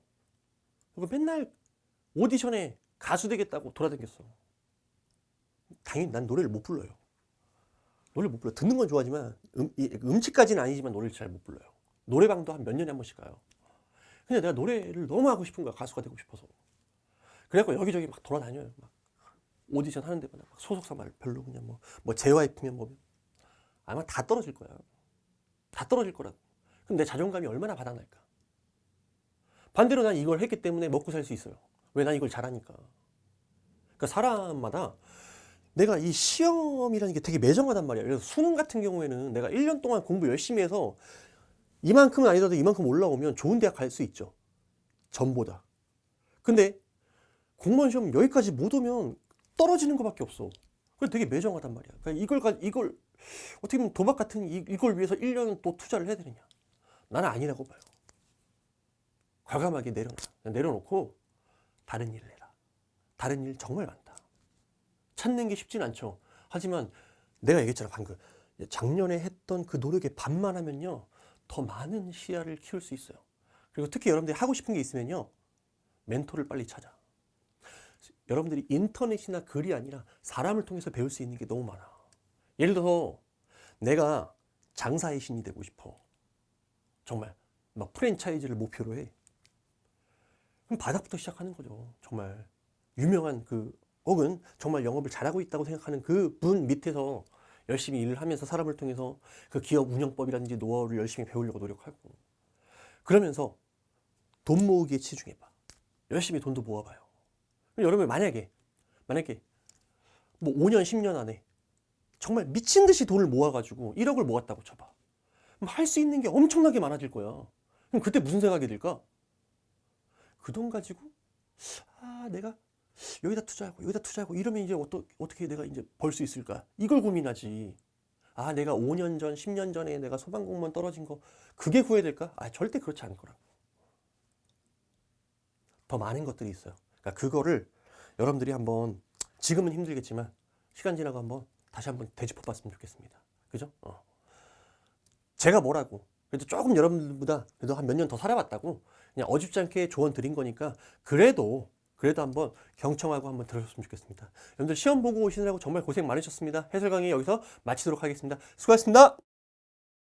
그리고 맨날 오디션에 가수 되겠다고 돌아다녔어. 당연히 난 노래를 못 불러요. 노래를 못 불러. 듣는 건 좋아하지만 음치까지는 아니지만 노래를 잘 못 불러요. 노래방도 한 몇 년에 한 번씩 가요. 근데 내가 노래를 너무 하고 싶은 거야. 가수가 되고 싶어서. 그래갖고 여기저기 막 돌아다녀요. 막 오디션 하는 데마다 막 소속사 말 별로 그냥 뭐 JYP면 뭐 아마 다 떨어질 거야. 다 떨어질 거라고. 그럼 내 자존감이 얼마나 바닥날까. 반대로 난 이걸 했기 때문에 먹고 살 수 있어요. 왜? 난 이걸 잘하니까. 그러니까 사람마다 내가 이 시험이라는 게 되게 매정하단 말이야. 그래서 수능 같은 경우에는 내가 1년 동안 공부 열심히 해서 이만큼은 아니더라도 이만큼 올라오면 좋은 대학 갈 수 있죠. 전보다. 근데 공무원 시험 여기까지 못 오면 떨어지는 것밖에 없어. 그게 되게 매정하단 말이야. 그러니까 이걸 어떻게 보면 도박 같은 이걸 위해서 1년 또 투자를 해야 되느냐. 나는 아니라고 봐요. 과감하게 내려놓고 다른 일을 해라. 다른 일 정말 많다. 찾는 게 쉽진 않죠. 하지만 내가 얘기했잖아 방금. 작년에 했던 그 노력의 반만 하면요. 더 많은 시야를 키울 수 있어요. 그리고 특히 여러분들이 하고 싶은 게 있으면요. 멘토를 빨리 찾아. 여러분들이 인터넷이나 글이 아니라 사람을 통해서 배울 수 있는 게 너무 많아. 예를 들어서 내가 장사의 신이 되고 싶어. 정말 막 프랜차이즈를 목표로 해. 그럼 바닥부터 시작하는 거죠. 정말 유명한 혹은 정말 영업을 잘하고 있다고 생각하는 그 분 밑에서 열심히 일을 하면서 사람을 통해서 그 기업 운영법이라든지 노하우를 열심히 배우려고 노력하고 그러면서 돈 모으기에 치중해봐. 열심히 돈도 모아봐요. 여러분 만약에 뭐 5년 10년 안에 정말 미친 듯이 돈을 모아가지고 1억을 모았다고 쳐봐. 그럼 할 수 있는 게 엄청나게 많아질 거야. 그럼 그때 무슨 생각이 들까? 그 돈 가지고 내가 여기다 투자하고 이러면 이제 어떻게 내가 이제 벌 수 있을까? 이걸 고민하지. 내가 5년 전, 10년 전에 내가 소방공무원 떨어진 거 그게 후회될까? 절대 그렇지 않을 거라고. 더 많은 것들이 있어요. 그러니까 그거를 여러분들이 한번 지금은 힘들겠지만 시간 지나고 다시 한번 되짚어 봤으면 좋겠습니다. 그죠? 제가 뭐라고 그래도 조금 여러분들보다 그래도 한 몇 년 더 살아봤다고 그냥 어줍지 않게 조언 드린 거니까 그래도 한번 경청하고 한번 들으셨으면 좋겠습니다. 여러분들 시험 보고 오시느라고 정말 고생 많으셨습니다. 해설 강의 여기서 마치도록 하겠습니다. 수고하셨습니다.